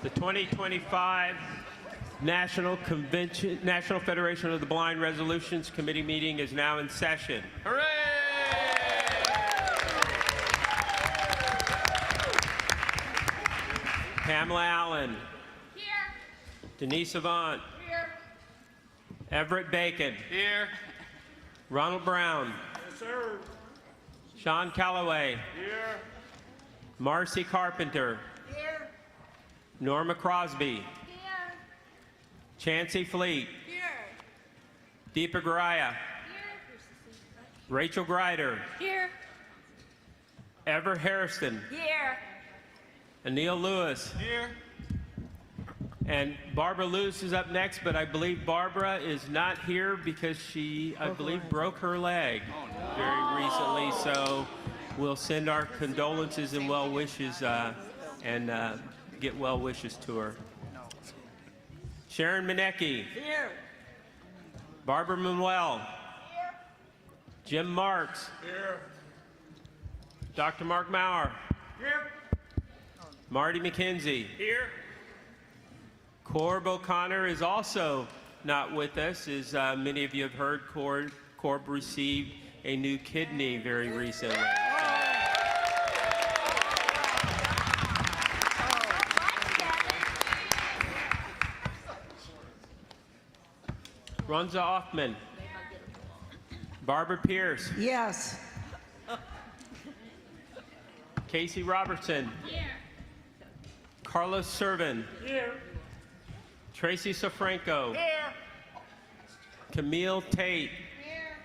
The 2025 National Federation of the Blind Resolutions Committee meeting is now in session. Hooray! Pamela Allen. Here. Denise Avant. Here. Everett Bacon. Here. Ronald Brown. Yes, sir. Sean Calloway. Here. Marcy Carpenter. Here. Norma Crosby. Here. Chancey Fleet. Here. Deepa Garaya. Here. Rachel Greider. Here. Ever Harrison. Here. Anil Lewis. Here. And Barbara Lewis is up next, but I believe Barbara is not here because she, I believe, broke her leg very recently. So we'll send our condolences and well wishes and get well wishes to her. Sharon Minnecki. Here. Barbara Manuel. Here. Jim Marks. Here. Dr. Mark Maurer. Here. Marty McKenzie. Here. Corb O'Connor is also not with us. As many of you have heard, Corb received a new kidney very recently. Ronza Offman. Barbara Pierce. Yes. Casey Robertson. Here. Carlos Servin. Here. Tracy Sofranco. Here. Camille Tate. Here.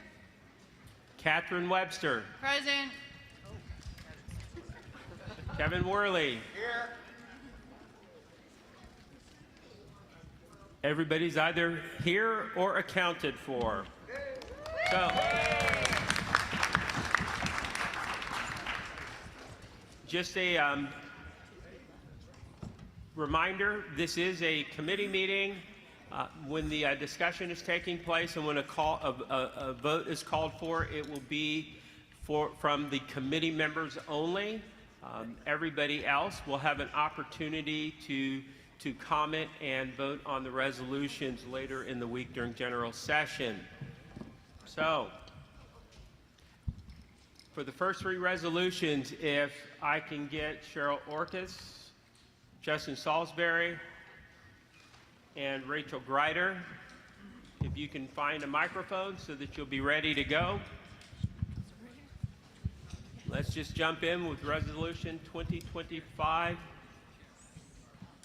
Catherine Webster. Present. Kevin Worley. Here. Everybody's either here or accounted for. So, just a reminder, this is a committee meeting. When the discussion is taking place and when a vote is called for, it will be from the committee members only. Everybody else will have an opportunity to comment and vote on the resolutions later in the week during general session. So, for the first three resolutions, if I can get Cheryl Orcas, Justin Salisbury, and Rachel Greider, if you can find a microphone so that you'll be ready to go. Let's just jump in with resolution 2025.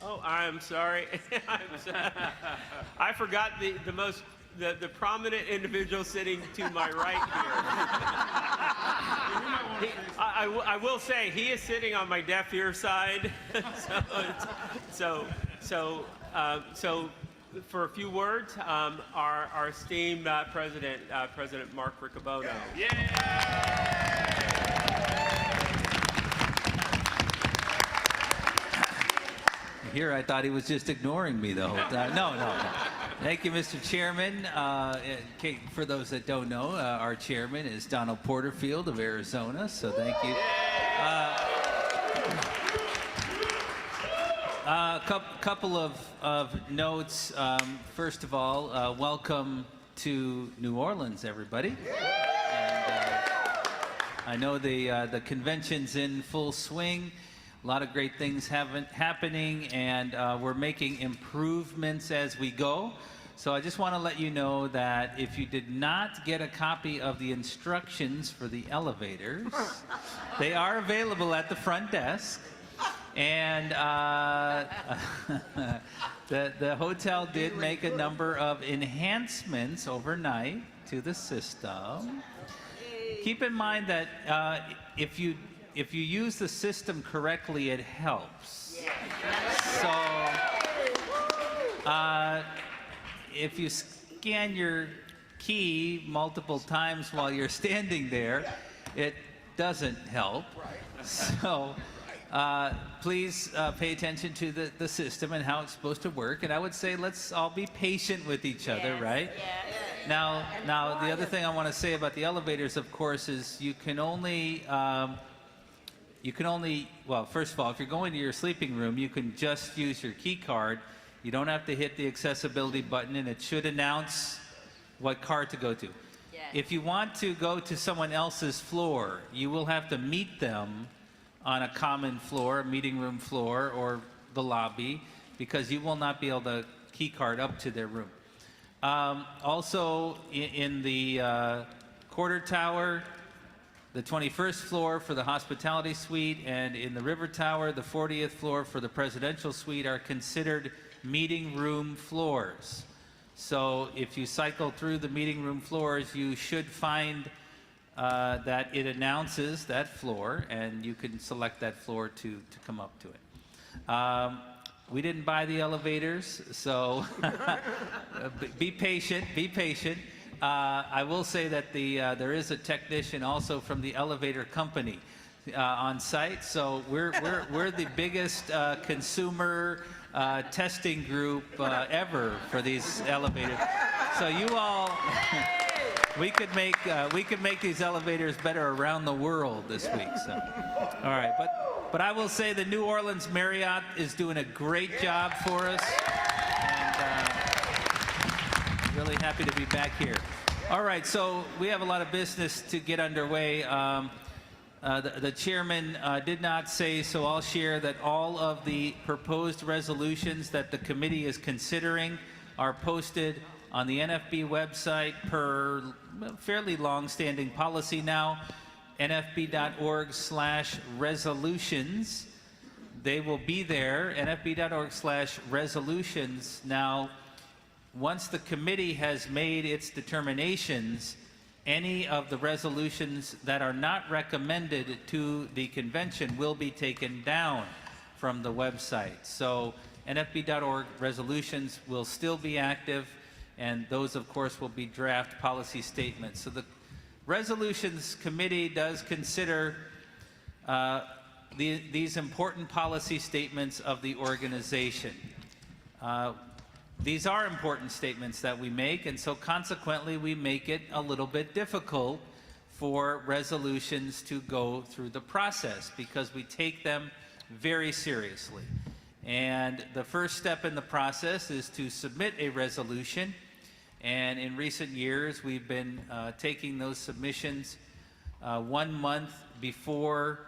Oh, I'm sorry. I forgot the prominent individual sitting to my right here. I will say he is sitting on my deaf ear side. So for a few words, our esteemed President Mark Riccobono. Yeah. Here, I thought he was just ignoring me the whole time. No. Thank you, Mr. Chairman. For those that don't know, our chairman is Donald Porterfield of Arizona, so thank you. A couple of notes. First of all, welcome to New Orleans, everybody. And, I know the convention's in full swing. A lot of great things happening, and we're making improvements as we go. So I just want to let you know that if you did not get a copy of the instructions for the elevators, they are available at the front desk. And the hotel did make a number of enhancements overnight to the system. Keep in mind that if you use the system correctly, it helps. So if you scan your key multiple times while you're standing there, it doesn't help. So please pay attention to the system and how it's supposed to work. And I would say let's all be patient with each other, right? Now, the other thing I want to say about the elevators, of course, is you can only you can only, well, first of all, if you're going to your sleeping room, you can just use your key card. You don't have to hit the accessibility button, and it should announce what car to go to. Yes. If you want to go to someone else's floor, you will have to meet them on a common floor, a meeting room floor, or the lobby, because you will not be able to key card up to their room. Also, in the quarter tower, the 21st floor for the hospitality suite, and in the river tower, the 40th floor for the presidential suite are considered meeting room floors. So if you cycle through the meeting room floors, you should find that it announces that floor, and you can select that floor to come up to it. We didn't buy the elevators, so be patient, be patient. I will say that there is a technician also from the elevator company on site, so we're the biggest consumer testing group ever for these elevators. So you all, we could make these elevators better around the world this week. So, all right, but I will say the New Orleans Marriott is doing a great job for us, and really happy to be back here. All right, so we have a lot of business to get underway. The chairman did not say, so I'll share that all of the proposed resolutions that the committee is considering are posted on the NFB website per fairly long-standing policy now, nfb.org/resolutions. They will be there, nfb.org/resolutions. Now, once the committee has made its determinations, any of the resolutions that are not recommended to the convention will be taken down from the website. So nfb.org resolutions will still be active, and those, of course, will be draft policy statements. So the Resolutions Committee does consider these important policy statements of the organization. These are important statements that we make, and so consequently we make it a little bit difficult for resolutions to go through the process because we take them very seriously. And the first step in the process is to submit a resolution, and in recent years we've been taking those submissions 1 month before,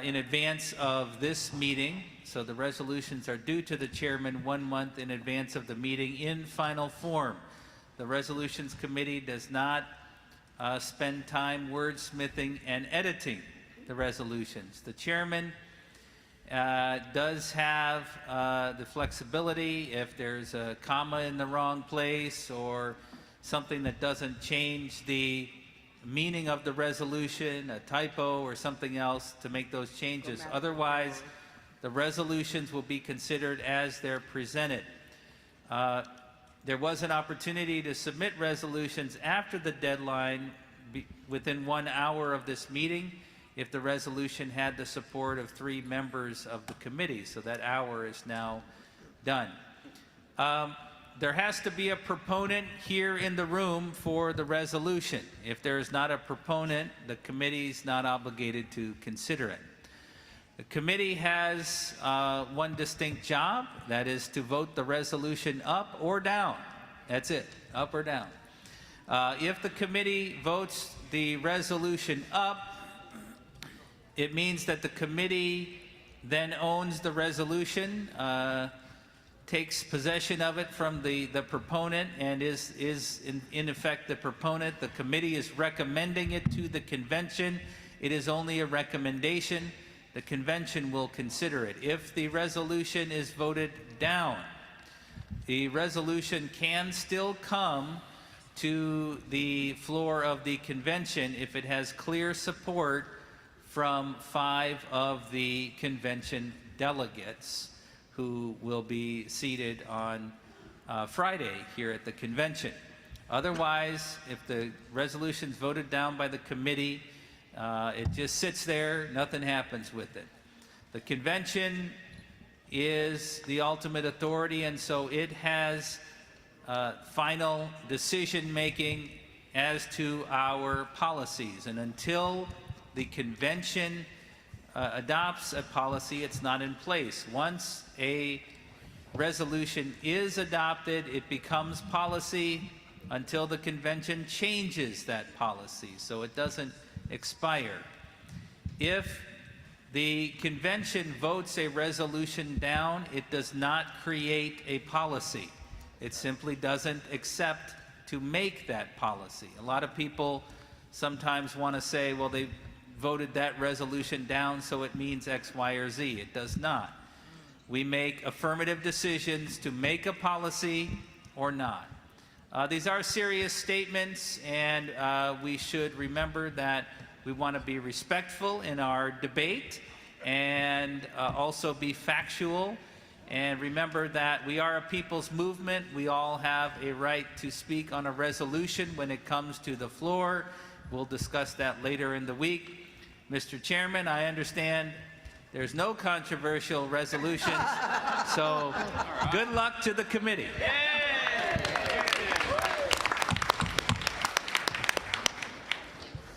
in advance of this meeting. So the resolutions are due to the chairman 1 month in advance of the meeting in final form. The Resolutions Committee does not spend time wordsmithing and editing the resolutions. The chairman does have the flexibility if there's a comma in the wrong place or something that doesn't change the meaning of the resolution, a typo or something else, to make those changes. Otherwise, the resolutions will be considered as they're presented. There was an opportunity to submit resolutions after the deadline within 1 hour of this meeting if the resolution had the support of 3 members of the committee. So that hour is now done. There has to be a proponent here in the room for the resolution. If there is not a proponent, the committee's not obligated to consider it. The committee has one distinct job, that is to vote the resolution up or down. That's it, up or down. If the committee votes the resolution up, it means that the committee then owns the resolution, takes possession of it from the proponent, and is in effect the proponent. The committee is recommending it to the convention. It is only a recommendation. The convention will consider it. If the resolution is voted down, the resolution can still come to the floor of the convention if it has clear support from 5 of the convention delegates who will be seated on Friday here at the convention. Otherwise, if the resolution's voted down by the committee, it just sits there, nothing happens with it. The convention is the ultimate authority, and so it has final decision-making as to our policies. And until the convention adopts a policy, it's not in place. Once a resolution is adopted, it becomes policy until the convention changes that policy, so it doesn't expire. If the convention votes a resolution down, it does not create a policy. It simply doesn't accept to make that policy. A lot of people sometimes want to say, well, they voted that resolution down, so it means X, Y, or Z. It does not. We make affirmative decisions to make a policy or not. These are serious statements, and we should remember that we want to be respectful in our debate and also be factual. And remember that we are a people's movement. We all have a right to speak on a resolution when it comes to the floor. We'll discuss that later in the week. Mr. Chairman, I understand there's no controversial resolutions, so good luck to the committee.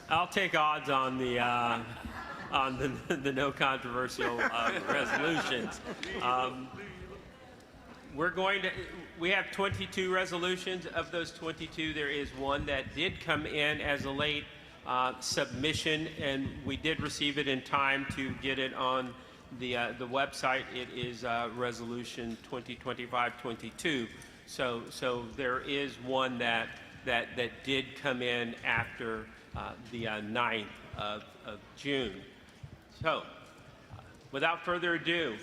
I'll take odds on the no controversial resolutions. We have 22 resolutions. Of those 22, there is one that did come in as a late submission, and we did receive it in time to get it on the website. It is Resolution 2025-22. So there is one that did come in after the 9th of June. So, without further ado,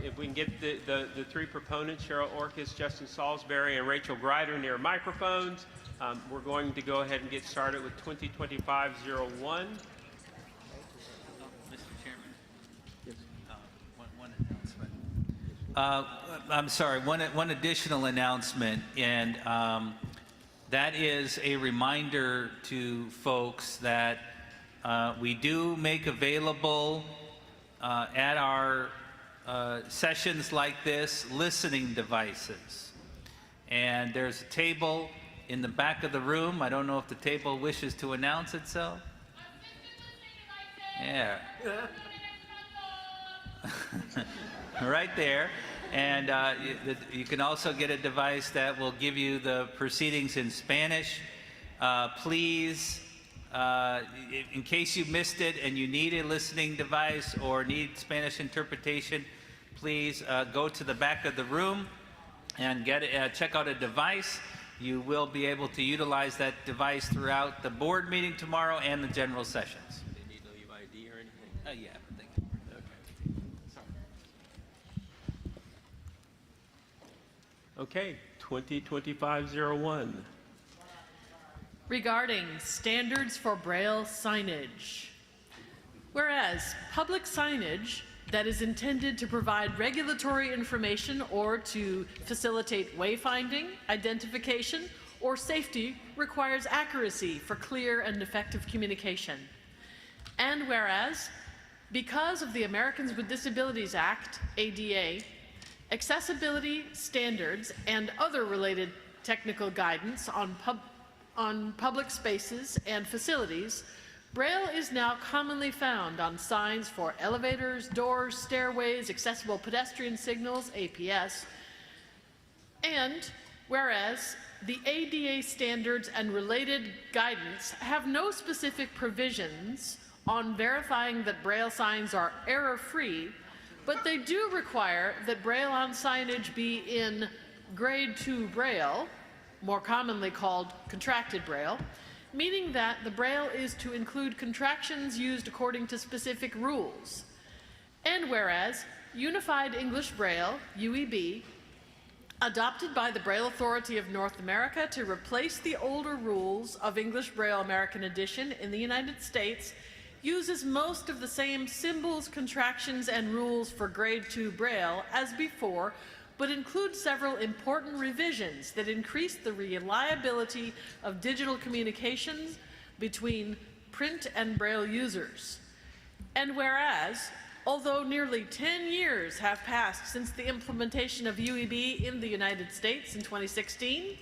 if we can get the three proponents, Cheryl Orkis, Justin Salisbury, and Rachel Grider, near microphones, we're going to go ahead and get started with 2025-01. Mr. Chairman, one announcement. I'm sorry, one additional announcement, and that is a reminder to folks that we do make available at our sessions like this listening devices. And there's a table in the back of the room. I don't know if the table wishes to announce itself. Yeah. Right there. And you can also get a device that will give you the proceedings in Spanish. Please, in case you missed it and you need a listening device or need Spanish interpretation, please go to the back of the room and check out a device. You will be able to utilize that device throughout the board meeting tomorrow and the general sessions. They need no UID or anything? Yeah, but thank you. Okay, 2025-01. Regarding standards for Braille signage. Whereas public signage that is intended to provide regulatory information or to facilitate wayfinding, identification, or safety requires accuracy for clear and effective communication. And whereas, because of the Americans with Disabilities Act, ADA, accessibility standards and other related technical guidance on public spaces and facilities, Braille is now commonly found on signs for elevators, doors, stairways, accessible pedestrian signals, APS. And whereas the ADA standards and related guidance have no specific provisions on verifying that Braille signs are error-free, but they do require that Braille on signage be in Grade 2 Braille, more commonly called contracted Braille, meaning that the Braille is to include contractions used according to specific rules. And whereas Unified English Braille, UEB, adopted by the Braille Authority of North America to replace the older rules of English Braille American Edition in the United States, uses most of the same symbols, contractions, and rules for Grade 2 Braille as before, but includes several important revisions that increase the reliability of digital communications between print and Braille users. And whereas, although nearly 10 years have passed since the implementation of UEB in the United States in 2016,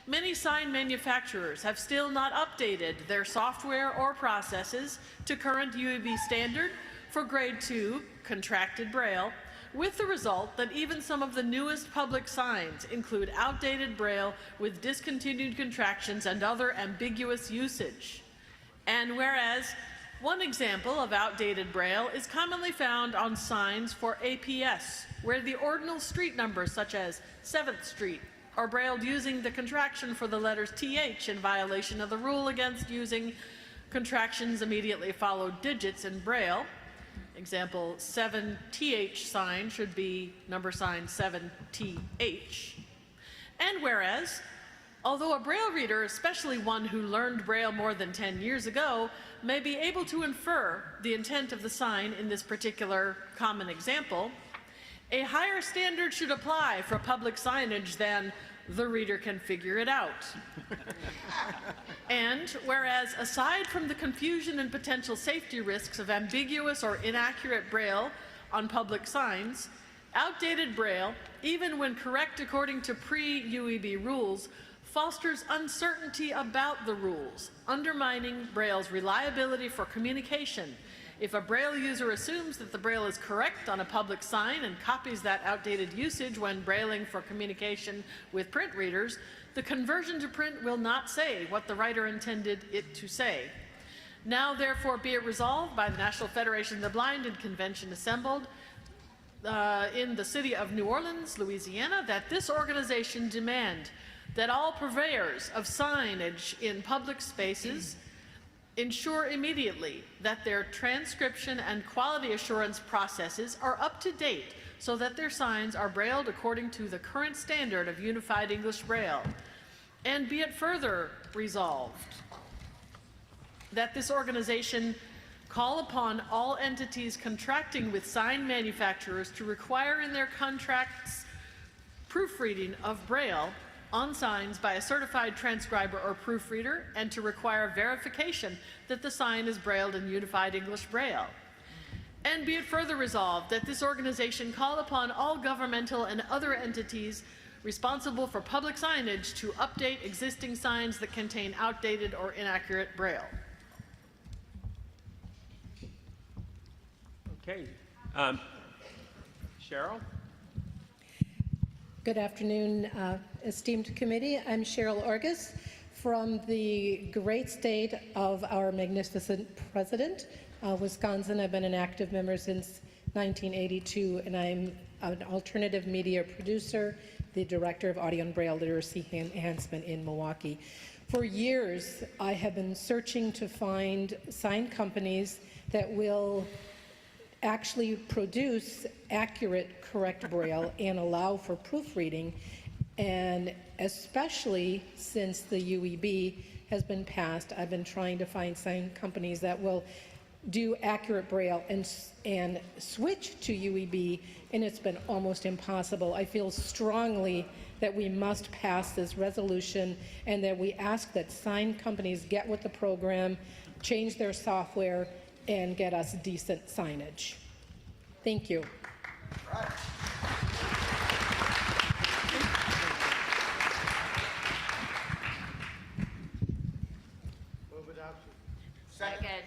many sign manufacturers have still not updated their software or processes to current UEB standard, for grade 2 contracted Braille, with the result that even some of the newest public signs include outdated Braille with discontinued contractions and other ambiguous usage. And whereas one example of outdated Braille is commonly found on signs for APS, where the ordinal street numbers such as 7th Street are brailled using the contraction for the letters TH in violation of the rule against using contractions immediately followed digits in Braille. Example, 7TH sign should be number sign 7TH. And whereas, although a Braille reader, especially one who learned Braille more than 10 years ago, may be able to infer the intent of the sign in this particular common example, a higher standard should apply for public signage than the reader can figure it out. And whereas, aside from the confusion and potential safety risks of ambiguous or inaccurate Braille on public signs, outdated Braille, even when correct according to pre-UEB rules, fosters uncertainty about the rules, undermining Braille's reliability for communication. If a Braille user assumes that the Braille is correct on a public sign and copies that outdated usage when Brailing for communication with print readers, the conversion to print will not say what the writer intended it to say. Now, therefore, be it resolved by the National Federation of the Blind and convention assembled in the city of New Orleans, Louisiana, that this organization demand that all purveyors of signage in public spaces ensure immediately that their transcription and quality assurance processes are up to date so that their signs are brailled according to the current standard of Unified English Braille. And be it further resolved that this organization call upon all entities contracting with sign manufacturers to require in their contracts proofreading of Braille on signs by a certified transcriber or proofreader, and to require verification that the sign is brailled in Unified English Braille. And be it further resolved that this organization call upon all governmental and other entities responsible for public signage to update existing signs that contain outdated or inaccurate Braille. Okay. Cheryl? Good afternoon, esteemed committee. I'm Cheryl Orgus from the great state of our magnificent president, Wisconsin. I've been an active member since 1982, and I'm an alternative media producer, the director of Audio and Braille Literacy Enhancement in Milwaukee. For years, I have been searching to find sign companies that will actually produce accurate, correct Braille and allow for proofreading, and especially since the UEB has been passed, I've been trying to find sign companies that will do accurate Braille and switch to UEB, and it's been almost impossible. I feel strongly that we must pass this resolution and that we ask that sign companies get with the program, change their software, and get us decent signage. Thank you. Move adoption. Second.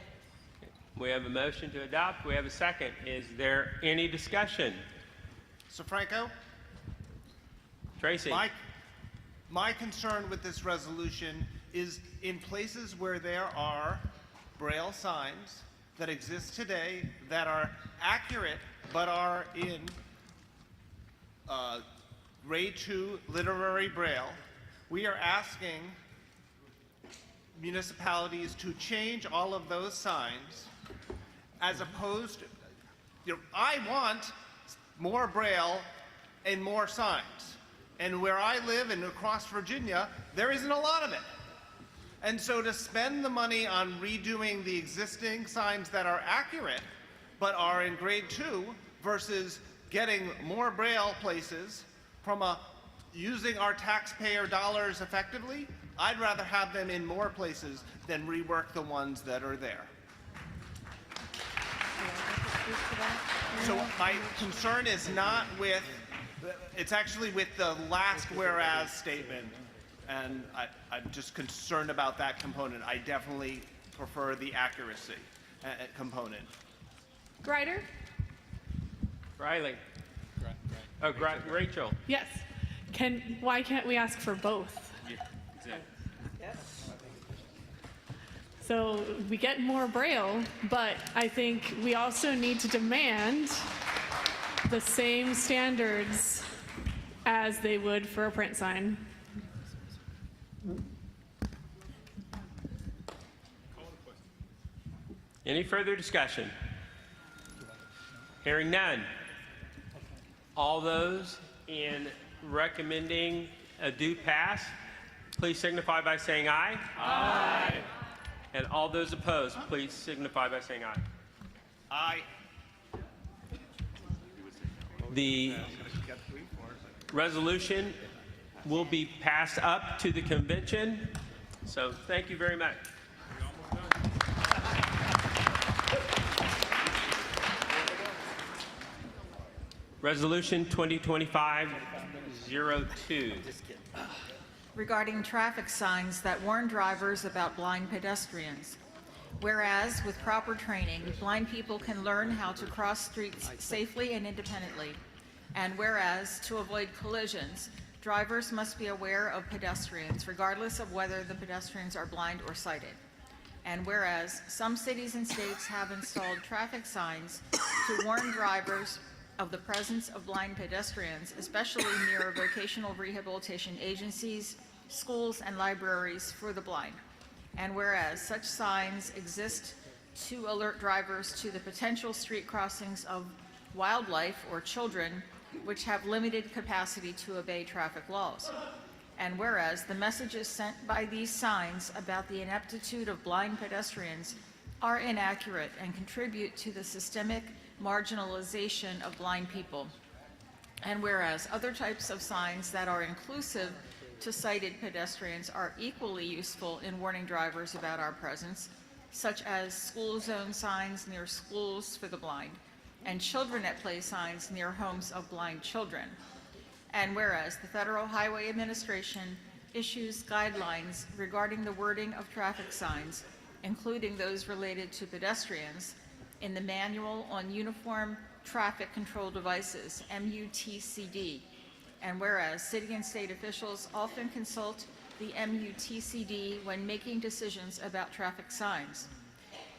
We have a motion to adopt. We have a second. Is there any discussion? So Franco, Tracy? my concern with this resolution is in places where there are Braille signs that exist today that are accurate but are in grade 2 literary Braille, we are asking municipalities to change all of those signs as opposed to, I want more Braille and more signs. And where I live and across Virginia, there isn't a lot of it. And so to spend the money on redoing the existing signs that are accurate but are in grade 2 versus getting more Braille places from using our taxpayer dollars effectively, I'd rather have them in more places than rework the ones that are there. So my concern is not with, it's actually with the last whereas statement. And I'm just concerned about that component. I definitely prefer the accuracy component. Greider? Riley? Oh, Rachel? Yes. Why can't we ask for both? So we get more Braille, but I think we also need to demand the same standards as they would for a print sign. Any further discussion? Hearing none. All those in recommending a do pass, please signify by saying aye. Aye. And all those opposed, please signify by saying aye. Aye. The resolution will be passed up to the convention. So thank you very much. Resolution 2025-02. Regarding traffic signs that warn drivers about blind pedestrians. Whereas, with proper training, blind people can learn how to cross streets safely and independently. And whereas, to avoid collisions, drivers must be aware of pedestrians, regardless of whether the pedestrians are blind or sighted. And whereas, some cities and states have installed traffic signs to warn drivers of the presence of blind pedestrians, especially near vocational rehabilitation agencies, schools, and libraries for the blind. And whereas such signs exist to alert drivers to the potential street crossings of wildlife or children which have limited capacity to obey traffic laws. And whereas the messages sent by these signs about the ineptitude of blind pedestrians are inaccurate and contribute to the systemic marginalization of blind people. And whereas other types of signs that are inclusive to sighted pedestrians are equally useful in warning drivers about our presence, such as school zone signs near schools for the blind, and children at play signs near homes of blind children. And whereas the Federal Highway Administration issues guidelines regarding the wording of traffic signs, including those related to pedestrians, in the Manual on Uniform Traffic Control Devices, MUTCD. And whereas city and state officials often consult the MUTCD when making decisions about traffic signs.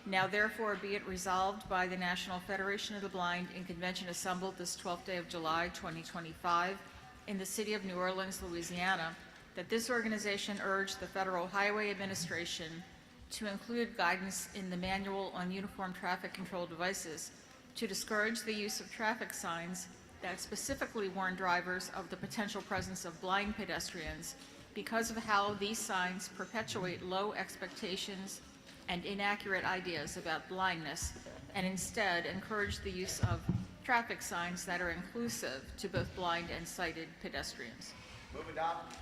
Now therefore be it resolved by the National Federation of the Blind in convention assembled this 12th day of July 2025 in the city of New Orleans, Louisiana, that this organization urged the Federal Highway Administration to include guidance in the Manual on Uniform Traffic Control Devices to discourage the use of traffic signs that specifically warn drivers of the potential presence of blind pedestrians because of how these signs perpetuate low expectations and inaccurate ideas about blindness, and instead encourage the use of traffic signs that are inclusive to both blind and sighted pedestrians. Move adopt.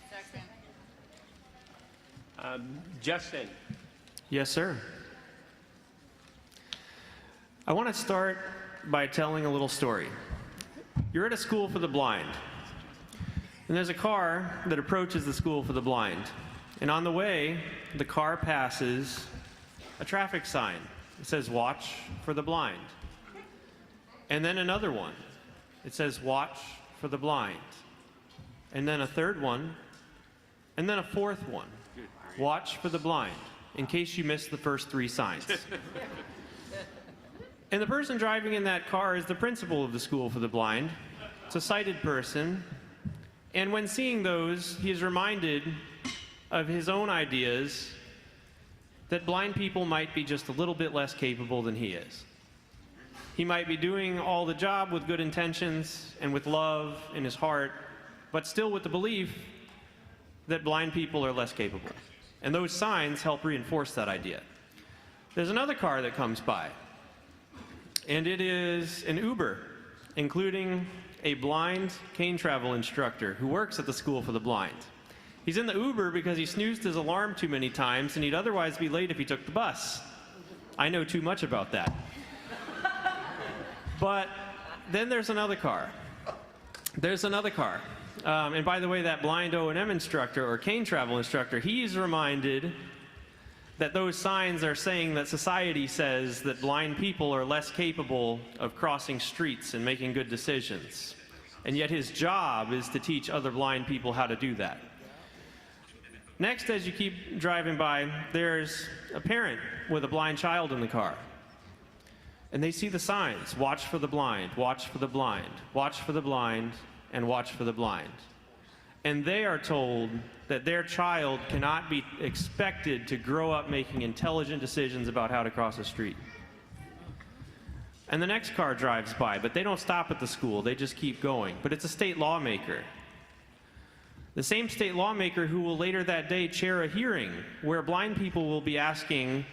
Second. Justin. Yes, sir. I want to start by telling a little story. You're at a school for the blind, and there's a car that approaches the school for the blind. And on the way, the car passes a traffic sign. It says, "Watch for the blind." And then another one. It says, "Watch for the blind." And then a third one. And then a fourth one. "Watch for the blind," in case you missed the first three signs. And the person driving in that car is the principal of the school for the blind. It's a sighted person. And when seeing those, he is reminded of his own ideas that blind people might be just a little bit less capable than he is. He might be doing all the job with good intentions and with love in his heart, but still with the belief that blind people are less capable. And those signs help reinforce that idea. There's another car that comes by, and it is an Uber, including a blind cane travel instructor who works at the school for the blind. He's in the Uber because he snoozed his alarm too many times, and he'd otherwise be late if he took the bus. I know too much about that. But then there's another car. There's another car. And by the way, that blind O&M instructor or cane travel instructor, he's reminded that those signs are saying that society says that blind people are less capable of crossing streets and making good decisions. And yet his job is to teach other blind people how to do that. Next, as you keep driving by, there's a parent with a blind child in the car. And they see the signs, watch for the blind, watch for the blind, watch for the blind, and watch for the blind. And they are told that their child cannot be expected to grow up making intelligent decisions about how to cross a street. And the next car drives by, but they don't stop at the school, they just keep going. But it's a state lawmaker. The same state lawmaker who will later that day chair a hearing where blind people will be asking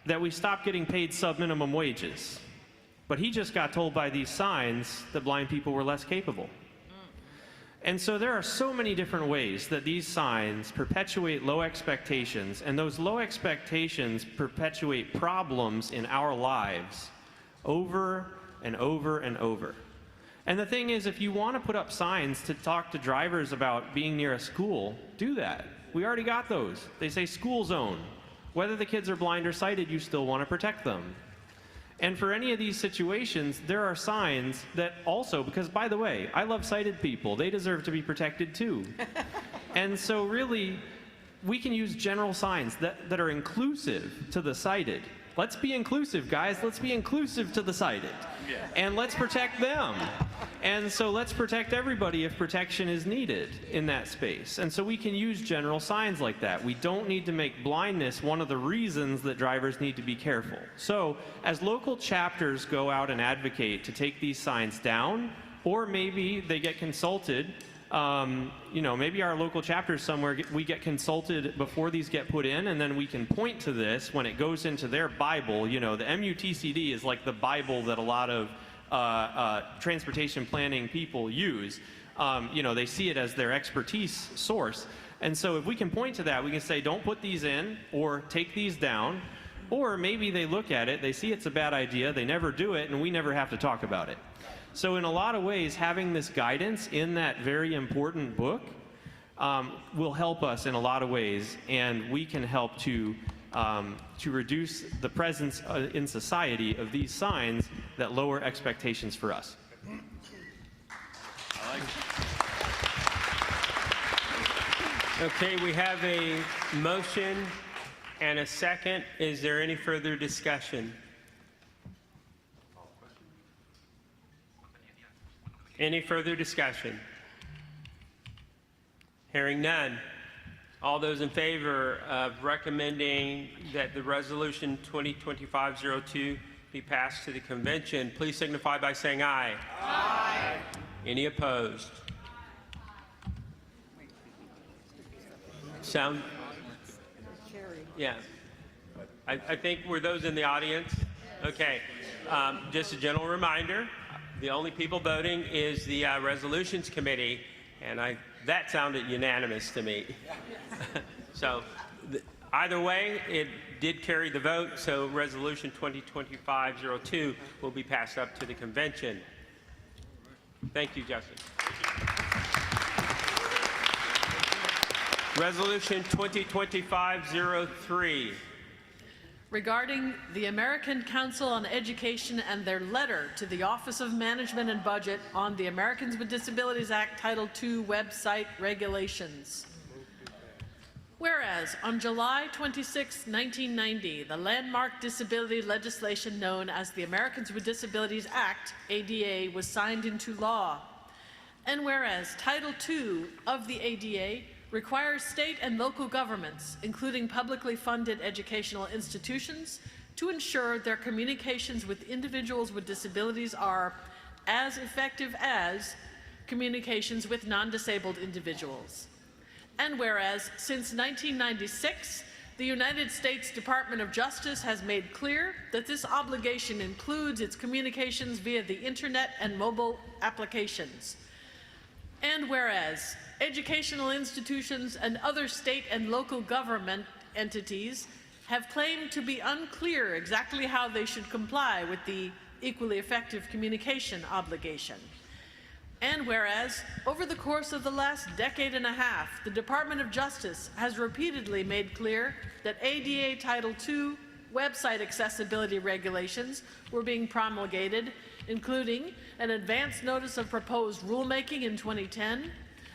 that we stop getting paid sub-minimum wages. But he just got told by these signs that blind people were less capable. And so there are so many different ways that these signs perpetuate low expectations, and those low expectations perpetuate problems in our lives over and over and over. And the thing is, if you want to put up signs to talk to drivers about being near a school, do that. We already got those. They say school zone. Whether the kids are blind or sighted, you still want to protect them. And for any of these situations, there are signs that also, because by the way, I love sighted people. They deserve to be protected too. And so really, we can use general signs that are inclusive to the sighted. Let's be inclusive, guys. Let's be inclusive to the sighted. And let's protect them. And so let's protect everybody if protection is needed in that space. And so we can use general signs like that. We don't need to make blindness one of the reasons that drivers need to be careful. So as local chapters go out and advocate to take these signs down, or maybe they get consulted, maybe our local chapters somewhere, we get consulted before these get put in, and then we can point to this when it goes into their Bible. The MUTCD is like the Bible that a lot of transportation planning people use. They see it as their expertise source. And so if we can point to that, we can say, don't put these in, or take these down. Or maybe they look at it, they see it's a bad idea, they never do it, and we never have to talk about it. So in a lot of ways, having this guidance in that very important book will help us in a lot of ways, and we can help to reduce the presence in society of these signs that lower expectations for us. Okay, we have a motion and a second. Is there any further discussion? Any further discussion? Hearing none. All those in favor of recommending that the resolution 2025-02 be passed to the convention, please signify by saying aye. Aye. Any opposed? Sound? Yeah. I think were those in the audience? Okay. Just a general reminder, the only people voting is the Resolutions Committee, and that sounded unanimous to me. So either way, it did carry the vote, so Resolution 2025-02 will be passed up to the convention. Thank you, Justin. Resolution 2025-03. Regarding the American Council on Education and their letter to the Office of Management and Budget on the Americans with Disabilities Act Title II website regulations. Whereas on July 26, 1990, the landmark disability legislation known as the Americans with Disabilities Act, ADA, was signed into law. And whereas Title II of the ADA requires state and local governments, including publicly funded educational institutions, to ensure their communications with individuals with disabilities are as effective as communications with non-disabled individuals. And whereas since 1996, the United States Department of Justice has made clear that this obligation includes its communications via the internet and mobile applications. And whereas educational institutions and other state and local government entities have claimed to be unclear exactly how they should comply with the equally effective communication obligation. And whereas, over the course of the last decade and a half, the Department of Justice has repeatedly made clear that ADA Title II website accessibility regulations were being promulgated, including an advance notice of proposed rulemaking in 2010,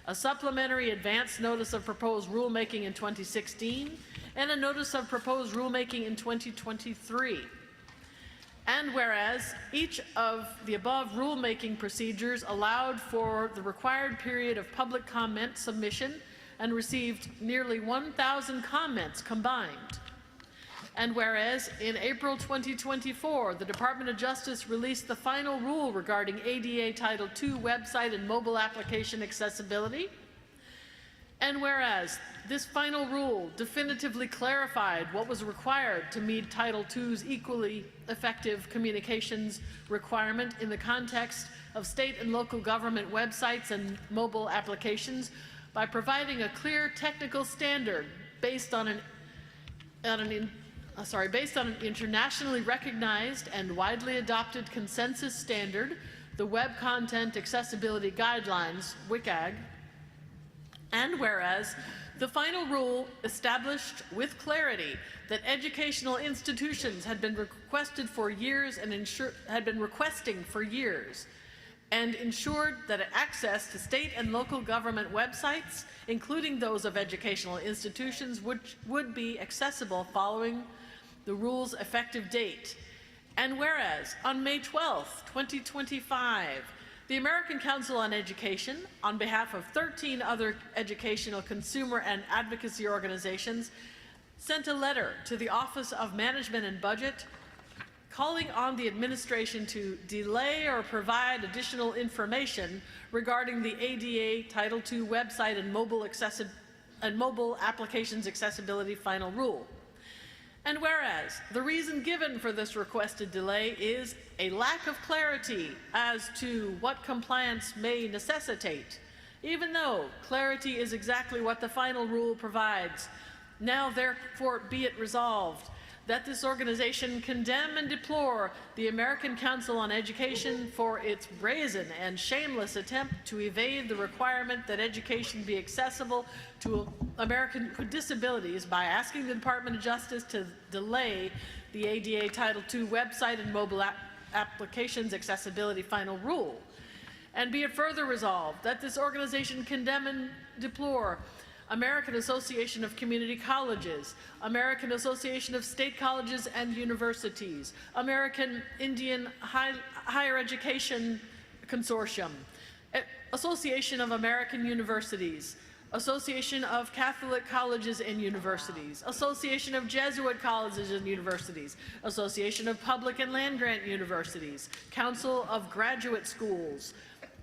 a supplementary advance notice of proposed rulemaking in 2016, and a notice of proposed rulemaking in 2023. And whereas each of the above rulemaking procedures allowed for the required period of public comment submission and received nearly 1,000 comments combined. And whereas in April 2024, the Department of Justice released the final rule regarding ADA Title II website and mobile application accessibility. And whereas this final rule definitively clarified what was required to meet Title II's equally effective communications requirement in the context of state and local government websites and mobile applications by providing a clear technical standard based on an internationally recognized and widely adopted consensus standard, the Web Content Accessibility Guidelines, WCAG. And whereas the final rule established with clarity that educational institutions had been requesting for years and ensured that access to state and local government websites, including those of educational institutions, would be accessible following the rule's effective date. And whereas on May 12th, 2025, the American Council on Education, on behalf of 13 other educational, consumer, and advocacy organizations, sent a letter to the Office of Management and Budget calling on the administration to delay or provide additional information regarding the ADA Title II website and mobile applications accessibility final rule. And whereas the reason given for this requested delay is a lack of clarity as to what compliance may necessitate, even though clarity is exactly what the final rule provides, now therefore be it resolved that this organization condemn and deplore the American Council on Education for its brazen and shameless attempt to evade the requirement that education be accessible to Americans with disabilities by asking the Department of Justice to delay the ADA Title II website and mobile applications accessibility final rule. And be it further resolved that this organization condemn and deplore American Association of Community Colleges, American Association of State Colleges and Universities, American Indian Higher Education Consortium, Association of American Universities, Association of Catholic Colleges and Universities, Association of Jesuit Colleges and Universities, Association of Public and Land-Grant Universities, Council of Graduate Schools,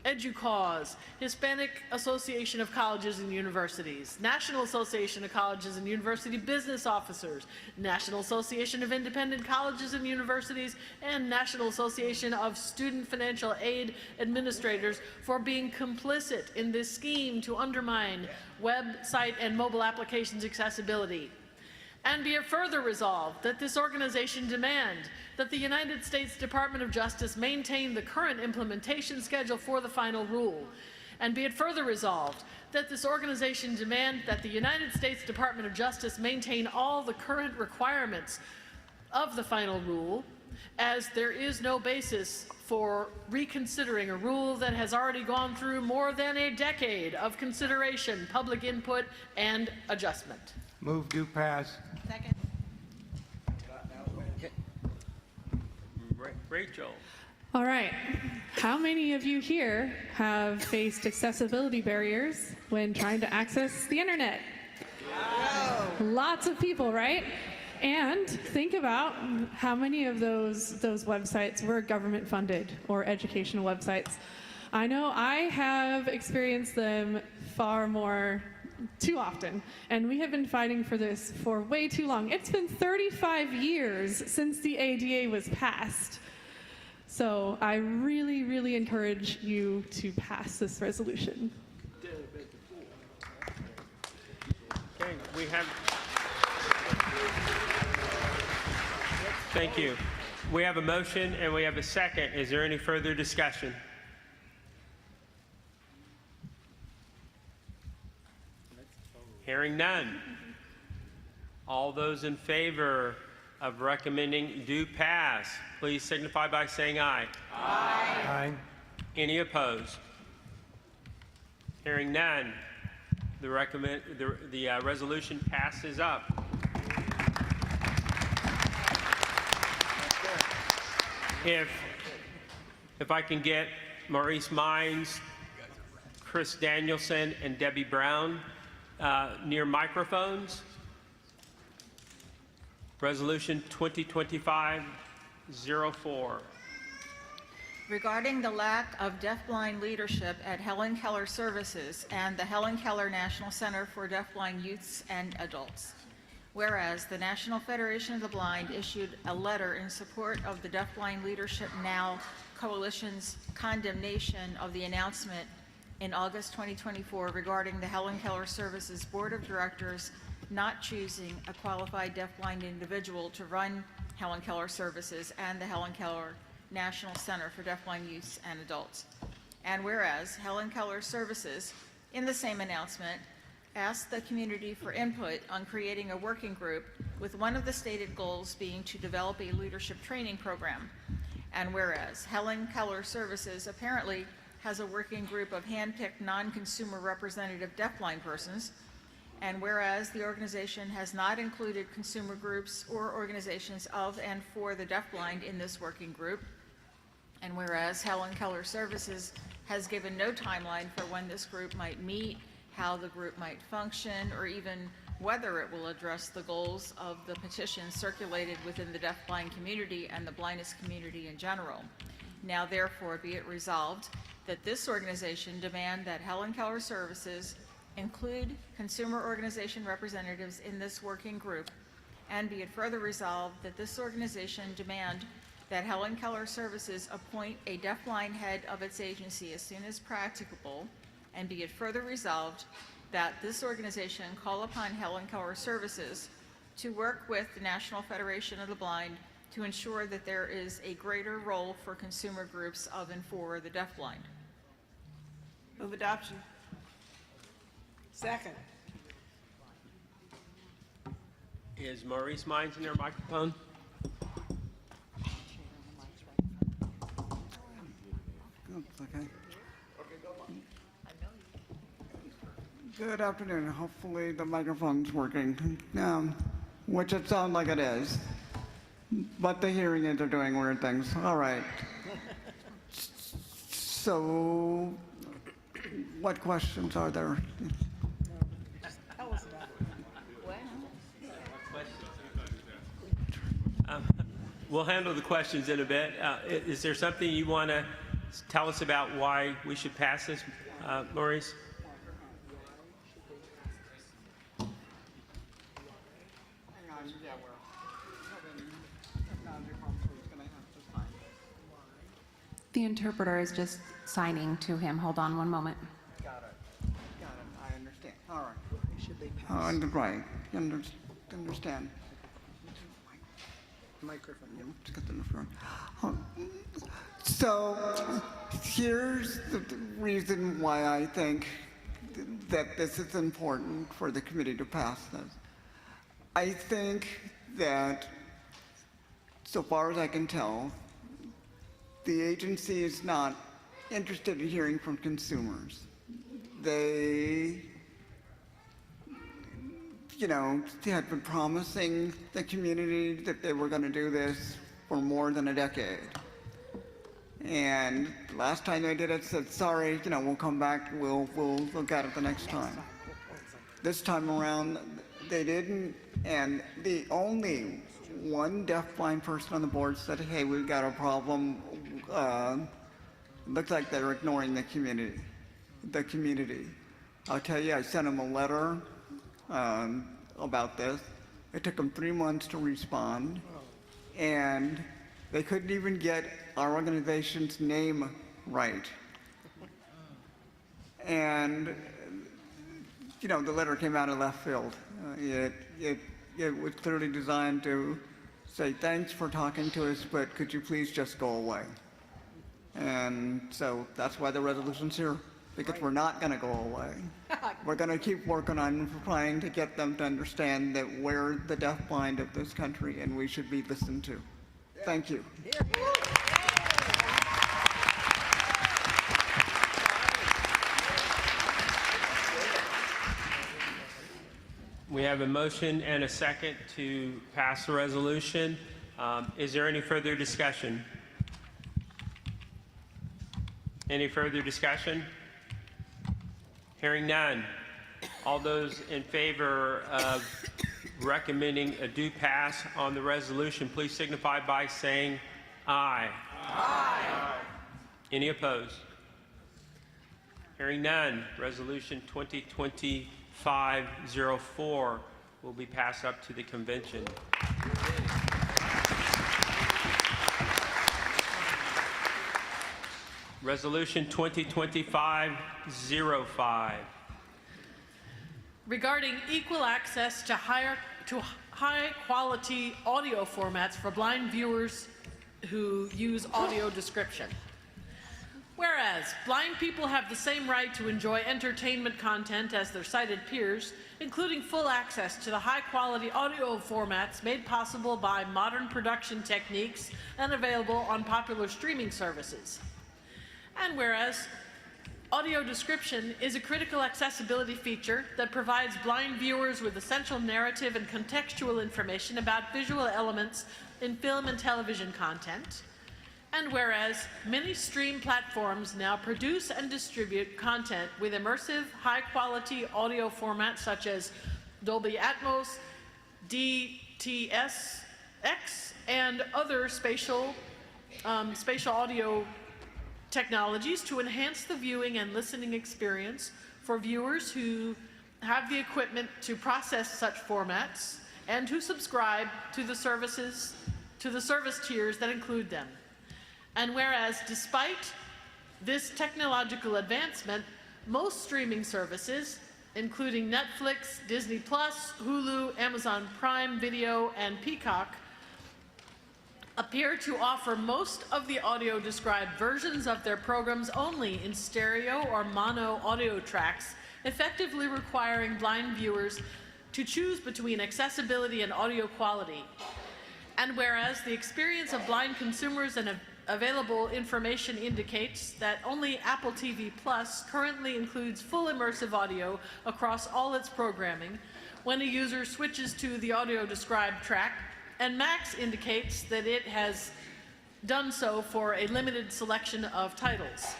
EDUCAUSE, Hispanic Association of Colleges and Universities, National Association of Colleges and University Business Officers, National Association of Independent Colleges and Universities, and National Association of Student Financial Aid Administrators for being complicit in this scheme to undermine website and mobile applications accessibility. And be it further resolved that this organization demand that the United States Department of Justice maintain the current implementation schedule for the final rule. And be it further resolved that this organization demand that the United States Department of Justice maintain all the current requirements of the final rule, as there is no basis for reconsidering a rule that has already gone through more than a decade of consideration, public input, and adjustment. Move to pass. Second. Rachel. All right. How many of you here have faced accessibility barriers when trying to access the internet? Wow. Lots of people, right? And think about how many of those websites were government funded or educational websites. I know I have experienced them far more too often, and we have been fighting for this for way too long. It's been 35 years since the ADA was passed. So I really, really encourage you to pass this resolution. Okay, we have. Thank you. We have a motion and we have a second. Is there any further discussion? Hearing none. All those in favor of recommending do pass, please signify by saying aye. Aye. Any opposed? Hearing none. The resolution passes up. If I can get Maurice Mines, Chris Danielson, and Debbie Brown near microphones. Resolution 2025-04. Regarding the lack of deafblind leadership at Helen Keller Services and the Helen Keller National Center for Deafblind Youths and Adults. Whereas the National Federation of the Blind issued a letter in support of the Deafblind Leadership Now Coalition's condemnation of the announcement in August 2024 regarding the Helen Keller Services Board of Directors not choosing a qualified deafblind individual to run Helen Keller Services and the Helen Keller National Center for Deafblind Youths and Adults. And whereas Helen Keller Services, in the same announcement, asked the community for input on creating a working group with one of the stated goals being to develop a leadership training program. And whereas Helen Keller Services apparently has a working group of hand-picked non-consumer representative deafblind persons, and whereas the organization has not included consumer groups or organizations of and for the deafblind in this working group, and whereas Helen Keller Services has given no timeline for when this group might meet, how the group might function, or even whether it will address the goals of the petition circulated within the deafblind community and the blindness community in general. Now therefore be it resolved that this organization demand that Helen Keller Services include consumer organization representatives in this working group, and be it further resolved that this organization demand that Helen Keller Services appoint a deafblind head of its agency as soon as practicable, and be it further resolved that this organization call upon Helen Keller Services to work with the National Federation of the Blind to ensure that there is a greater role for consumer groups of and for the deafblind. Move adoption. Second. Is Maurice Mines in their microphone? Okay. Good afternoon. Hopefully the microphone's working, which it sounds like it is. But the hearing aids are doing weird things. All right. So, what questions are there? Tell us about it. We'll handle the questions in a bit. Is there something you want to tell us about why we should pass this, Maurice? The interpreter is just signing to him. Hold on one moment. Got it. I understand. All right. Should they pass? Right. Understand. Microphone. Let's get them front. So here's the reason why I think that this is important for the committee to pass this. I think that, so far as I can tell, the agency is not interested in hearing from consumers. They, had been promising the community that they were going to do this for more than a decade. And last time they did it, said, sorry, we'll come back, we'll look at it the next time. This time around, they didn't, and the only one deafblind person on the board said, hey, we've got a problem. Looks like they're ignoring the community. I'll tell you, I sent them a letter about this. It took them 3 months to respond, and they couldn't even get our organization's name right. And, the letter came out of left field. It was clearly designed to say, thanks for talking to us, but could you please just go away? And so that's why the resolution's here. because we're not going to go away. We're going to keep working on trying to get them to understand that we're the deafblind of this country and we should be listened to. Thank you. We have a motion and a second to pass the resolution. Is there any further discussion? Any further discussion? Hearing none. All those in favor of recommending a do pass on the resolution, please signify by saying aye. Aye. Any opposed? Hearing none. Resolution 2020-504 will be passed up to the convention. Resolution 2020-505. Regarding equal access to high-quality audio formats for blind viewers who use audio description. Whereas blind people have the same right to enjoy entertainment content as their sighted peers, including full access to the high-quality audio formats made possible by modern production techniques and available on popular streaming services. And whereas audio description is a critical accessibility feature that provides blind viewers with essential narrative and contextual information about visual elements in film and television content. And whereas many stream platforms now produce and distribute content with immersive, high-quality audio formats such as Dolby Atmos, DTS:X, and other spatial audio technologies to enhance the viewing and listening experience for viewers who have the equipment to process such formats and who subscribe to the service tiers that include them. And whereas despite this technological advancement, most streaming services, including Netflix, Disney+, Hulu, Amazon Prime Video, and Peacock, appear to offer most of the audio-described versions of their programs only in stereo or mono audio tracks, effectively requiring blind viewers to choose between accessibility and audio quality. And whereas the experience of blind consumers and available information indicates that only Apple TV Plus currently includes full immersive audio across all its programming when a user switches to the audio-described track, and Max indicates that it has done so for a limited selection of titles.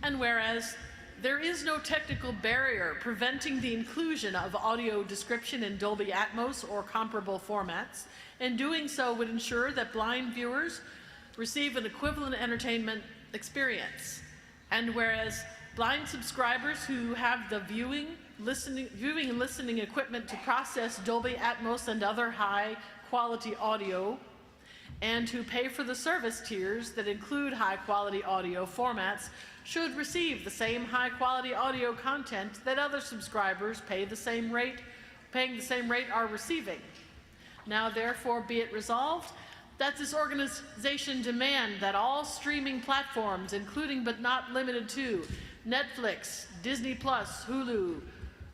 And whereas there is no technical barrier preventing the inclusion of audio description in Dolby Atmos or comparable formats, and doing so would ensure that blind viewers receive an equivalent entertainment experience. And whereas blind subscribers who have the viewing and listening equipment to process Dolby Atmos and other high-quality audio, and who pay for the service tiers that include high-quality audio formats, should receive the same high-quality audio content that other subscribers paying the same rate are receiving. Now, therefore, be it resolved that this organization demand that all streaming platforms, including but not limited to Netflix, Disney+, Hulu,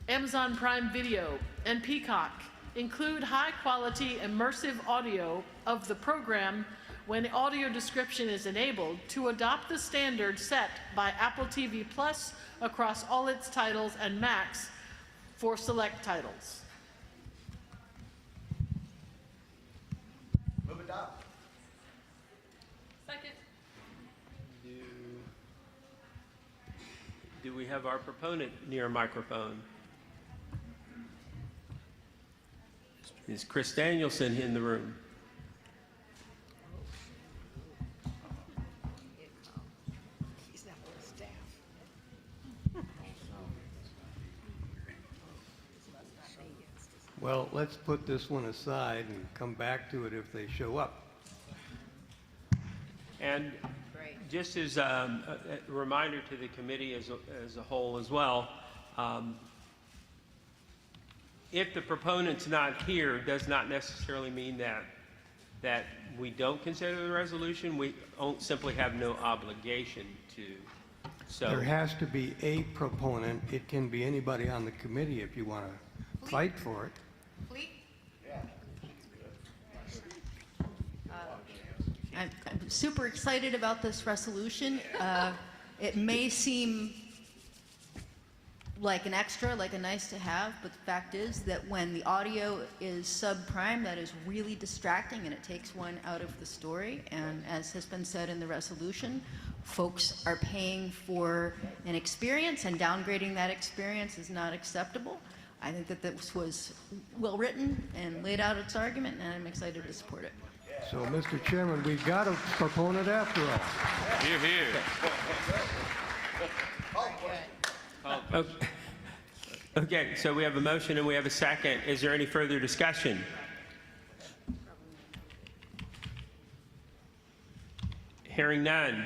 Amazon Prime Video, and Peacock, include high-quality immersive audio of the program when audio description is enabled, to adopt the standard set by Apple TV Plus across all its titles and Max for select titles. Move adopt. Second. Do we have our proponent near a microphone? Is Chris Danielson in the room? He's not on staff. Well, let's put this one aside and come back to it if they show up. And just as a reminder to the committee as a whole as well, if the proponent's not here, does not necessarily mean that we don't consider the resolution. We simply have no obligation to So There has to be a proponent. It can be anybody on the committee if you want to fight for it. I'm super excited about this resolution. It may seem like an extra, like a nice to have, but the fact is that when the audio is subprime, that is really distracting and it takes one out of the story. And as has been said in the resolution, folks are paying for an experience, and downgrading that experience is not acceptable. I think that this was well written and laid out its argument, and I'm excited to support it. So, Mr. Chairman, we've got a proponent after all. Here, here. Okay, so we have a motion and we have a second. Is there any further discussion? Hearing none.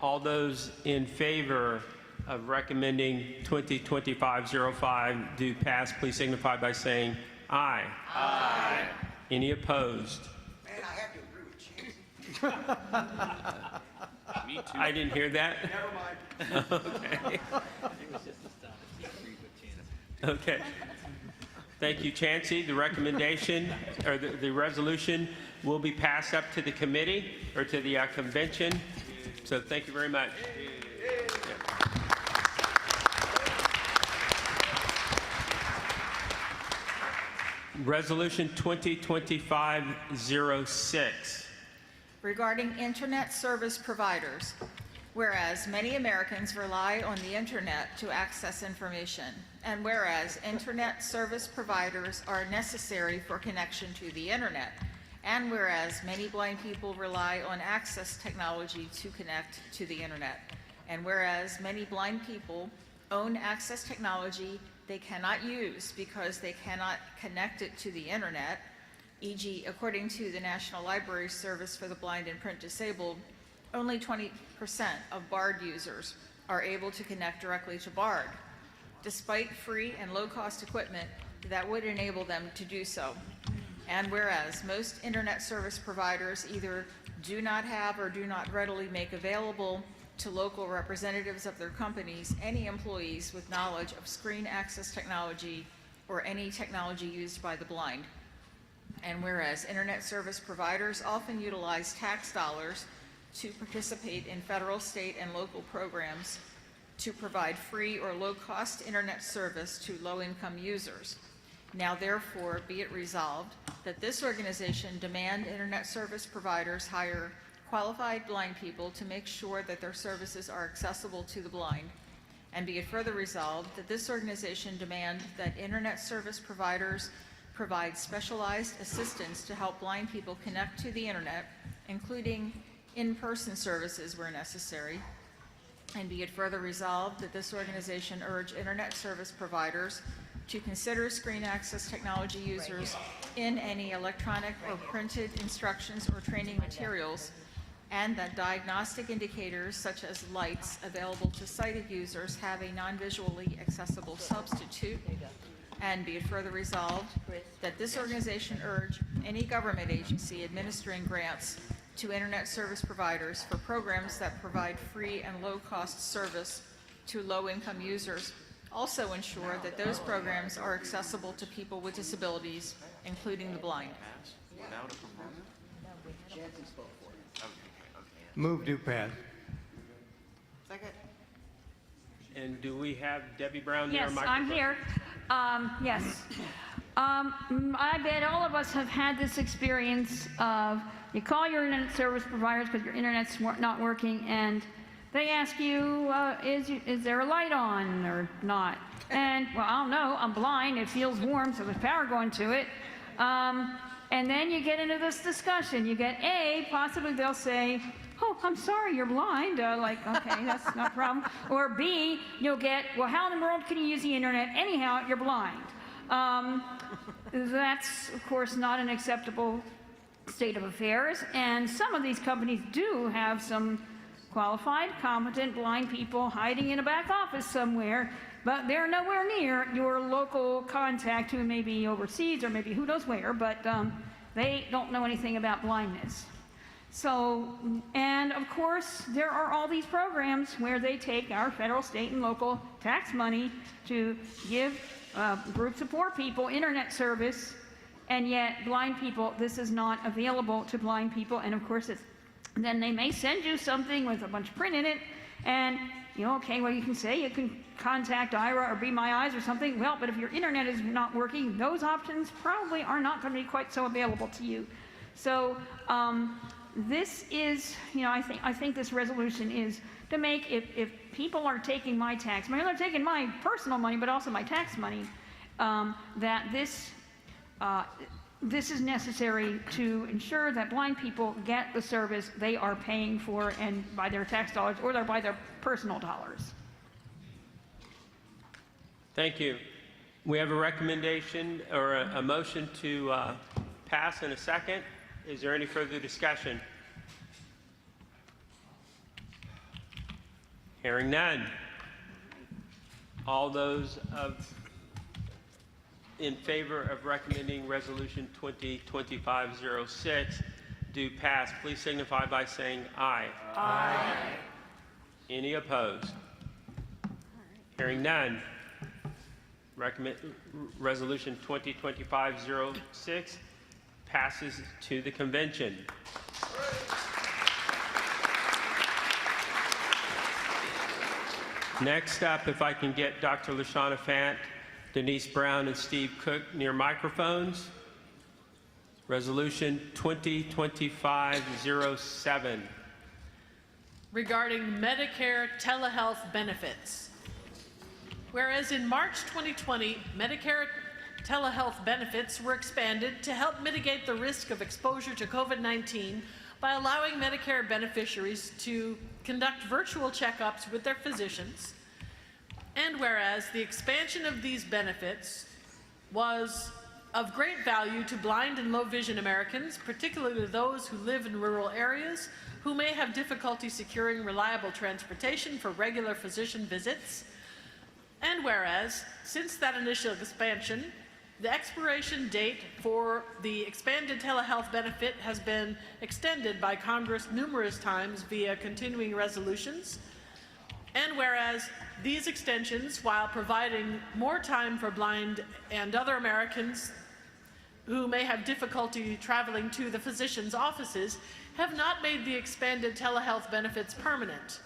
All those in favor of recommending 2025-05 do pass, please signify by saying aye. Aye. Any opposed? Man, I have to agree with you. Me too. I didn't hear that. Never mind. Okay. Okay. Thank you, Chancey. The recommendation, or the resolution will be passed up to the committee, or to the convention. So thank you very much. Resolution 2025-06. Regarding internet service providers, whereas many Americans rely on the internet to access information, and whereas internet service providers are necessary for connection to the internet, and whereas many blind people rely on access technology to connect to the internet, and whereas many blind people own access technology they cannot use because they cannot connect it to the internet, e.g., according to the National Library Service for the Blind and Print Disabled, only 20% of BARD users are able to connect directly to BARD, despite free and low-cost equipment that would enable them to do so. And whereas most internet service providers either do not have or do not readily make available to local representatives of their companies any employees with knowledge of screen access technology or any technology used by the blind. And whereas internet service providers often utilize tax dollars to participate in federal, state, and local programs to provide free or low-cost internet service to low-income users. Now therefore be it resolved that this organization demand internet service providers hire qualified blind people to make sure that their services are accessible to the blind. And be it further resolved that this organization demand that internet service providers provide specialized assistance to help blind people connect to the internet, including in-person services where necessary. And be it further resolved that this organization urge internet service providers to consider screen access technology users in any electronic or printed instructions or training materials, and that diagnostic indicators such as lights available to sighted users have a non-visually accessible substitute. And be it further resolved that this organization urge any government agency administering grants to internet service providers for programs that provide free and low-cost service to low-income users also ensure that those programs are accessible to people with disabilities, including the blind. Move to pass. Second. And do we have Debbie Brown there? Yes, I'm here. Yes. I bet all of us have had this experience of you call your internet service providers because your internet's not working, and they ask you, is there a light on or not? And, well, I don't know. I'm blind. It feels warm, so there's power going to it. And then you get into this discussion. You get possibly they'll say, oh, I'm sorry, you're blind. Like, okay, that's not a problem. Or B, you'll get, well, how in the world can you use the internet? Anyhow, you're blind. That's, of course, not an acceptable state of affairs. And some of these companies do have some qualified, competent blind people hiding in a back office somewhere, but they're nowhere near your local contact who may be overseas or maybe who knows where, but they don't know anything about blindness. So, and of course, there are all these programs where they take our federal, state, and local tax money to give groups of poor people internet service, and yet blind people, this is not available to blind people. And of course, then they may send you something with a bunch of print in it, and okay, well, you can say you can contact IRA or Be My Eyes or something. Well, but if your internet is not working, those options probably are not going to be quite so available to you. So this is, I think this resolution is to make, if people are taking my tax money, they're taking my personal money, but also my tax money, that this is necessary to ensure that blind people get the service they are paying for, and by their tax dollars or by their personal dollars. Thank you. We have a recommendation or a motion to pass in a second. Is there any further discussion? Hearing none. All those in favor of recommending Resolution 2025-06 do pass, please signify by saying aye. Aye. Any opposed? Hearing none. Resolution 2025-06 passes to the convention. Next up, if I can get Dr. LaShawna Fant, Denise Brown, and Steve Cook near microphones. Resolution 2025-07. Regarding Medicare telehealth benefits. Whereas in March 2020, Medicare telehealth benefits were expanded to help mitigate the risk of exposure to COVID-19 by allowing Medicare beneficiaries to conduct virtual checkups with their physicians. And whereas the expansion of these benefits was of great value to blind and low vision Americans, particularly those who live in rural areas who may have difficulty securing reliable transportation for regular physician visits. And whereas, since that initial expansion, the expiration date for the expanded telehealth benefit has been extended by Congress numerous times via continuing resolutions. And whereas these extensions, while providing more time for blind and other Americans who may have difficulty traveling to the physician's offices, have not made the expanded telehealth benefits permanent.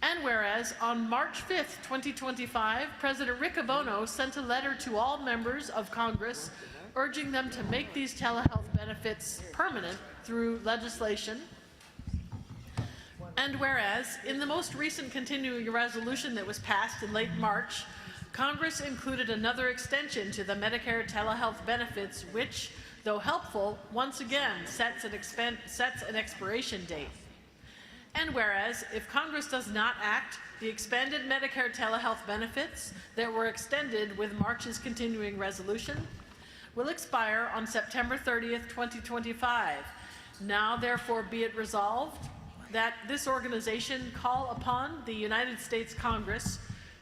And whereas on March 5th, 2025, President Riccobono sent a letter to all members of Congress urging them to make these telehealth benefits permanent through legislation. And whereas in the most recent continuing resolution that was passed in late March, Congress included another extension to the Medicare telehealth benefits, which, though helpful, once again sets an expiration date. And whereas, if Congress does not act, the expanded Medicare telehealth benefits that were extended with March's continuing resolution will expire on September 30th, 2025. Now, therefore, be it resolved that this organization call upon the United States Congress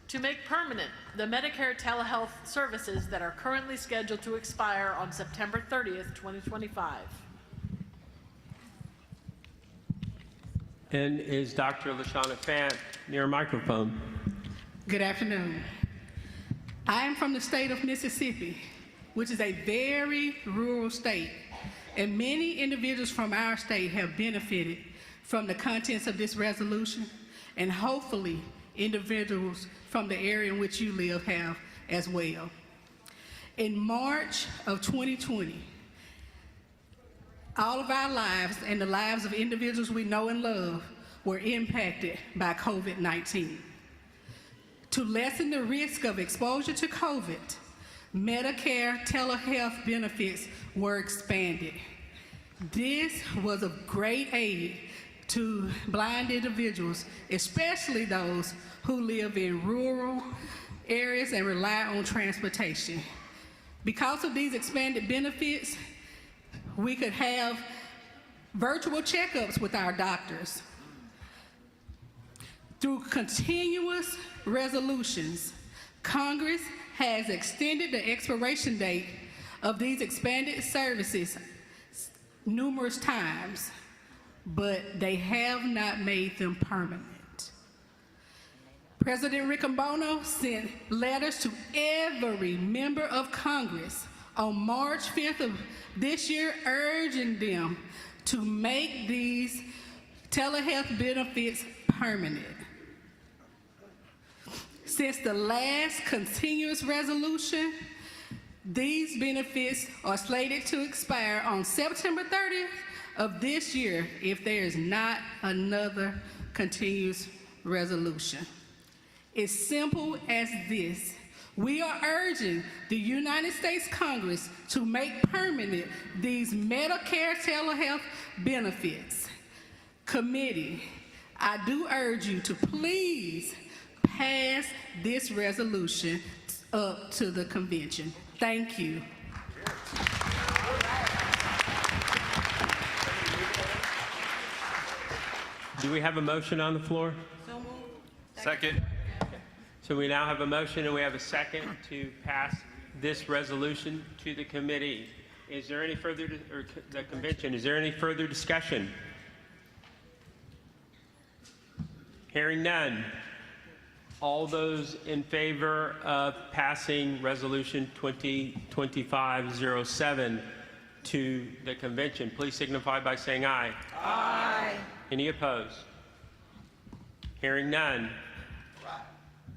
to make permanent the Medicare telehealth services that are currently scheduled to expire on September 30th, 2025. And is Dr. LaShawna Fant near a microphone? Good afternoon. I am from the state of Mississippi, which is a very rural state, and many individuals from our state have benefited from the contents of this resolution, and hopefully individuals from the area in which you live have as well. In March of 2020, all of our lives and the lives of individuals we know and love were impacted by COVID-19. To lessen the risk of exposure to COVID, Medicare telehealth benefits were expanded. This was of great aid to blind individuals, especially those who live in rural areas and rely on transportation. Because of these expanded benefits, we could have virtual checkups with our doctors. Through continuous resolutions, Congress has extended the expiration date of these expanded services numerous times. but they have not made them permanent. President Riccobono sent letters to every member of Congress on March 5th of this year urging them to make these telehealth benefits permanent. Since the last continuous resolution, these benefits are slated to expire on September 30th of this year if there is not another continuous resolution. It's simple as this. We are urging the United States Congress to make permanent these Medicare telehealth benefits. Committee, I do urge you to please pass this resolution up to the convention. Thank you. Do we have a motion on the floor? Second. So we now have a motion and we have a second to pass this resolution to the committee. Is there any further, or the convention, is there any further discussion? Hearing none. All those in favor of passing resolution 2025-07 to the convention, please signify by saying aye. Aye. Any opposed? Hearing none.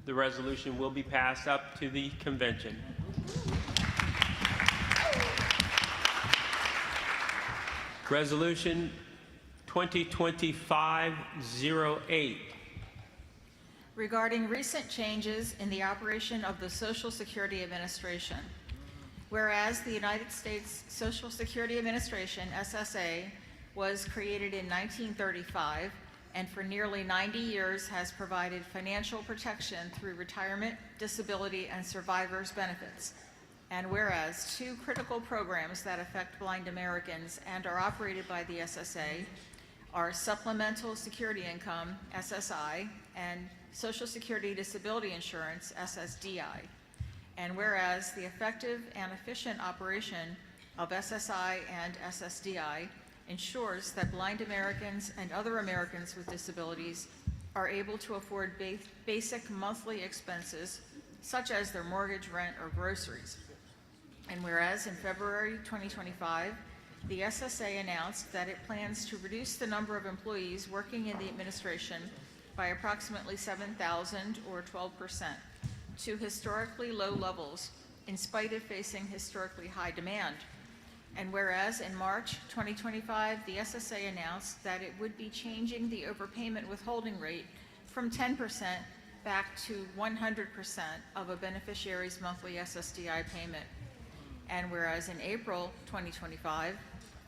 The resolution will be passed up to the convention. Resolution 2025-08. Regarding recent changes in the operation of the Social Security Administration. Whereas the United States Social Security Administration, SSA, was created in 1935 and for nearly 90 years has provided financial protection through retirement, disability, and survivors' benefits. And whereas two critical programs that affect blind Americans and are operated by the SSA are Supplemental Security Income, SSI, and Social Security Disability Insurance, SSDI. And whereas the effective and efficient operation of SSI and SSDI ensures that blind Americans and other Americans with disabilities are able to afford basic monthly expenses, such as their mortgage, rent, or groceries. And whereas in February 2025, the SSA announced that it plans to reduce the number of employees working in the administration by approximately 7,000 or 12% to historically low levels in spite of facing historically high demand. And whereas in March 2025, the SSA announced that it would be changing the overpayment withholding rate from 10% back to 100% of a beneficiary's monthly SSDI payment. And whereas in April 2025,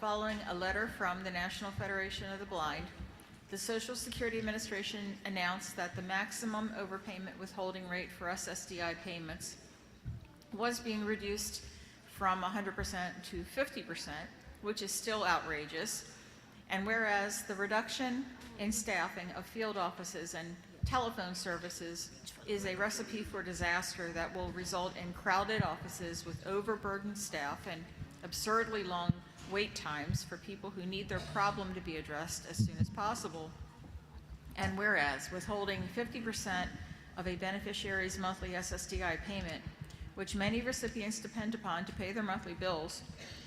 following a letter from the National Federation of the Blind, the Social Security Administration announced that the maximum overpayment withholding rate for SSDI payments was being reduced from 100% to 50%, which is still outrageous. And whereas the reduction in staffing of field offices and telephone services is a recipe for disaster that will result in crowded offices with overburdened staff and absurdly long wait times for people who need their problem to be addressed as soon as possible. And whereas withholding 50% of a beneficiary's monthly SSDI payment, which many recipients depend upon to pay their monthly bills,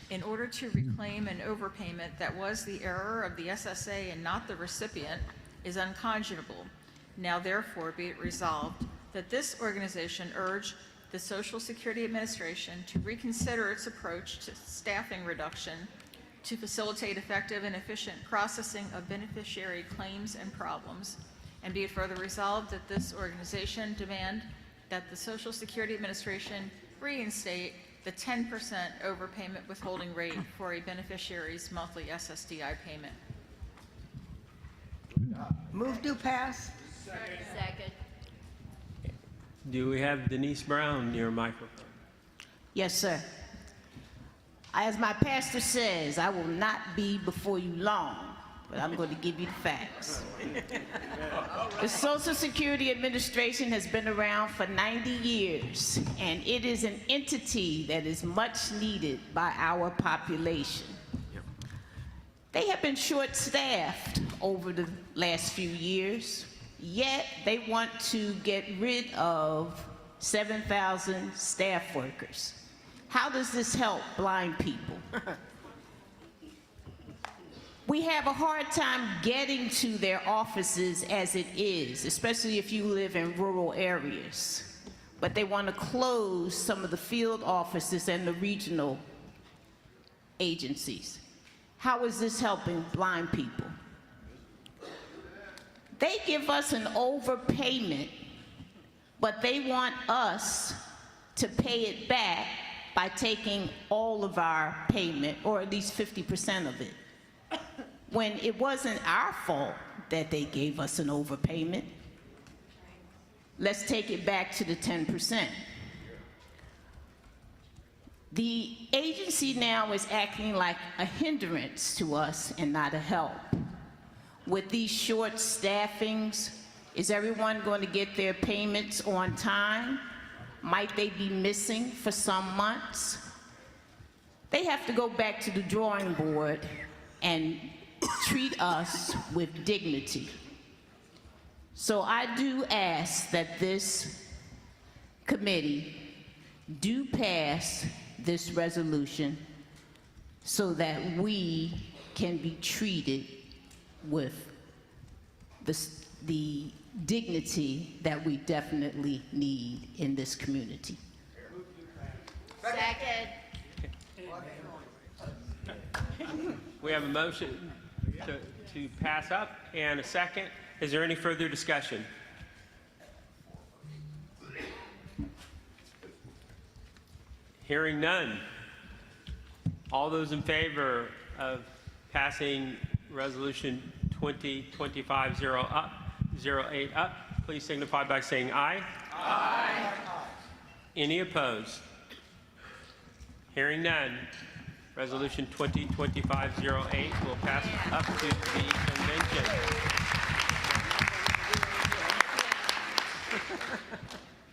in order to reclaim an overpayment that was the error of the SSA and not the recipient, is unconscionable. Now therefore be it resolved that this organization urge the Social Security Administration to reconsider its approach to staffing reduction to facilitate effective and efficient processing of beneficiary claims and problems. And be it further resolved that this organization demand that the Social Security Administration reinstate the 10% overpayment withholding rate for a beneficiary's monthly SSDI payment. Move to pass. Second. Do we have Denise Brown near a microphone? Yes, sir. As my pastor says, I will not be before you long, but I'm going to give you the facts. The Social Security Administration has been around for 90 years, and it is an entity that is much needed by our population. They have been short-staffed over the last few years, yet they want to get rid of 7,000 staff workers. How does this help blind people? We have a hard time getting to their offices as it is, especially if you live in rural areas. But they want to close some of the field offices and the regional agencies. How is this helping blind people? They give us an overpayment, but they want us to pay it back by taking all of our payment, or at least 50% of it, when it wasn't our fault that they gave us an overpayment. Let's take it back to the 10%. The agency now is acting like a hindrance to us and not a help. With these short staffings, is everyone going to get their payments on time? Might they be missing for some months? They have to go back to the drawing board and treat us with dignity. So I do ask that this committee do pass this resolution so that we can be treated with the dignity that we definitely need in this community. Second. We have a motion to pass up and a second. Is there any further discussion? Hearing none. All those in favor of passing Resolution 2025-08 up, please signify by saying aye. Aye. Any opposed? Hearing none. Resolution 2025-08 will pass up to the convention.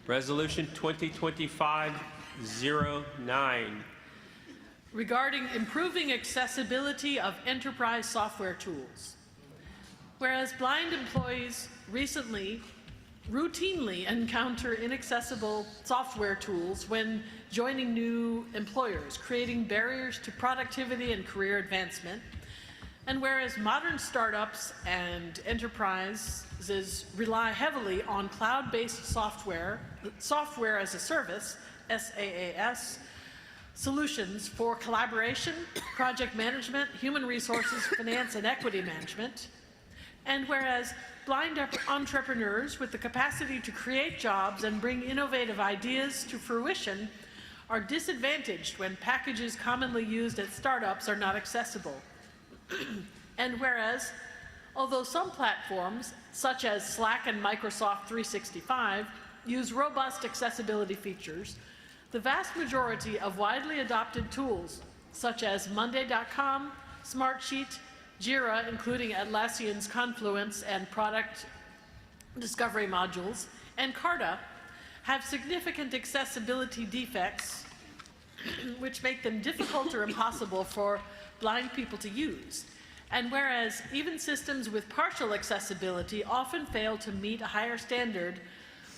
Resolution 2025-09. Regarding improving accessibility of enterprise software tools. Whereas blind employees routinely encounter inaccessible software tools when joining new employers, creating barriers to productivity and career advancement. And whereas modern startups and enterprises rely heavily on cloud-based software as a service, SaaS, solutions for collaboration, project management, human resources, finance, and equity management. And whereas blind entrepreneurs with the capacity to create jobs and bring innovative ideas to fruition are disadvantaged when packages commonly used at startups are not accessible. And whereas, although some platforms, such as Slack and Microsoft 365, use robust accessibility features, the vast majority of widely adopted tools, such as Monday.com, Smartsheet, Jira, including Atlassian's Confluence and product discovery modules, and Carta, have significant accessibility defects which make them difficult or impossible for blind people to use. And whereas even systems with partial accessibility often fail to meet a higher standard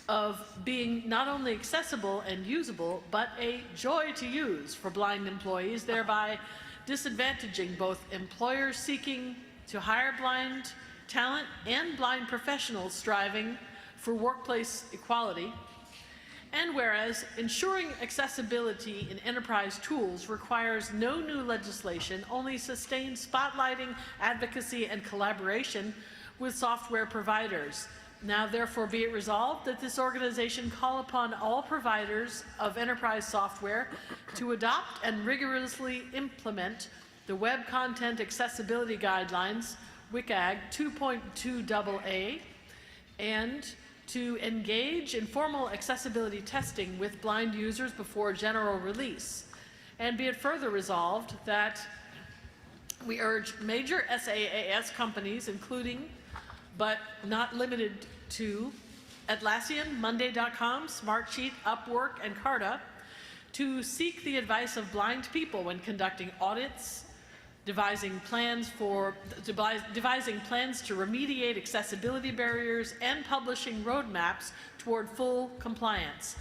of being not only accessible and usable, but a joy to use for blind employees, thereby disadvantaging both employers seeking to hire blind talent and blind professionals striving for workplace equality. And whereas ensuring accessibility in enterprise tools requires no new legislation, only sustained spotlighting, advocacy, and collaboration with software providers. Now therefore be it resolved that this organization call upon all providers of enterprise software to adopt and rigorously implement the Web Content Accessibility Guidelines, WCAG 2.2AA, and to engage in formal accessibility testing with blind users before general release. And be it further resolved that we urge major SaaS companies, including but not limited to Atlassian, Monday.com, Smartsheet, Upwork, and Carta, to seek the advice of blind people when conducting audits, devising plans to remediate accessibility barriers, and publishing roadmaps toward full compliance.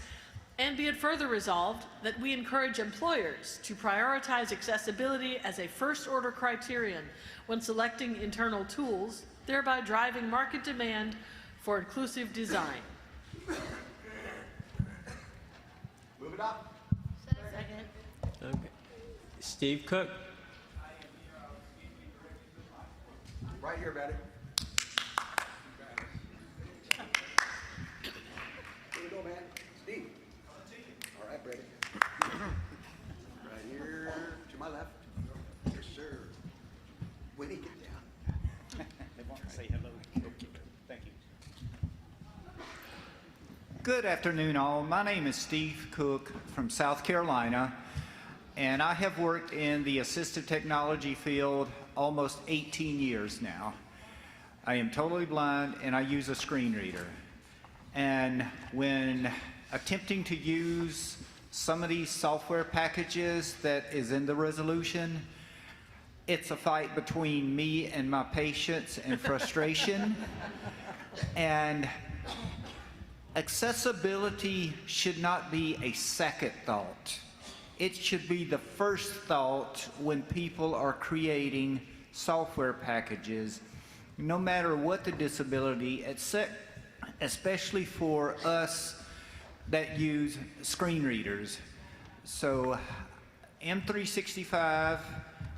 And be it further resolved that we encourage employers to prioritize accessibility as a first-order criterion when selecting internal tools, thereby driving market demand for inclusive design. Move it up. Okay. Steve Cook. Right here, Betty. Here we go, man. Steve. All right, Brady. Right here to my left. Yes, sir. Winnie, get down. They want to say hello. Okay. Thank you. Good afternoon, all. My name is Steve Cook from South Carolina, and I have worked in the assistive technology field almost 18 years now. I am totally blind, and I use a screen reader. And when attempting to use some of these software packages that is in the resolution, it's a fight between me and my patience and frustration. And accessibility should not be a second thought. It should be the first thought when people are creating software packages, no matter what the disability, especially for us that use screen readers. So M365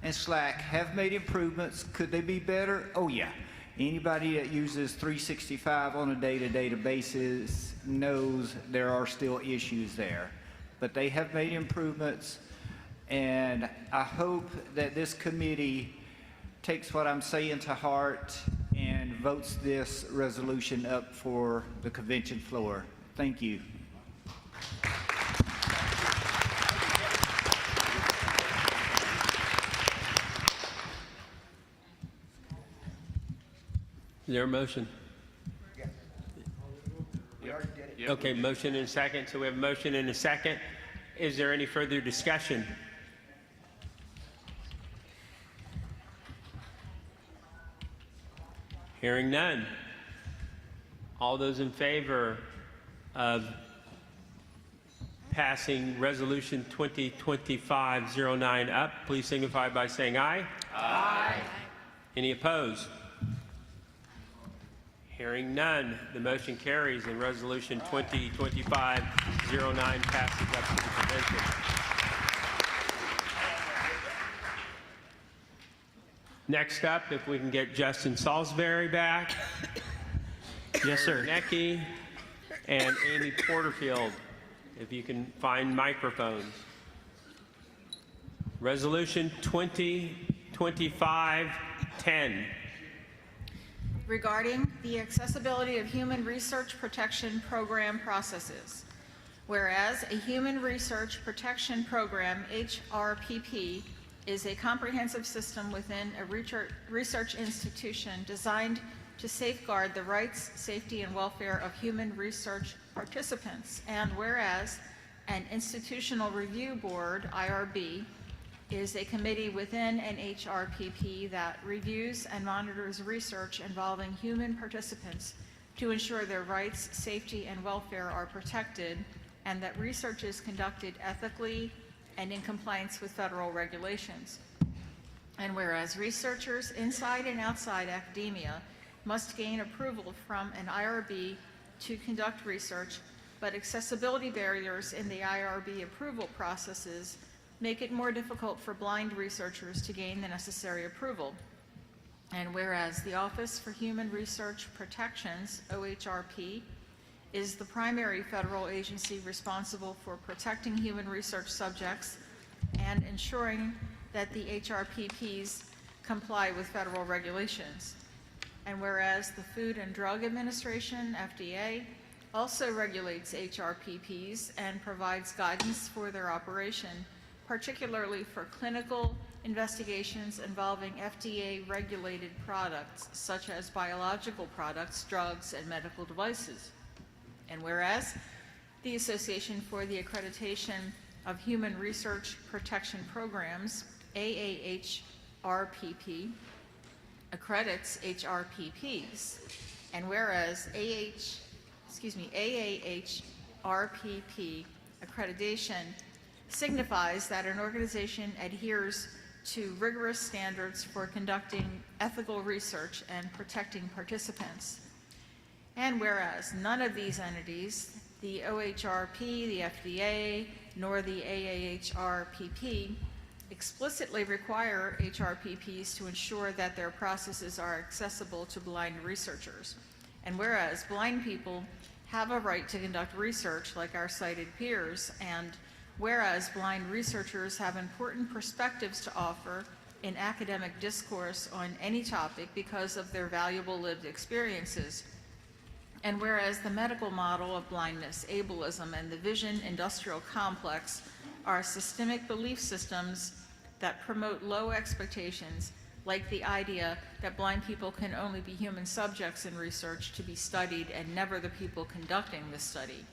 and Slack have made improvements. Could they be better? Oh yeah. Anybody that uses 365 on a day-to-day basis knows there are still issues there. But they have made improvements, and I hope that this committee takes what I'm saying to heart and votes this resolution up for the convention floor. Thank you. Is there a motion? We already did it. Okay, motion and a second. So we have a motion and a second. Is there any further discussion? Hearing none. All those in favor of passing Resolution 2025-09 up, please signify by saying aye. Aye. Any opposed? Hearing none, the motion carries and Resolution 2025-09 passes up to the convention. Next up, if we can get Justin Salisbury back. Yes, sir. Necki and Amy Porterfield, if you can find microphones. Resolution 2025-10. Regarding the accessibility of human research protection program processes. Whereas a human research protection program, HRPP, is a comprehensive system within a research institution designed to safeguard the rights, safety, and welfare of human research participants. And whereas an institutional review board, IRB, is a committee within an HRPP that reviews and monitors research involving human participants to ensure their rights, safety, and welfare are protected, and that research is conducted ethically and in compliance with federal regulations. And whereas researchers inside and outside academia must gain approval from an IRB to conduct research, but accessibility barriers in the IRB approval processes make it more difficult for blind researchers to gain the necessary approval. And whereas the Office for Human Research Protections, OHRP, is the primary federal agency responsible for protecting human research subjects and ensuring that the HRPPs comply with federal regulations. And whereas the Food and Drug Administration, FDA, also regulates HRPPs and provides guidance for their operation, particularly for clinical investigations involving FDA-regulated products, such as biological products, drugs, and medical devices. And whereas the Association for the Accreditation of Human Research Protection Programs, AAHP, AHRPP accredits HRPPs, and whereas AAHRPP accreditation signifies that an organization adheres to rigorous standards for conducting ethical research and protecting participants. And whereas none of these entities, the OHRP, the FDA, nor the AAHRPP, explicitly require HRPPs to ensure that their processes are accessible to blind researchers. And whereas blind people have a right to conduct research like our cited peers, and whereas blind researchers have important perspectives to offer in academic discourse on any topic because of their valuable lived experiences, and whereas the medical model of blindness, ableism, and the vision industrial complex are systemic belief systems that promote low expectations, like the idea that blind people can only be human subjects in research to be studied and never the people conducting the study.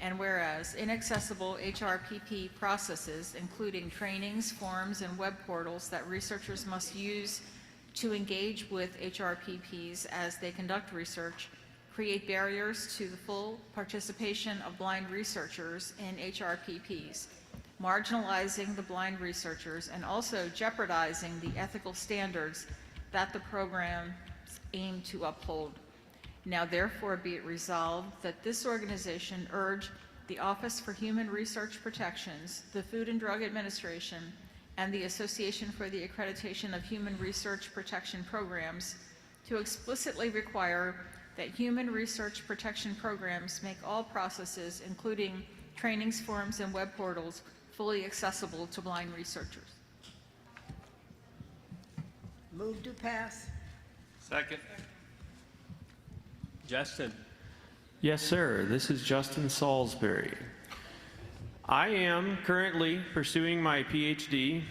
And whereas inaccessible HRPP processes, including trainings, forums, and web portals that researchers must use to engage with HRPPs as they conduct research, create barriers to the full participation of blind researchers in HRPPs, marginalizing the blind researchers and also jeopardizing the ethical standards that the programs aim to uphold. Now therefore be it resolved that this organization urge the Office for Human Research Protections, the Food and Drug Administration, and the Association for the Accreditation of Human Research Protection Programs to explicitly require that human research protection programs make all processes, including trainings, forums, and web portals, fully accessible to blind researchers. Move to pass. Second. Justin. Yes, sir. This is Justin Salisbury. I am currently pursuing my PhD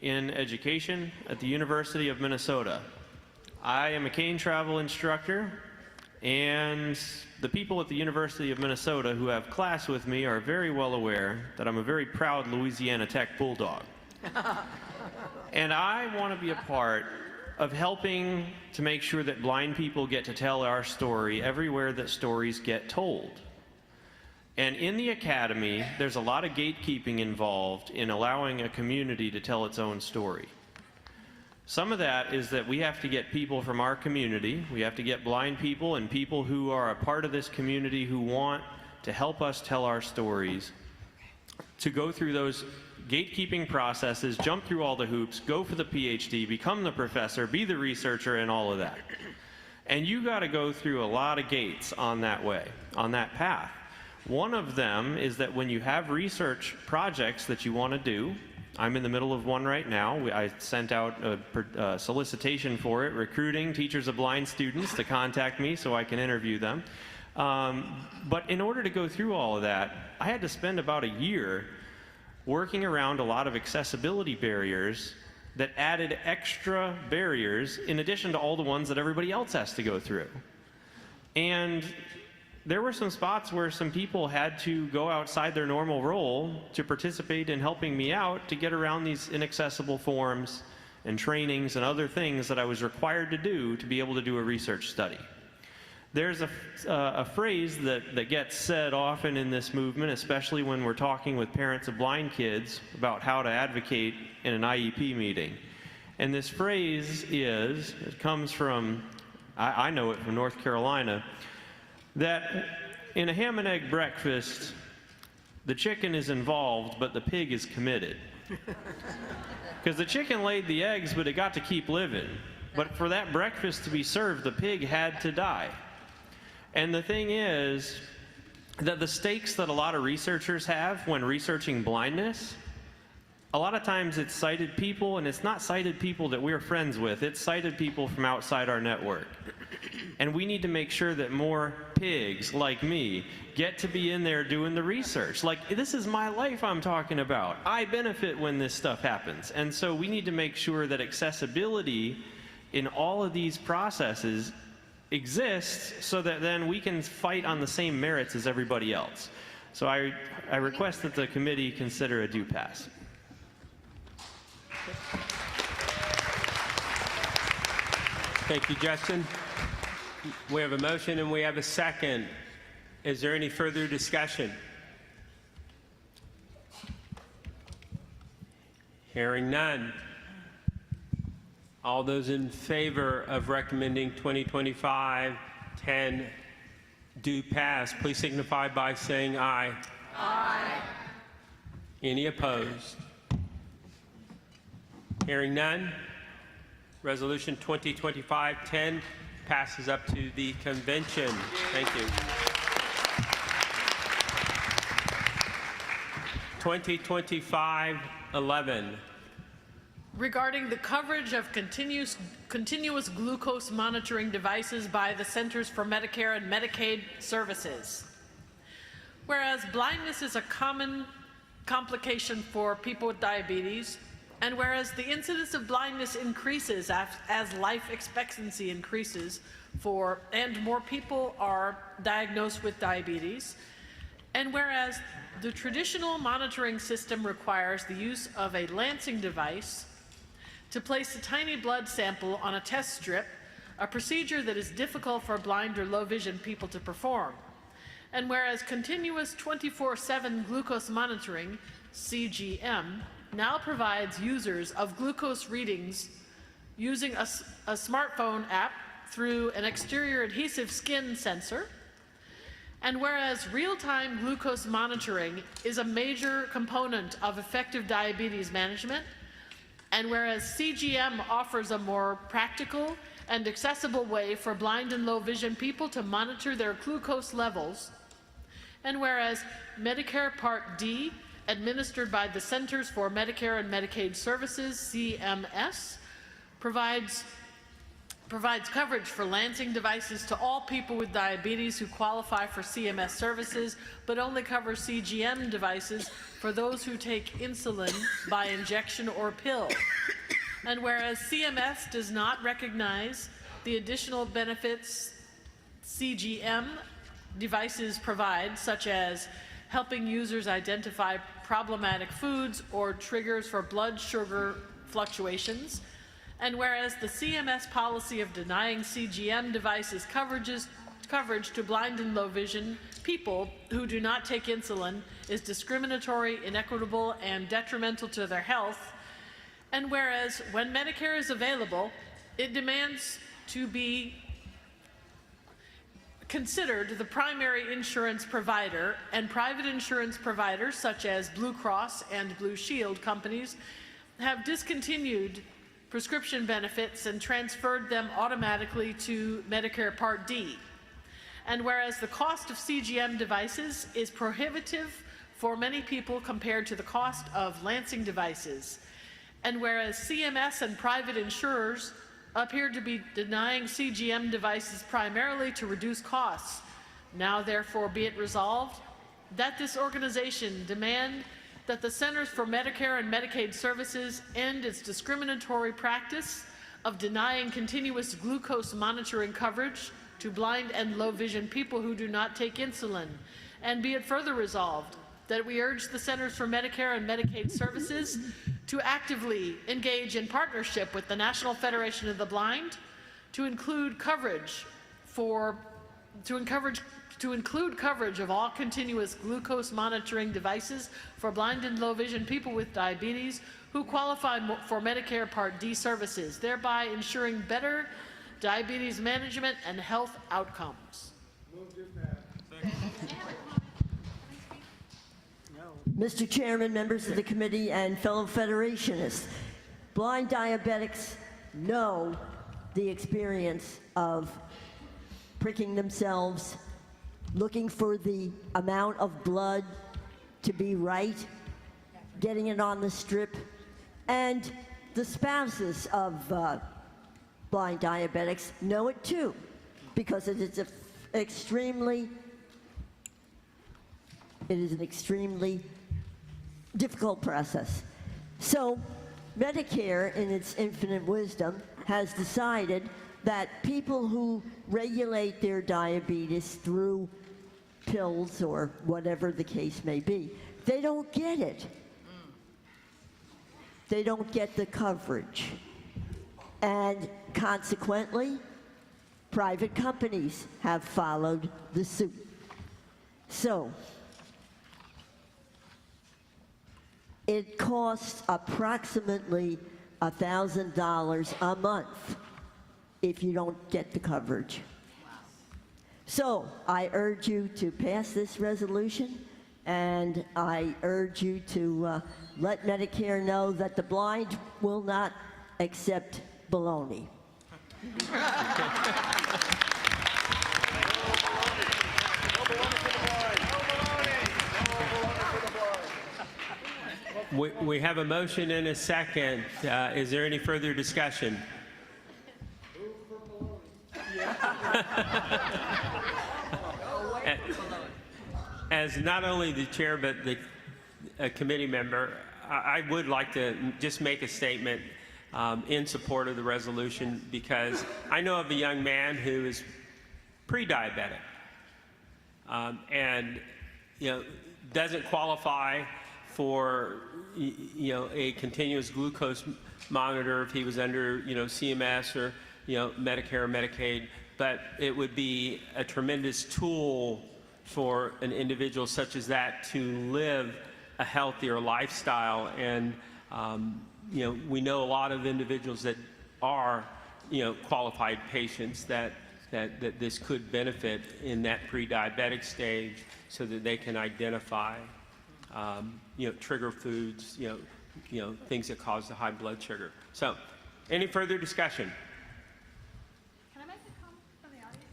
in education at the University of Minnesota. I am a cane travel instructor, and the people at the University of Minnesota who have class with me are very well aware that I'm a very proud Louisiana Tech Bulldog. And I want to be a part of helping to make sure that blind people get to tell our story everywhere that stories get told. And in the academy, there's a lot of gatekeeping involved in allowing a community to tell its own story. Some of that is that we have to get people from our community, we have to get blind people and people who are a part of this community who want to help us tell our stories, to go through those gatekeeping processes, jump through all the hoops, go for the PhD, become the professor, be the researcher, and all of that. And you got to go through a lot of gates on that way, on that path. One of them is that when you have research projects that you want to do, I'm in the middle of one right now. I sent out a solicitation for it, recruiting teachers of blind students to contact me so I can interview them. But in order to go through all of that, I had to spend about a year working around a lot of accessibility barriers that added extra barriers in addition to all the ones that everybody else has to go through. And there were some spots where some people had to go outside their normal role to participate in helping me out to get around these inaccessible forms and trainings and other things that I was required to do to be able to do a research study. There's a phrase that gets said often in this movement, especially when we're talking with parents of blind kids about how to advocate in an IEP meeting. And this phrase is, it comes from, I know it from North Carolina, that in a ham and egg breakfast, the chicken is involved, but the pig is committed. Because the chicken laid the eggs, but it got to keep living. But for that breakfast to be served, the pig had to die. And the thing is that the stakes that a lot of researchers have when researching blindness, a lot of times it's sighted people, and it's not sighted people that we're friends with, it's sighted people from outside our network. And we need to make sure that more pigs like me get to be in there doing the research. Like, this is my life I'm talking about. I benefit when this stuff happens. And so we need to make sure that accessibility in all of these processes exists so that then we can fight on the same merits as everybody else. So I request that the committee consider a due pass. Thank you, Justin. We have a motion and we have a second. Is there any further discussion? Hearing none. All those in favor of recommending 2025-10 do pass, please signify by saying aye. Aye. Any opposed? Hearing none. Resolution 2025-10 passes up to the convention. Thank you. 2025-11. Regarding the coverage of continuous glucose monitoring devices by the Centers for Medicare and Medicaid Services. Whereas blindness is a common complication for people with diabetes, and whereas the incidence of blindness increases as life expectancy increases and more people are diagnosed with diabetes, and whereas the traditional monitoring system requires the use of a lancing device to place a tiny blood sample on a test strip, a procedure that is difficult for blind or low vision people to perform. And whereas continuous 24/7 glucose monitoring, CGM, now provides users of glucose readings using a smartphone app through an exterior adhesive skin sensor. And whereas real-time glucose monitoring is a major component of effective diabetes management, and whereas CGM offers a more practical and accessible way for blind and low vision people to monitor their glucose levels, and whereas Medicare Part D, administered by the Centers for Medicare and Medicaid Services, CMS, provides coverage for lancing devices to all people with diabetes who qualify for CMS services, but only covers CGM devices for those who take insulin by injection or pill. And whereas CMS does not recognize the additional benefits CGM devices provide, such as helping users identify problematic foods or triggers for blood sugar fluctuations, and whereas the CMS policy of denying CGM devices coverage to blind and low vision people who do not take insulin is discriminatory, inequitable, and detrimental to their health, and whereas when Medicare is available, it demands to be considered the primary insurance provider, and private insurance providers such as Blue Cross and Blue Shield companies have discontinued prescription benefits and transferred them automatically to Medicare Part D. And whereas the cost of CGM devices is prohibitive for many people compared to the cost of lancing devices, and whereas CMS and private insurers appear to be denying CGM devices primarily to reduce costs, now therefore be it resolved that this organization demand that the Centers for Medicare and Medicaid Services end its discriminatory practice of denying continuous glucose monitoring coverage to blind and low vision people who do not take insulin. And be it further resolved that we urge the Centers for Medicare and Medicaid Services to actively engage in partnership with the National Federation of the Blind to include coverage of all continuous glucose monitoring devices for blind and low vision people with diabetes who qualify for Medicare Part D services, thereby ensuring better diabetes management and health outcomes. Mr. Chairman, members of the committee, and fellow Federationists, blind diabetics know the experience of pricking themselves, looking for the amount of blood to be right, getting it on the strip, and the spouses of blind diabetics know it too, because it is an extremely difficult process. So Medicare, in its infinite wisdom, has decided that people who regulate their diabetes through pills or whatever the case may be, they don't get it. They don't get the coverage. And consequently, private companies have followed the suit. So, it costs approximately $1,000 a month if you don't get the coverage. So, I urge you to pass this resolution, and I urge you to let Medicare know that the blind will not accept baloney. We have a motion and a second. Is there any further discussion? As not only the chair but a committee member, I would like to just make a statement in support of the resolution, because I know of a young man who is pre-diabetic and doesn't qualify for a continuous glucose monitor if he was under CMS or Medicare or Medicaid, but it would be a tremendous tool for an individual such as that to live a healthier lifestyle. And we know a lot of individuals that are qualified patients that this could benefit in that pre-diabetic stage, so that they can identify trigger foods, things that cause the high blood sugar. So, any further discussion? Can I make a comment from the audience?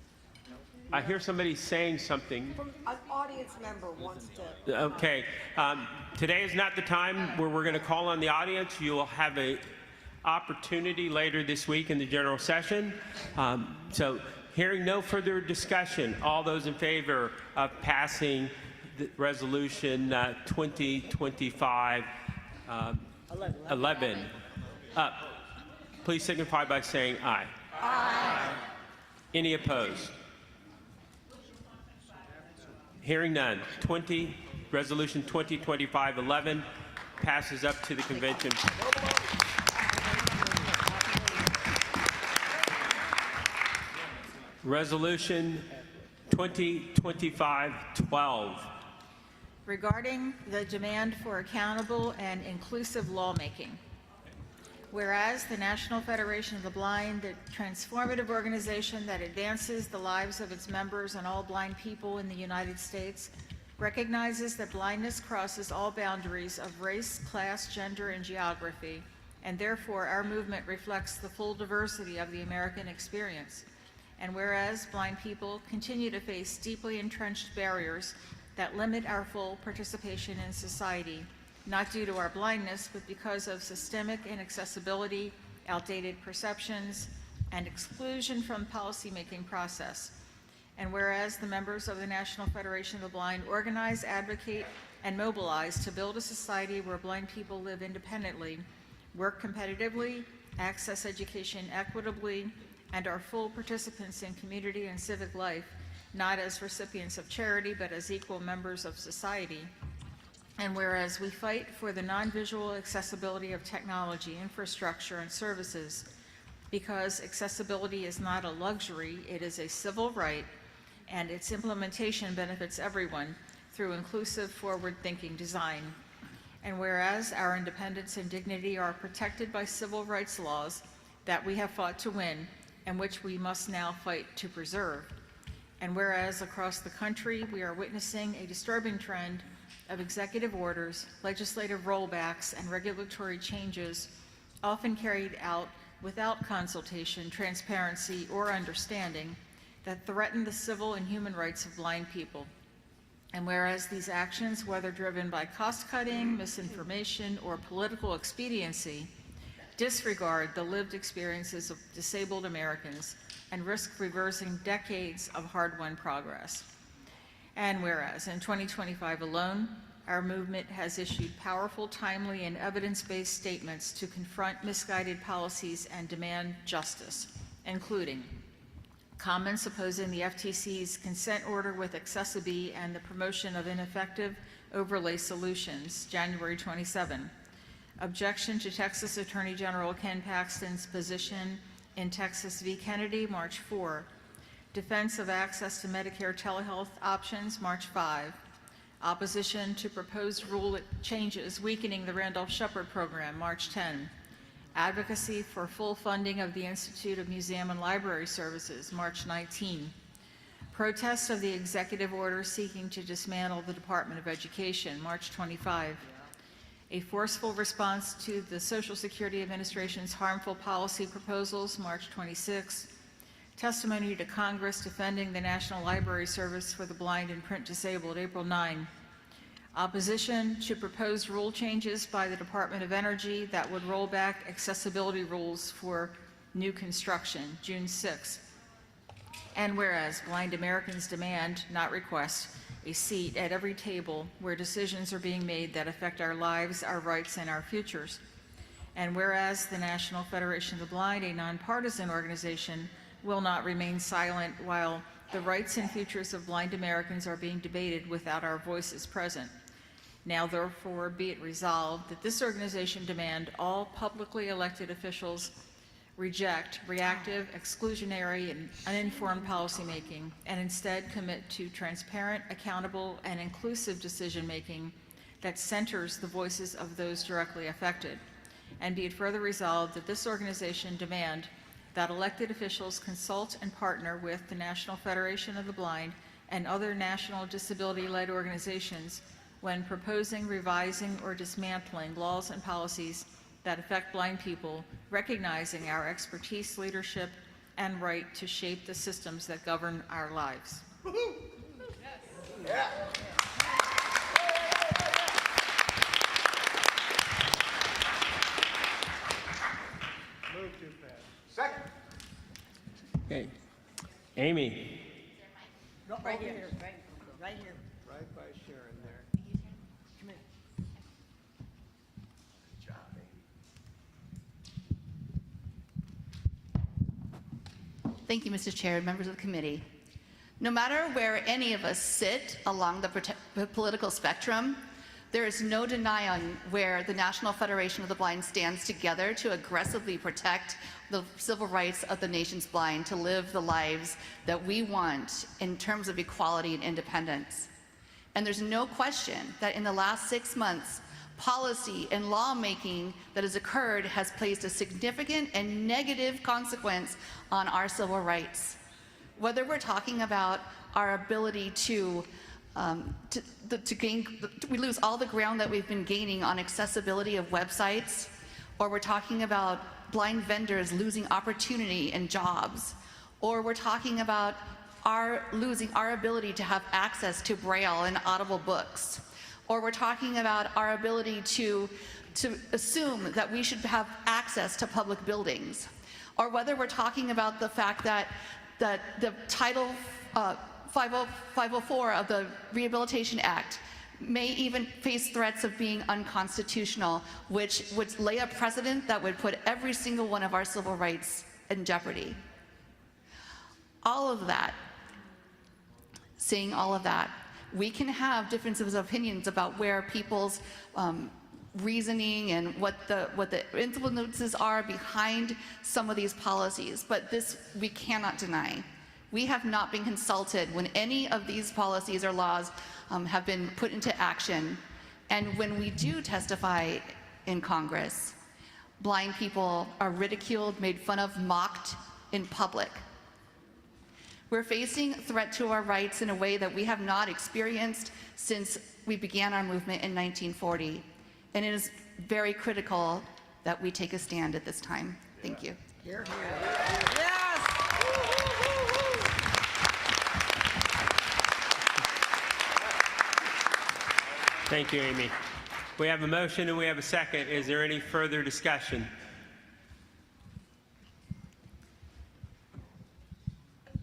I hear somebody saying something. An audience member wants to. Okay. Today is not the time where we're going to call on the audience. You will have an opportunity later this week in the general session. So, hearing no further discussion, all those in favor of passing the resolution 2025 11, please signify by saying aye. Aye. Any opposed? Hearing none. Resolution 2025-11 passes up to the convention. Resolution 2025-12. Regarding the demand for accountable and inclusive lawmaking. Whereas the National Federation of the Blind, the transformative organization that advances the lives of its members and all blind people in the United States, recognizes that blindness crosses all boundaries of race, class, gender, and geography, and therefore our movement reflects the full diversity of the American experience. And whereas blind people continue to face deeply entrenched barriers that limit our full participation in society, not due to our blindness, but because of systemic inaccessibility, outdated perceptions, and exclusion from policymaking process. And whereas the members of the National Federation of the Blind organize, advocate, and mobilize to build a society where blind people live independently, work competitively, access education equitably, and are full participants in community and civic life, not as recipients of charity, but as equal members of society. And whereas we fight for the non-visual accessibility of technology, infrastructure, and services, because accessibility is not a luxury, it is a civil right, and its implementation benefits everyone through inclusive, forward-thinking design. And whereas our independence and dignity are protected by civil rights laws that we have fought to win, and which we must now fight to preserve. And whereas across the country we are witnessing a disturbing trend of executive orders, legislative rollbacks, and regulatory changes, often carried out without consultation, transparency, or understanding, that threaten the civil and human rights of blind people. And whereas these actions, whether driven by cost-cutting, misinformation, or political expediency, disregard the lived experiences of disabled Americans and risk reversing decades of hard-won progress. And whereas in 2025 alone, our movement has issued powerful, timely, and evidence-based statements to confront misguided policies and demand justice, including comments opposing the FTC's consent order with Accessibility and the promotion of ineffective overlay solutions, January 27, Objection to Texas Attorney General Ken Paxton's position in Texas v. Kennedy, March 4. Defense of access to Medicare telehealth options, March 5. Opposition to proposed rule changes weakening the Randolph-Shepard program, March 10. Advocacy for full funding of the Institute of Museum and Library Services, March 19. Protest of the executive order seeking to dismantle the Department of Education, March 25. A forceful response to the Social Security Administration's harmful policy proposals, March 26. Testimony to Congress defending the National Library Service for the Blind and Print Disabled, April 9. Opposition to proposed rule changes by the Department of Energy that would roll back accessibility rules for new construction, June 6. And whereas blind Americans demand, not request, a seat at every table where decisions are being made that affect our lives, our rights, and our futures. And whereas the National Federation of the Blind, a nonpartisan organization, will not remain silent while the rights and futures of blind Americans are being debated without our voices present. Now therefore be it resolved that this organization demand all publicly elected officials reject reactive, exclusionary, and uninformed policymaking, and instead commit to transparent, accountable, and inclusive decision-making that centers the voices of those directly affected. And be it further resolved that this organization demand that elected officials consult and partner with the National Federation of the Blind and other national disability-led organizations when proposing, revising, or dismantling laws and policies that affect blind people, recognizing our expertise, leadership, and right to shape the systems that govern our lives. Yeah. Move to pass. Second. Okay. Amy. Right here, right here. Right by Sharon there. Come in. Good job, Amy. Thank you, Mr. Chair, members of the committee. No matter where any of us sit along the political spectrum, there is no denying where the National Federation of the Blind stands together to aggressively protect the civil rights of the nation's blind to live the lives that we want in terms of equality and independence. And there's no question that in the last 6 months, policy and lawmaking that has occurred has placed a significant and negative consequence on our civil rights. Whether we're talking about our ability to gain, we lose all the ground that we've been gaining on accessibility of websites, or we're talking about blind vendors losing opportunity and jobs, or we're talking about losing our ability to have access to Braille and Audible books, or we're talking about our ability to assume that we should have access to public buildings, or whether we're talking about the fact that the Title 504 of the Rehabilitation Act may even face threats of being unconstitutional, which would lay a precedent that would put every single one of our civil rights in jeopardy. All of that, seeing all of that, we can have differences of opinions about where people's reasoning and what the influences are behind some of these policies, but this we cannot deny. We have not been consulted when any of these policies or laws have been put into action. And when we do testify in Congress, blind people are ridiculed, made fun of, mocked in public. We're facing a threat to our rights in a way that we have not experienced since we began our movement in 1940. And it is very critical that we take a stand at this time. Thank you. Here, here. Yes! Thank you, Amy. We have a motion and we have a second. Is there any further discussion?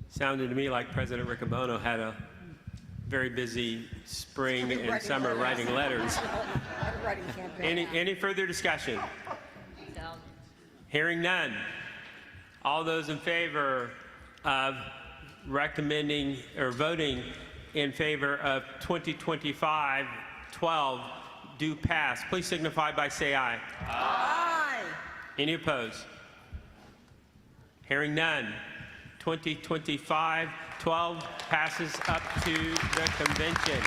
Sounded to me like President Riccobono had a very busy spring and summer writing letters. Any further discussion? Hearing none. All those in favor of recommending or voting in favor of 2025-12 do pass. Please signify by say aye. Aye. Any opposed? Hearing none. 2025-12 passes up to the convention.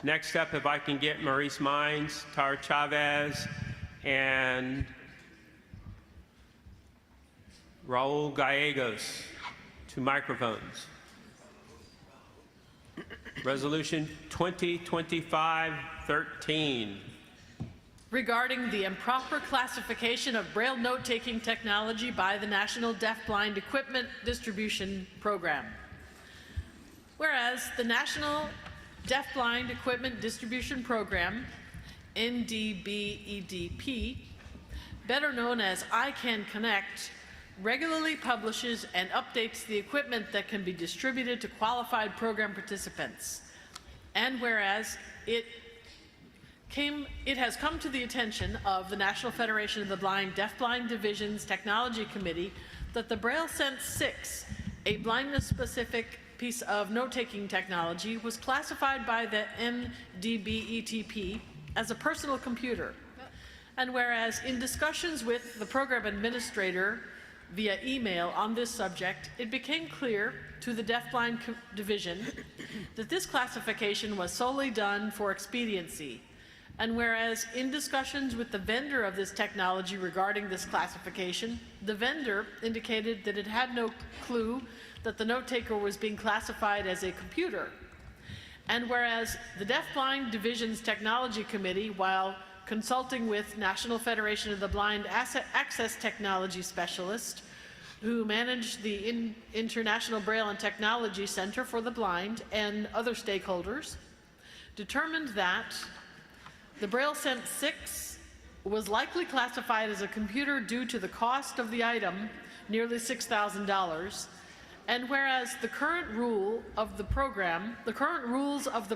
Next up, if I can get Maurice Mines, Tara Chavez, and Raul Gallegos to microphones. Resolution 2025-13. Regarding the improper classification of Braille note-taking technology by the National Deafblind Equipment Distribution Program. Whereas the National Deafblind Equipment Distribution Program, NDBEDP, better known as ICANN Connect, regularly publishes and updates the equipment that can be distributed to qualified program participants. And whereas it has come to the attention of the National Federation of the Blind Deafblind Division's Technology Committee that the BrailleSense 6, a blindness-specific piece of note-taking technology, was classified by the NDBETP as a personal computer. And whereas in discussions with the program administrator via email on this subject, it became clear to the Deafblind Division that this classification was solely done for expediency. And whereas in discussions with the vendor of this technology regarding this classification, the vendor indicated that it had no clue that the note taker was being classified as a computer. And whereas the Deafblind Division's Technology Committee, while consulting with National Federation of the Blind Access Technology Specialist, who managed the International Braille and Technology Center for the Blind and other stakeholders, determined that the BrailleSense 6 was likely classified as a computer due to the cost of the item, nearly $6,000, and whereas the current rules of the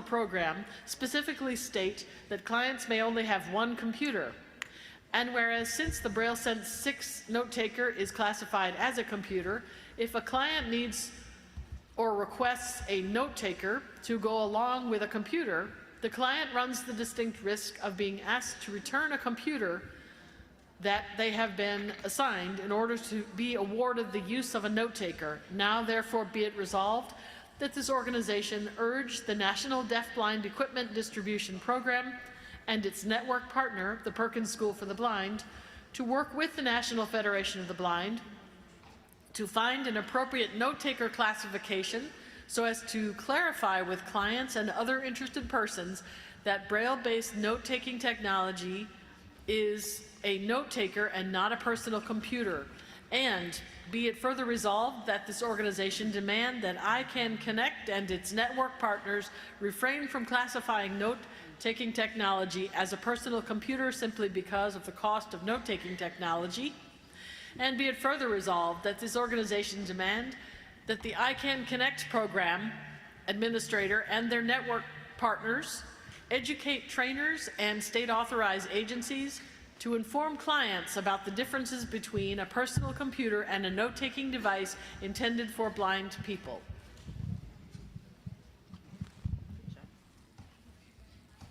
program specifically state that clients may only have one computer, and whereas since the BrailleSense 6 note taker is classified as a computer, if a client needs or requests a note taker to go along with a computer, the client runs the distinct risk of being asked to return a computer that they have been assigned in order to be awarded the use of a note taker. Now, therefore, be it resolved that this organization urged the National Deafblind Equipment Distribution Program and its network partner, the Perkins School for the Blind, to work with the National Federation of the Blind to find an appropriate note taker classification so as to clarify with clients and other interested persons that Braille-based note-taking technology is a note taker and not a personal computer. And be it further resolved that this organization demand that ICANN Connect and its network partners refrain from classifying note-taking technology as a personal computer simply because of the cost of note-taking technology. And be it further resolved that this organization demand that the ICANN Connect program administrator and their network partners educate trainers and state-authorized agencies to inform clients about the differences between a personal computer and a note-taking device intended for blind people.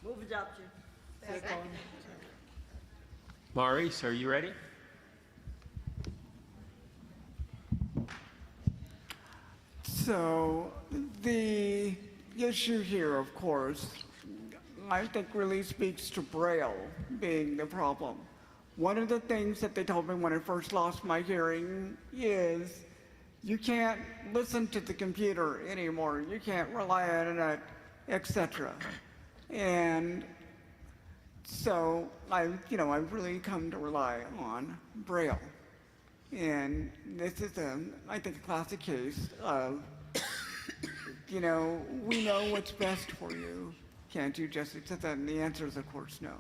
Move adoption. Maurice, are you ready? So the issue here, of course, I think really speaks to Braille being the problem. One of the things that they told me when I first lost my hearing is you can't listen to the computer anymore. You can't rely on it, etc. And so I've really come to rely on Braille. And this is, I think, a classic case of, we know what's best for you. Can't you just accept that? And the answer is, of course, no.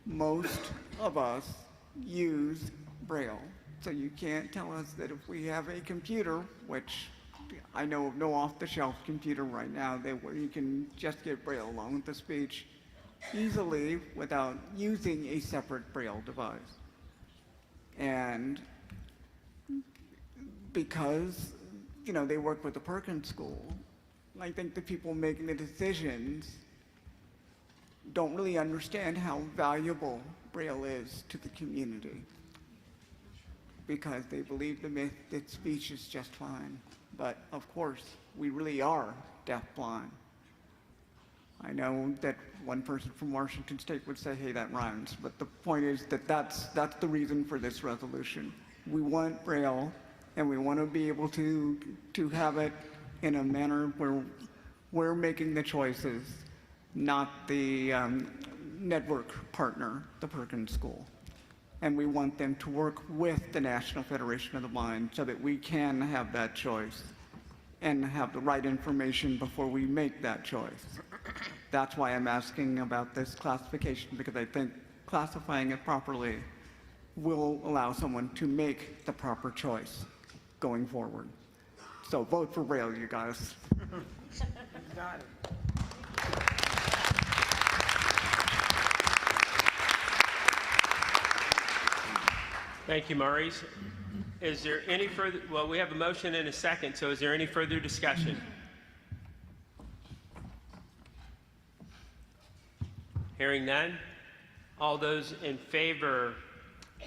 Most of us use Braille. So you can't tell us that if we have a computer, which I know of no off-the-shelf computer right now, where you can just get Braille along with the speech easily without using a separate Braille device. And because, they work with the Perkins School. I think the people making the decisions don't really understand how valuable Braille is to the community, because they believe the myth that speech is just fine. But of course, we really are deafblind. I know that one person from Washington State would say, hey, that rhymes, but the point is that that's the reason for this resolution. We want Braille, and we want to be able to have it in a manner where we're making the choices, not the network partner, the Perkins School. And we want them to work with the National Federation of the Blind so that we can have that choice and have the right information before we make that choice. That's why I'm asking about this classification, because I think classifying it properly will allow someone to make the proper choice going forward. So vote for Braille, you guys. Got it. Thank you, Maurice. Is there any further, well, we have a motion and a second, so is there any further discussion? Hearing none. All those in favor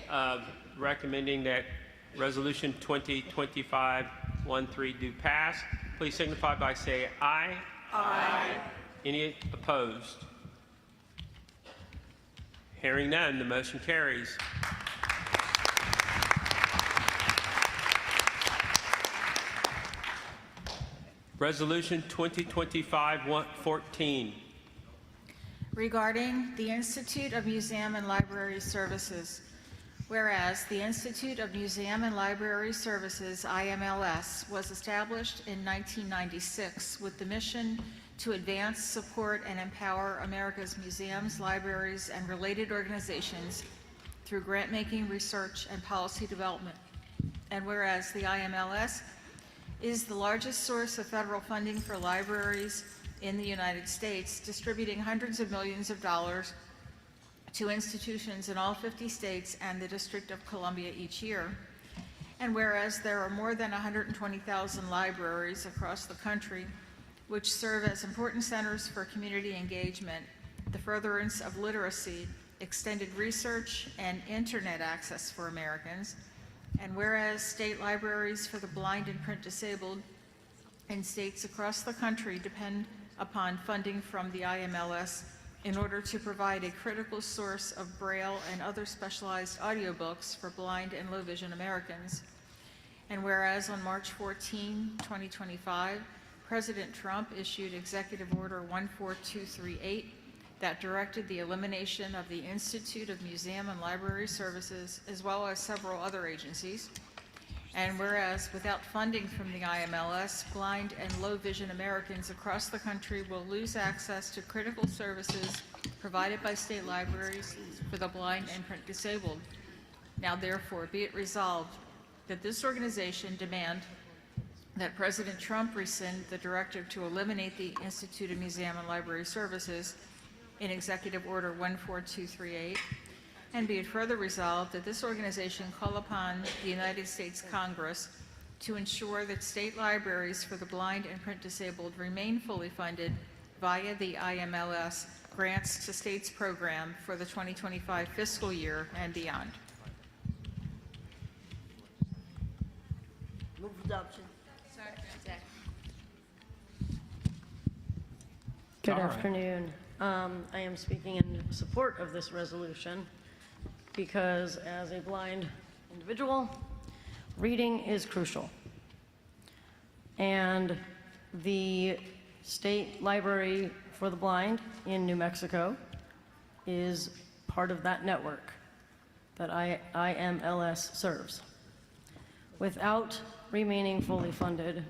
of recommending that Resolution 2025-13 do pass, please signify by saying aye. Aye. Any opposed? Hearing none, the motion carries. Resolution 2025-14. Regarding the Institute of Museum and Library Services. Whereas the Institute of Museum and Library Services, IMLS, was established in 1996 with the mission to advance, support, and empower America's museums, libraries, and related organizations through grant-making, research, and policy development. And whereas the IMLS is the largest source of federal funding for libraries in the United States, distributing hundreds of millions of dollars to institutions in all 50 states and the District of Columbia each year. And whereas there are more than 120,000 libraries across the country, which serve as important centers for community engagement, the furtherance of literacy, extended research, and internet access for Americans. And whereas state libraries for the blind and print disabled in states across the country depend upon funding from the IMLS in order to provide a critical source of Braille and other specialized audiobooks for blind and low vision Americans. And whereas on March 14, 2025, President Trump issued Executive Order 14238 that directed the elimination of the Institute of Museum and Library Services, as well as several other agencies. And whereas without funding from the IMLS, blind and low vision Americans across the country will lose access to critical services provided by state libraries for the blind and print disabled. Now therefore be it resolved that this organization demand that President Trump rescind the directive to eliminate the Institute of Museum and Library Services in Executive Order 14238, and be it further resolved that this organization call upon the United States Congress to ensure that state libraries for the blind and print disabled remain fully funded via the IMLS Grants to States program for the 2025 fiscal year and beyond. Move adoption. Good All right. afternoon. I am speaking in support of this resolution because as a blind individual, reading is crucial. And the State Library for the Blind in New Mexico is part of that network that IMLS serves. Without remaining fully funded,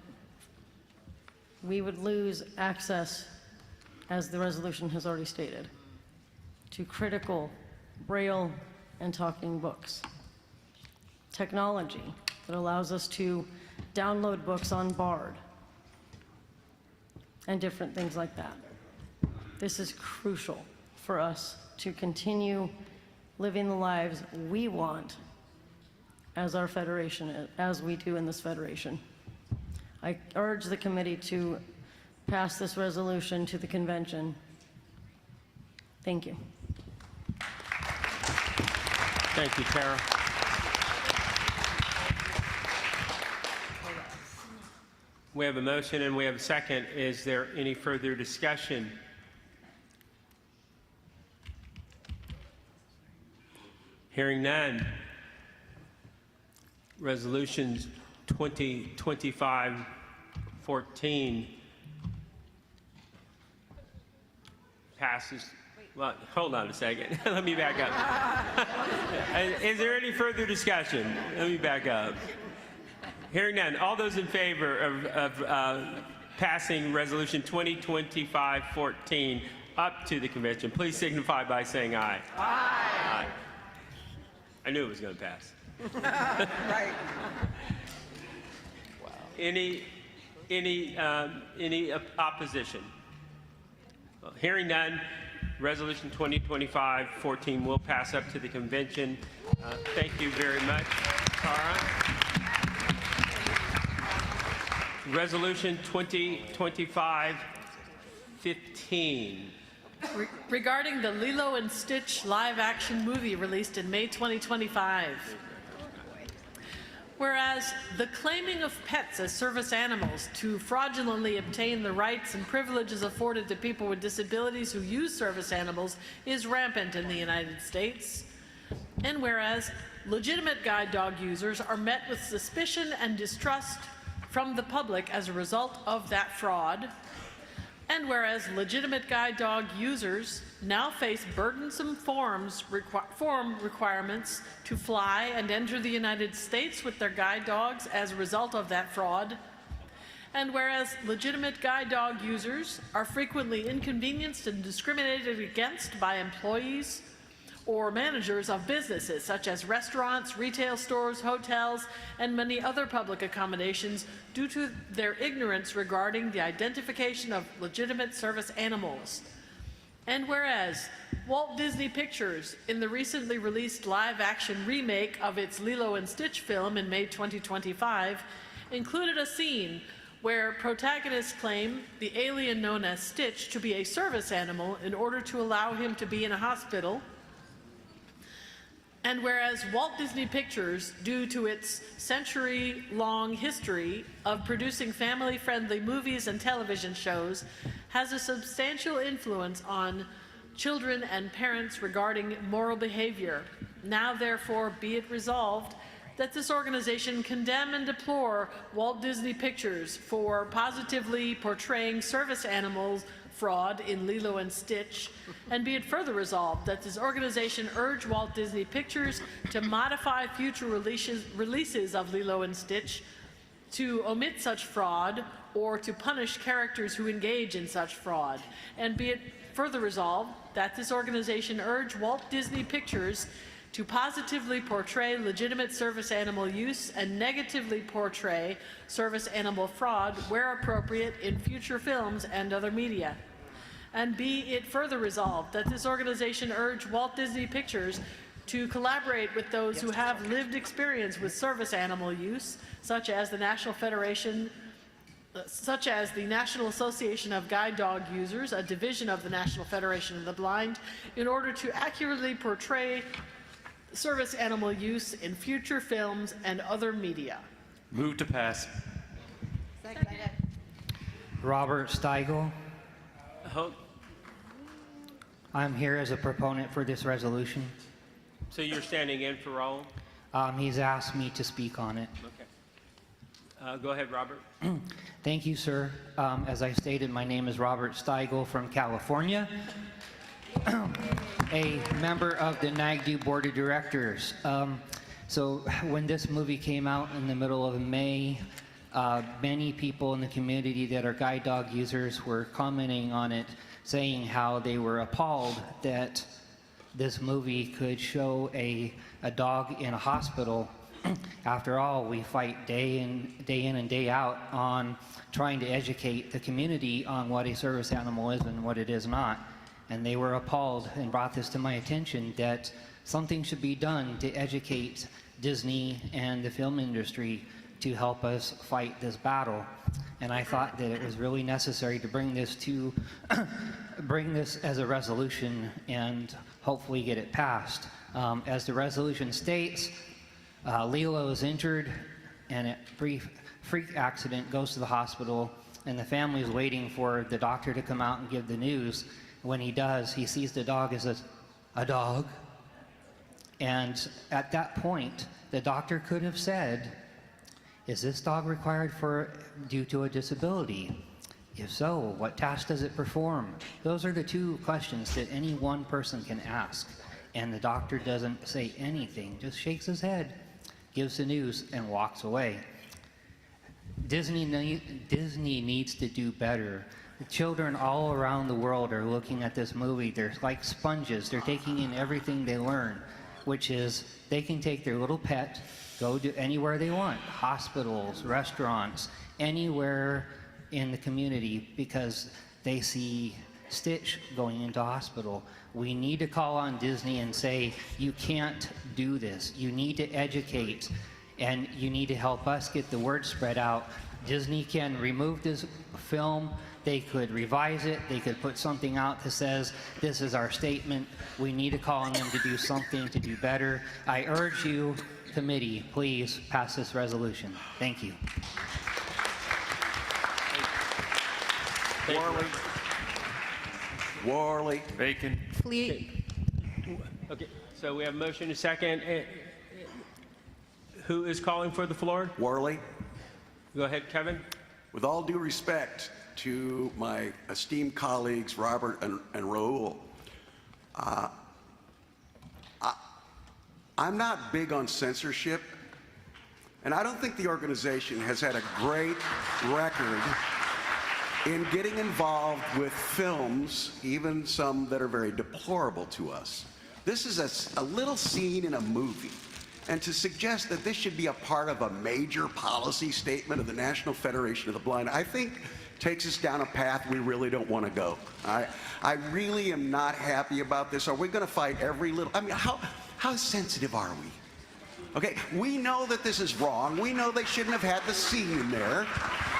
we would lose access, as the resolution has already stated, to critical Braille and talking books. Technology that allows us to download books on Bard and different things like that. This is crucial for us to continue living the lives we want as our federation, as we do in this federation. I urge the committee to pass this resolution to the convention. Thank you. Thank you, Tara. We have a motion and we have a second. Is there any further discussion? Hearing none. Resolutions 2025-14 passes. Well, hold on a second. Let me back up. Is there any further discussion? Let me back up. Hearing none. All those in favor of passing Resolution 2025-14 up to the convention, please signify by saying aye. Aye. I knew it was going to pass. Right. Any opposition? Well, hearing none, Resolution 2025-14 will pass up to the convention. Thank you very much, Tara. Resolution 2025-15. Regarding the Lilo and Stitch live-action movie released in May 2025. Whereas the claiming of pets as service animals to fraudulently obtain the rights and privileges afforded to people with disabilities who use service animals is rampant in the United States. And whereas legitimate guide dog users are met with suspicion and distrust from the public as a result of that fraud. And whereas legitimate guide dog users now face burdensome form requirements to fly and enter the United States with their guide dogs as a result of that fraud. And whereas legitimate guide dog users are frequently inconvenienced and discriminated against by employees or managers of businesses such as restaurants, retail stores, hotels, and many other public accommodations due to their ignorance regarding the identification of legitimate service animals. And whereas Walt Disney Pictures, in the recently released live-action remake of its Lilo and Stitch film in May 2025, included a scene where protagonists claim the alien known as Stitch to be a service animal in order to allow him to be in a hospital. And whereas Walt Disney Pictures, due to its century-long history of producing family-friendly movies and television shows, has a substantial influence on children and parents regarding moral behavior. Now, therefore, be it resolved that this organization condemn and deplore Walt Disney Pictures for positively portraying service animals fraud in Lilo and Stitch, and be it further resolved that this organization urge Walt Disney Pictures to modify future releases of Lilo and Stitch to omit such fraud or to punish characters who engage in such fraud, and be it further resolved that this organization urge Walt Disney Pictures to positively portray legitimate service animal use and negatively portray service animal fraud where appropriate in future films and other media. And be it further resolved that this organization urge Walt Disney Pictures to collaborate with those who have lived experience with service animal use, such as the National Association of Guide Dog Users, a division of the National Federation of the Blind, in order to accurately portray service animal use in future films and other media. Move to pass. Second. Robert Steigel. Hold. I'm here as a proponent for this resolution. So you're standing in for Raul? He's asked me to speak on it. Okay. Go ahead, Robert. Thank you, sir. As I stated, my name is Robert Steigel from California, a member of the NAGDU Board of Directors. So when this movie came out in the middle of May, many people in the community that are guide dog users were commenting on it, saying how they were appalled that this movie could show a dog in a hospital. After all, we fight day in and day out on trying to educate the community on what a service animal is and what it is not. And they were appalled and brought this to my attention that something should be done to educate Disney and the film industry to help us fight this battle. And I thought that it was really necessary to bring this as a resolution and hopefully get it passed. As the resolution states, Lilo is injured and a brief freak accident, goes to the hospital, and the family is waiting for the doctor to come out and give the news. When he does, he sees the dog as a dog. And at that point, the doctor could have said, is this dog required due to a disability? If so, what task does it perform? Those are the two questions that any one person can ask. And the doctor doesn't say anything, just shakes his head, gives the news, and walks away. Disney needs to do better. The children all around the world are looking at this movie. They're like sponges. They're taking in everything they learn, which is they can take their little pet, go to anywhere they want, hospitals, restaurants, anywhere in the community, because they see Stitch going into hospital. We need to call on Disney and say, you can't do this. You need to educate, and you need to help us get the word spread out. Disney can remove this film. They could revise it. They could put something out that says, this is our statement. We need to call on them to do something to do better. I urge you, committee, please pass this resolution. Thank you. Worley. Bacon. Fleet. Okay, so we have a motion and a second. Who is calling for the floor? Worley. Go ahead, Kevin. With all due respect to my esteemed colleagues, Robert and Raul, I'm not big on censorship, and I don't think the organization has had a great record in getting involved with films, even some that are very deplorable to us. This is a little scene in a movie. And to suggest that this should be a part of a major policy statement of the National Federation of the Blind, I think takes us down a path we really don't want to go. I really am not happy about this. Are we going to fight every little, I mean, how sensitive are we? Okay, we know that this is wrong. We know they shouldn't have had the scene in there.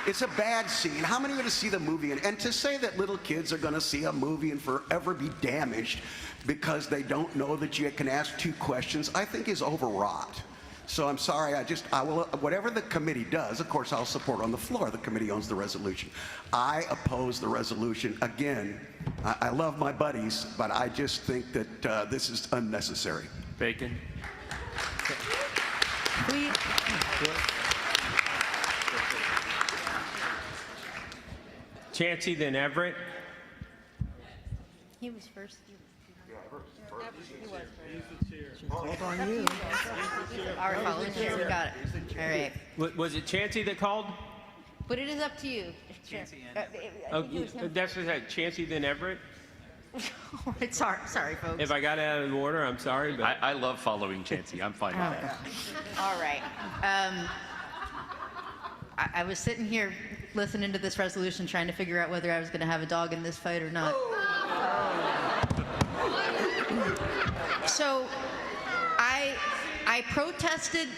It's a bad scene. How many are going to see the movie? And to say that little kids are going to see a movie and forever be damaged because they don't know that you can ask 2 questions, I think is overwrought. So I'm sorry, I will, whatever the committee does, of course I'll support on the floor. The committee owns the resolution. I oppose the resolution. Again, I love my buddies, but I just think that this is unnecessary. Bacon. Chancey, then Everett. He was first. Called on you. Our follow chair, we got it. All right. Was it Chancey that called? But it is up to you. Oh, that's what I said. Chancey, then Everett. Sorry, folks. If I got out of order, I'm sorry. But I love following Chancey. I'm fine with that. All right. I was sitting here listening to this resolution, trying to figure out whether I was going to have a dog in this fight or not. So, I protested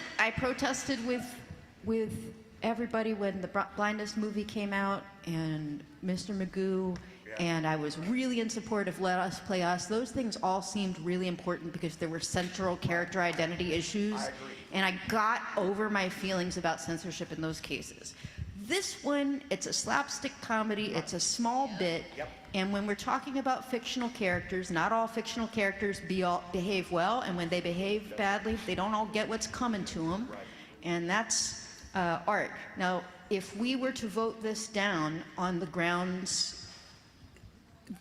with everybody when the Blindness movie came out and Mr. Magoo, and I was really in support of Let Us Play Us. Those things all seemed really important because there were central character identity issues, and I got over my feelings about censorship in those cases. This one, it's a slapstick comedy, it's a small bit, and when we're talking about fictional characters, not all fictional characters behave well, and when they behave badly, they don't all get what's coming to them, and that's art. Now, if we were to vote this down on the grounds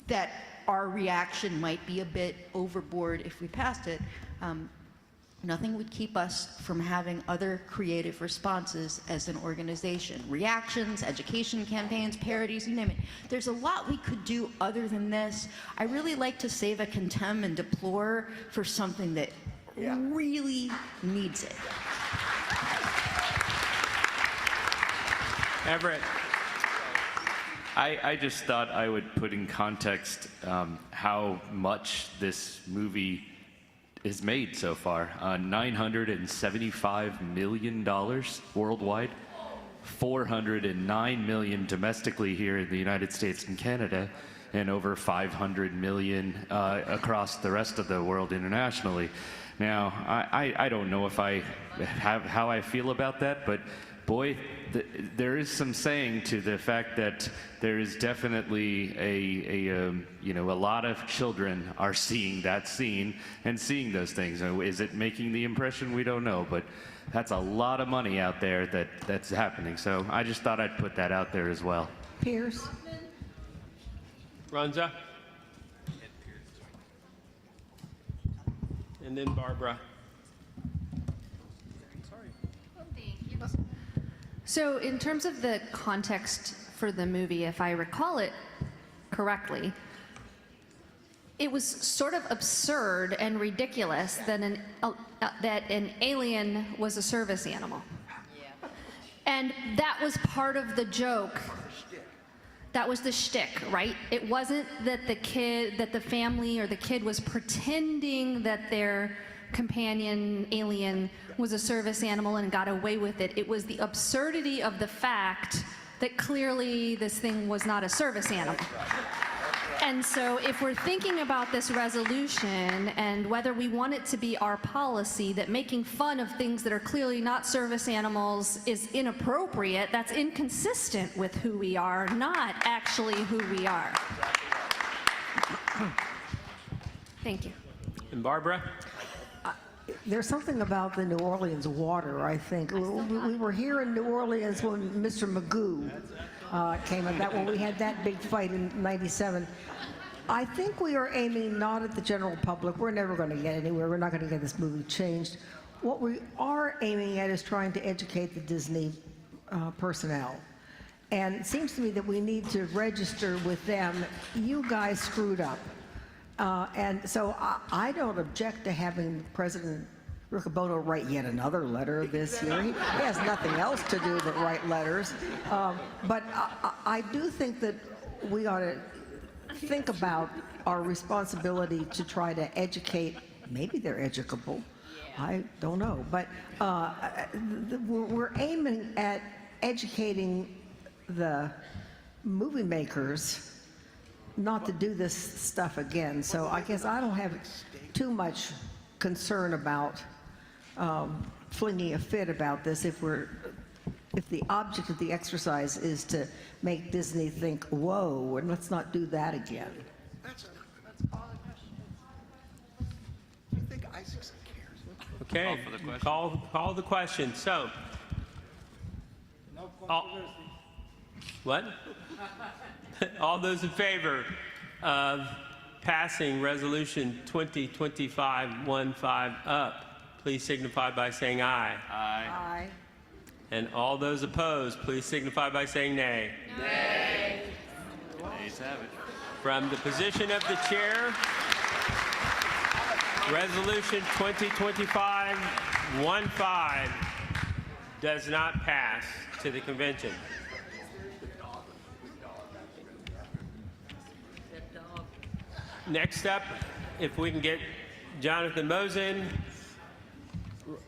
that our reaction might be a bit overboard if we passed it, nothing would keep us from having other creative responses as an organization. Reactions, education campaigns, parodies, you name it. There's a lot we could do other than this. I really like to save a contemn and deplore for something that really needs it. Everett. I just thought I would put in context how much this movie is made so far. $975 million worldwide, $409 million domestically here in the United States and Canada, and over $500 million across the rest of the world internationally. Now, I don't know if I have how I feel about that, but boy, there is some saying to the fact that there is definitely a lot of children are seeing that scene and seeing those things. Is it making the impression? We don't know, but that's a lot of money out there that's happening. So I just thought I'd put that out there as well. Pierce? Runza? And then Barbara. So in terms of the context for the movie, if I recall it correctly, it was sort of absurd and ridiculous that an alien was a service animal. And that was part of the joke. That was the shtick, right? It wasn't that the family or the kid was pretending that their companion alien was a service animal and got away with it. It was the absurdity of the fact that clearly this thing was not a service animal. And so if we're thinking about this resolution and whether we want it to be our policy that making fun of things that are clearly not service animals is inappropriate, that's inconsistent with who we are, not actually who we are. Thank you. And Barbara? There's something about the New Orleans water, I think. We were here in New Orleans when Mr. Magoo came in, when we had that big fight in '97. I think we are aiming not at the general public. We're never going to get anywhere. We're not going to get this movie changed. What we are aiming at is trying to educate the Disney personnel. And it seems to me that we need to register with them. You guys screwed up. And so I don't object to having President Riccobono write yet another letter this year. He has nothing else to do but write letters. But I do think that we ought to think about our responsibility to try to educate. Maybe they're educable. I don't know. But we're aiming at educating the movie makers not to do this stuff again. So I guess I don't have too much concern about flinging a fit about this if the object of the exercise is to make Disney think, whoa, and let's not do that again. That's all the question. Do you think Isaacson cares? Okay, call the question. So, what? All those in favor of passing Resolution 2025-15 up, please signify by saying aye. Aye. Aye. And all those opposed, please signify by saying nay. Nays have it. From the position of the chair, Resolution 2025-15 does not pass to the convention. Next up, if we can get Jonathan Mosen.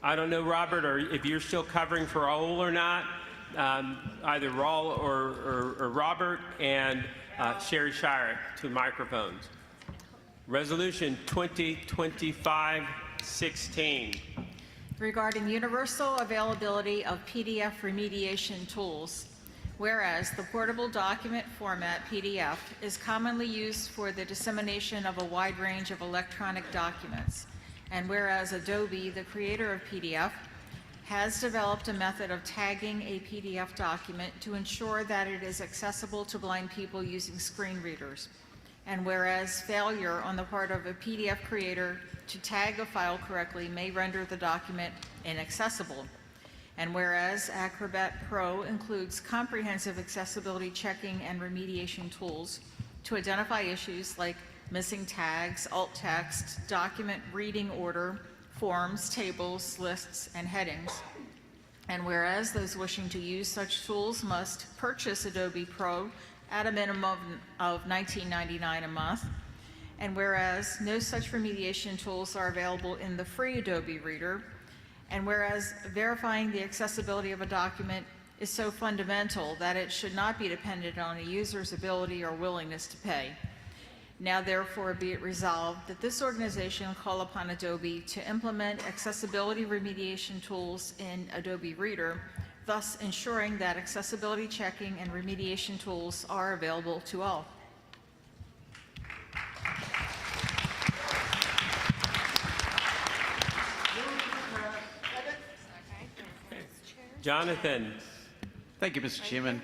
I don't know, Robert, or if you're still covering for Raul or not. Either Raul or Robert, and Sherry Shire to microphones. Resolution 2025-16. Regarding universal availability of PDF remediation tools. Whereas the portable document format PDF is commonly used for the dissemination of a wide range of electronic documents. And whereas Adobe, the creator of PDF, has developed a method of tagging a PDF document to ensure that it is accessible to blind people using screen readers. And whereas failure on the part of a PDF creator to tag a file correctly may render the document inaccessible. And whereas Acrobat Pro includes comprehensive accessibility checking and remediation tools to identify issues like missing tags, alt text, document reading order, forms, tables, lists, and headings. And whereas those wishing to use such tools must purchase Adobe Pro at a minimum of $19.99 a month. And whereas no such remediation tools are available in the free Adobe Reader, and whereas verifying the accessibility of a document is so fundamental that it should not be dependent on a user's ability or willingness to pay. Now therefore be it resolved that this organization call upon Adobe to implement accessibility remediation tools in Adobe Reader, thus ensuring that accessibility checking and remediation tools are available to all. Jonathan. Thank you, Mr. Chairman.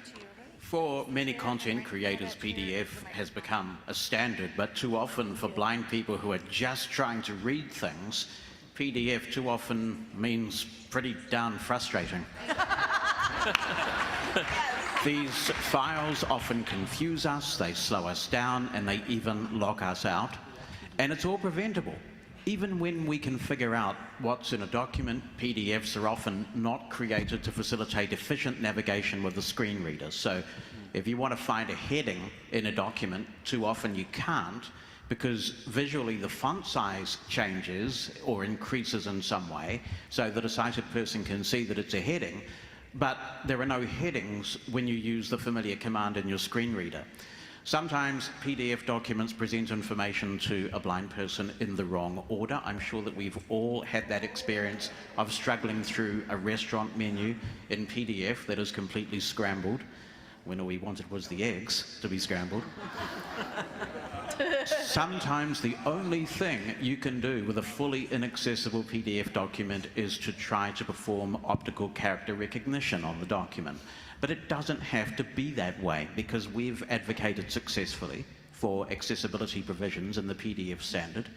For many content creators, PDF has become a standard, but too often for blind people who are just trying to read things, PDF too often means pretty darn frustrating. These files often confuse us, they slow us down, and they even lock us out. And it's all preventable. Even when we can figure out what's in a document, PDFs are often not created to facilitate efficient navigation with the screen readers. So if you want to find a heading in a document, too often you can't, because visually the font size changes or increases in some way so that a sighted person can see that it's a heading, but there are no headings when you use the familiar command in your screen reader. Sometimes PDF documents present information to a blind person in the wrong order. I'm sure that we've all had that experience of struggling through a restaurant menu in PDF that is completely scrambled, when all we wanted was the eggs to be scrambled. Sometimes the only thing you can do with a fully inaccessible PDF document is to try to perform optical character recognition on the document. But it doesn't have to be that way, because we've advocated successfully for accessibility provisions in the PDF standard.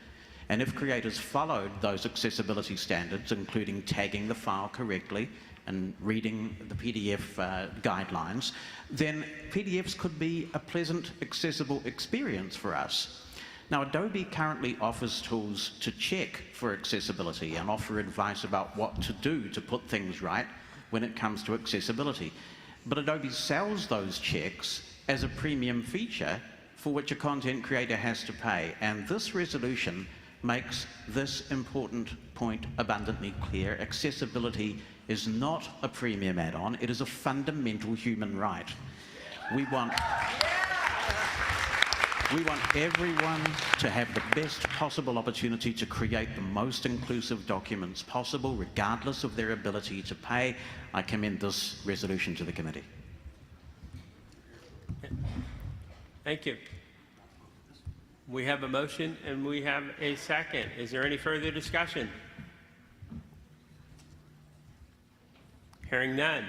And if creators followed those accessibility standards, including tagging the file correctly and reading the PDF guidelines, then PDFs could be a pleasant, accessible experience for us. Now, Adobe currently offers tools to check for accessibility and offer advice about what to do to put things right when it comes to accessibility. But Adobe sells those checks as a premium feature for which a content creator has to pay. And this resolution makes this important point abundantly clear. Accessibility is not a premium add-on, it is a fundamental human right. We want everyone to have the best possible opportunity to create the most inclusive documents possible, regardless of their ability to pay. I commend this resolution to the committee. Thank you. We have a motion and we have a second. Is there any further discussion? Hearing none.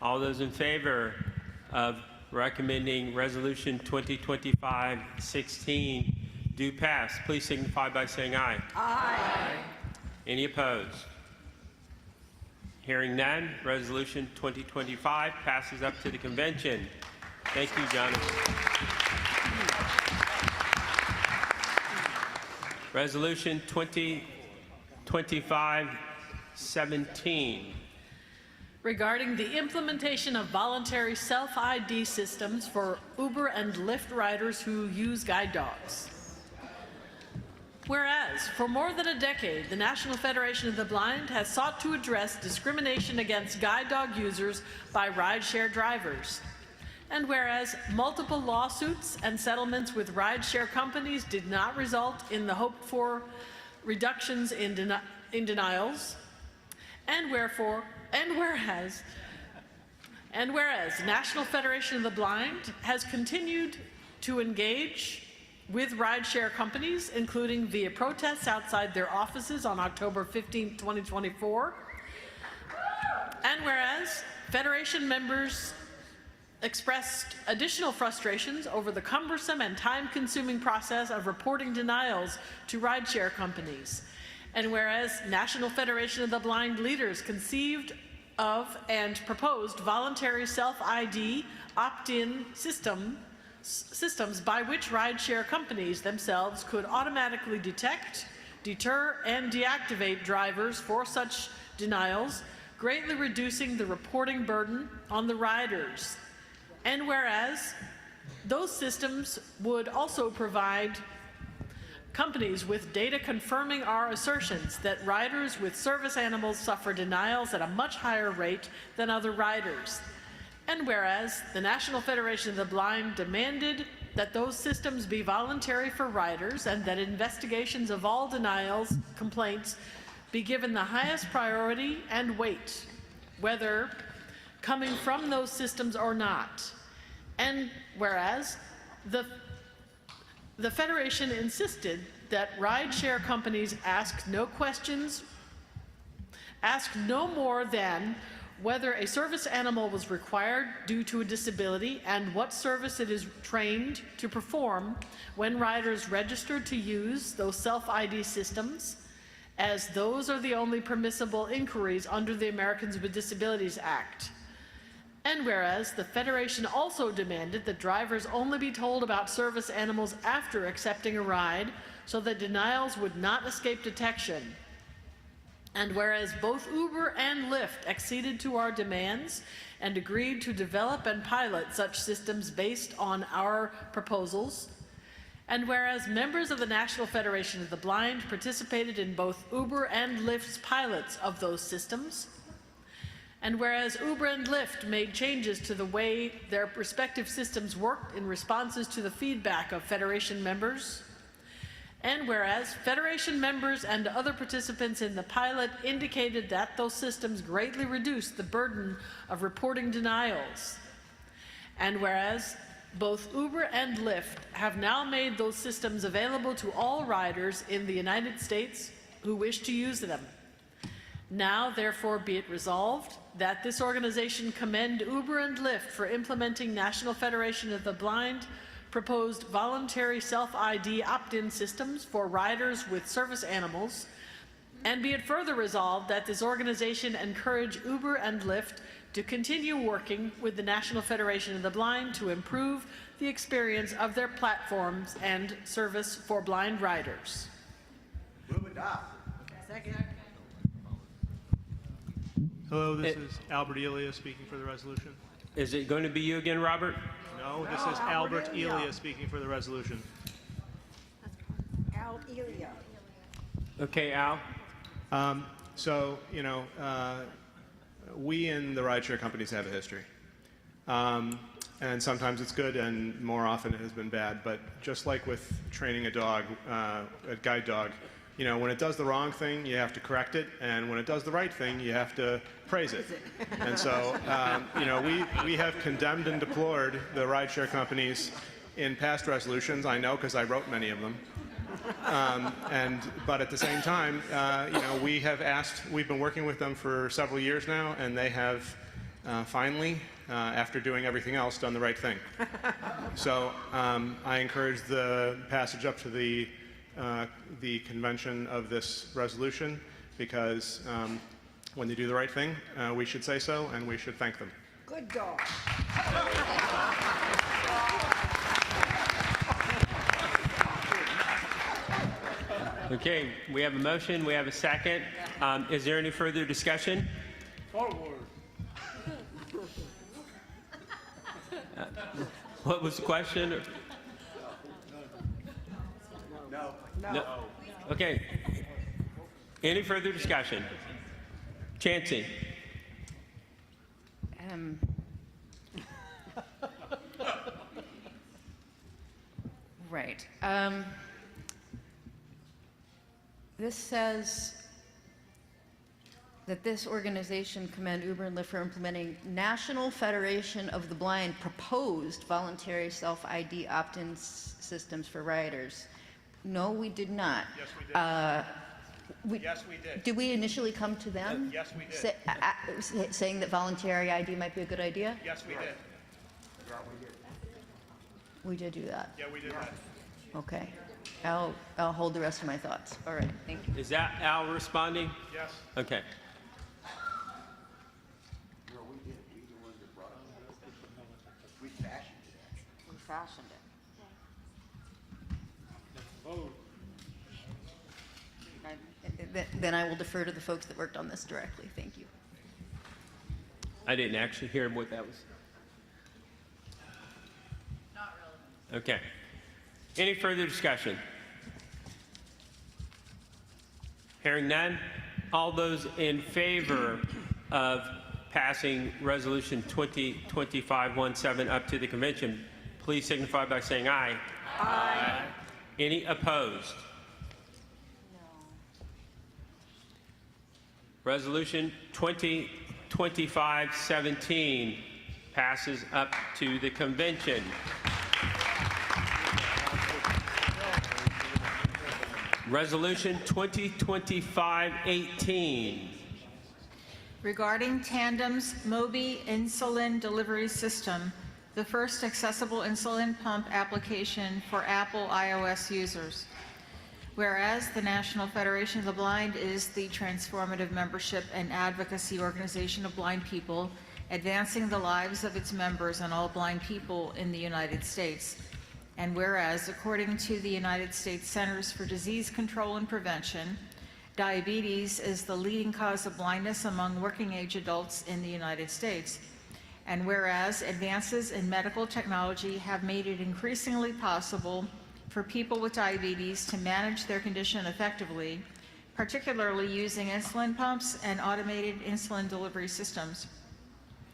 All those in favor of recommending Resolution 2025-16 do pass, please signify by saying aye. Aye. Any opposed? Hearing none, Resolution 2025 passes up to the convention. Thank you, Jonathan. Resolution 2025-17. Regarding the implementation of voluntary self-ID systems for Uber and Lyft riders who use guide dogs. Whereas, for more than a decade, the National Federation of the Blind has sought to address discrimination against guide dog users by rideshare drivers. And whereas multiple lawsuits and settlements with rideshare companies did not result in the hoped-for reductions in denials, and whereas the National Federation of the Blind has continued to engage with rideshare companies, including via protests outside their offices on October 15, 2024, and whereas Federation members expressed additional frustrations over the cumbersome and time-consuming process of reporting denials to rideshare companies, and whereas National Federation of the Blind leaders conceived of and proposed voluntary self-ID opt-in systems by which rideshare companies themselves could automatically detect, deter, and deactivate drivers for such denials, greatly reducing the reporting burden on the riders. And whereas those systems would also provide companies with data confirming our assertions that riders with service animals suffer denials at a much higher rate than other riders. And whereas the National Federation of the Blind demanded that those systems be voluntary for riders and that investigations of all denials, complaints, be given the highest priority and weight, whether coming from those systems or not. And whereas the Federation insisted that rideshare companies ask no questions, ask no more than whether a service animal was required due to a disability and what service it is trained to perform when riders registered to use those self-ID systems, as those are the only permissible inquiries under the Americans with Disabilities Act. And whereas the Federation also demanded that drivers only be told about service animals after accepting a ride so that denials would not escape detection. And whereas both Uber and Lyft acceded to our demands and agreed to develop and pilot such systems based on our proposals, and whereas members of the National Federation of the Blind participated in both Uber and Lyft's pilots of those systems, and whereas Uber and Lyft made changes to the way their respective systems worked in responses to the feedback of Federation members, and whereas Federation members and other participants in the pilot indicated that those systems greatly reduced the burden of reporting denials, and whereas both Uber and Lyft have now made those systems available to all riders in the United States who wish to use them. Now, therefore, be it resolved that this organization commend Uber and Lyft for implementing National Federation of the Blind proposed voluntary self-ID opt-in systems for riders with service animals, and be it further resolved that this organization encourage Uber and Lyft to continue working with the National Federation of the Blind to improve the experience of their platforms and service for blind riders. Move adopt. Second. Hello, this is Albert Elia speaking for the resolution. Is it going to be you again, Robert? No, this is Albert Elia speaking for the resolution. Al Elia. Okay, Al. So, you know, we in the rideshare companies have a history. And sometimes it's good and more often it has been bad. But just like with training a dog, a guide dog, you know, when it does the wrong thing, you have to correct it. And when it does the right thing, you have to praise it. And so, you know, we have condemned and deplored the rideshare companies in past resolutions. I know because I wrote many of them. But at the same time, you know, we've been working with them for several years now, and they have finally, after doing everything else, done the right thing. So I encourage the passage up to the convention of this resolution, because when they do the right thing, we should say so, and we should thank them. Good dog. Okay, we have a motion, we have a second. Is there any further discussion? Forward. What was the question? No. Okay. Any further discussion? Chancey. Right. This says that this organization commend Uber and Lyft for implementing National Federation of the Blind proposed voluntary self-ID opt-in systems for riders. No, we did not. Yes, we did. Yes, we did. Did we initially come to them? Yes, we did. Saying that voluntary ID might be a good idea? Yes, we did. We did do that. Yeah, we did that. Okay. I'll hold the rest of my thoughts. All right, thank you. Is that Al responding? Yes. Okay. We fashioned it. We fashioned it. Then I will defer to the folks that worked on this directly. Thank you. I didn't actually hear what that was. Not really. Okay. Any further discussion? Hearing none, all those in favor of passing Resolution 2025-17 up to the convention, please signify by saying aye. Aye. Any opposed? No. Resolution 2025-17 passes up to the convention. Resolution 2025-18. Regarding Tandem's Mobi insulin delivery system, the first accessible insulin pump application for Apple iOS users. Whereas the National Federation of the Blind is the transformative membership and advocacy organization of blind people, advancing the lives of its members and all blind people in the United States. And whereas, according to the United States Centers for Disease Control and Prevention, diabetes is the leading cause of blindness among working-age adults in the United States. And whereas advances in medical technology have made it increasingly possible for people with diabetes to manage their condition effectively, particularly using insulin pumps and automated insulin delivery systems.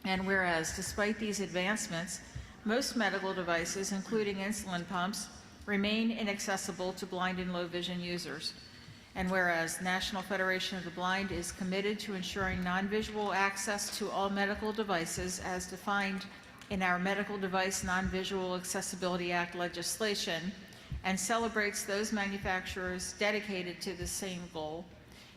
And whereas, despite these advancements, most medical devices, including insulin pumps, remain inaccessible to blind and low vision users. And whereas National Federation of the Blind is committed to ensuring non-visual access to all medical devices as defined in our Medical Device Non-Visual Accessibility Act legislation, and celebrates those manufacturers dedicated to the same goal.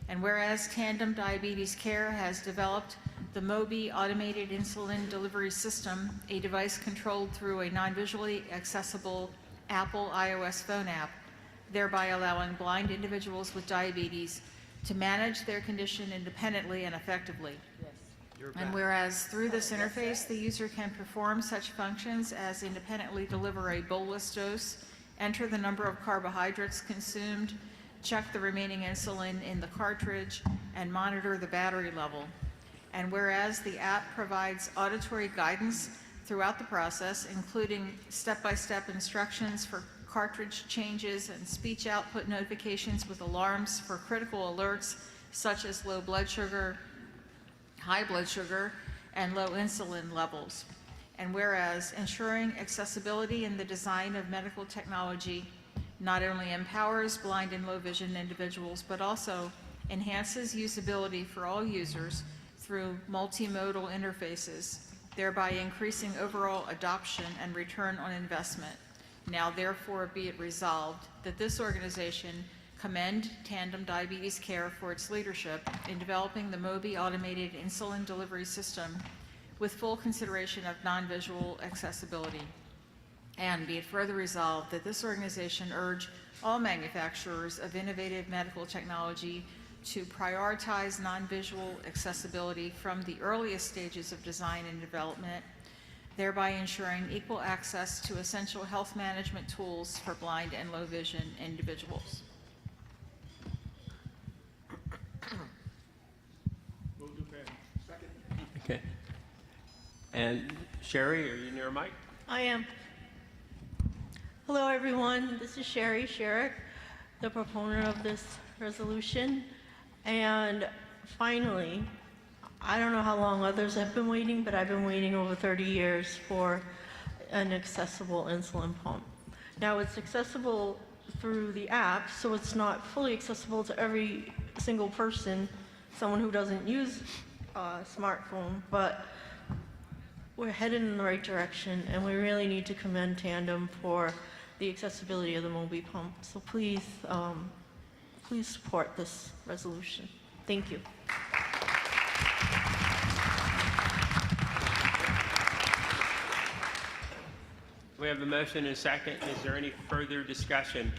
And whereas Tandem Diabetes Care has developed the Mobi automated insulin delivery system, a device controlled through a non-visually accessible Apple iOS phone app, thereby allowing blind individuals with diabetes to manage their condition independently and effectively. And whereas through this interface, the user can perform such functions as independently deliver a bolus dose, enter the number of carbohydrates consumed, check the remaining insulin in the cartridge, and monitor the battery level. And whereas the app provides auditory guidance throughout the process, including step-by-step instructions for cartridge changes and speech output notifications with alarms for critical alerts such as low blood sugar, high blood sugar, and low insulin levels. And whereas ensuring accessibility in the design of medical technology not only empowers blind and low vision individuals, but also enhances usability for all users through multimodal interfaces, thereby increasing overall adoption and return on investment. Now therefore be it resolved that this organization commend Tandem Diabetes Care for its leadership in developing the Mobi automated insulin delivery system with full consideration of non-visual accessibility. And be it further resolved that this organization urge all manufacturers of innovative medical technology to prioritize non-visual accessibility from the earliest stages of design and development, thereby ensuring equal access to essential health management tools for blind and low vision individuals. Okay. And Sherry, are you near a mic? I am. Hello, everyone. This is Sherry Sherrick, the proponent of this resolution. And finally, I don't know how long others have been waiting, but I've been waiting over 30 years for an accessible insulin pump. Now, it's accessible through the app, so it's not fully accessible to every single person, someone who doesn't use a smartphone, but we're headed in the right direction, and we really need to commend Tandem for the accessibility of the Mobi pump. So please, please support this resolution. Thank you. We have a motion and a second. Is there any further discussion?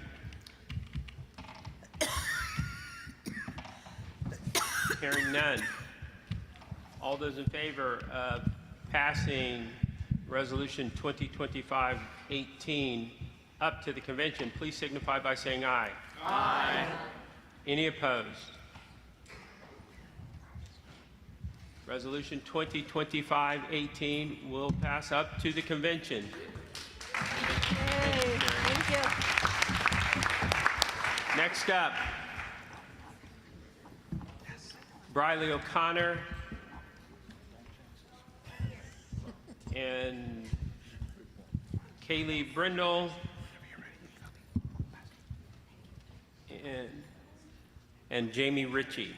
Hearing none. All those in favor of passing Resolution 2025-18 up to the convention, please signify by saying aye. Aye. Any opposed? Resolution 2025-18 will pass up to the convention. Yay. Thank you. Next up, Briley O'Connor, and Kaylee Brindle, and Jamie Ritchie.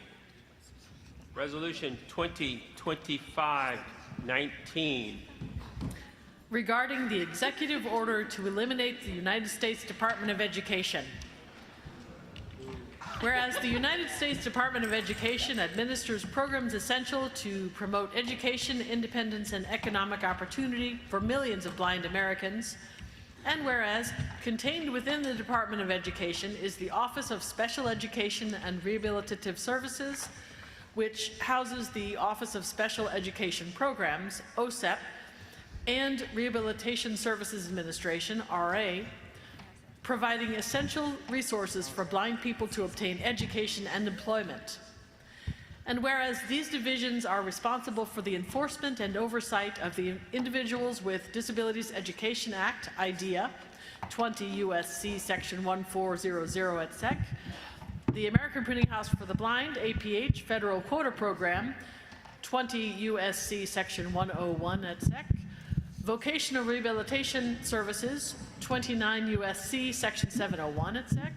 Resolution 2025-19. Regarding the executive order to eliminate the United States Department of Education. Whereas the United States Department of Education administers programs essential to promote education, independence, and economic opportunity for millions of blind Americans, and whereas contained within the Department of Education is the Office of Special Education and Rehabilitative Services, which houses the Office of Special Education Programs, OSEP, and Rehabilitation Services Administration, RA, providing essential resources for blind people to obtain education and employment. And whereas these divisions are responsible for the enforcement and oversight of the Individuals with Disabilities Education Act, IDEA, 20 U.S.C. Section 1400 et sec., the American Printing House for the Blind, APH, Federal Quota Program, 20 U.S.C. Section 101 et sec., Vocational Rehabilitation Services, 29 U.S.C. Section 701 et sec.,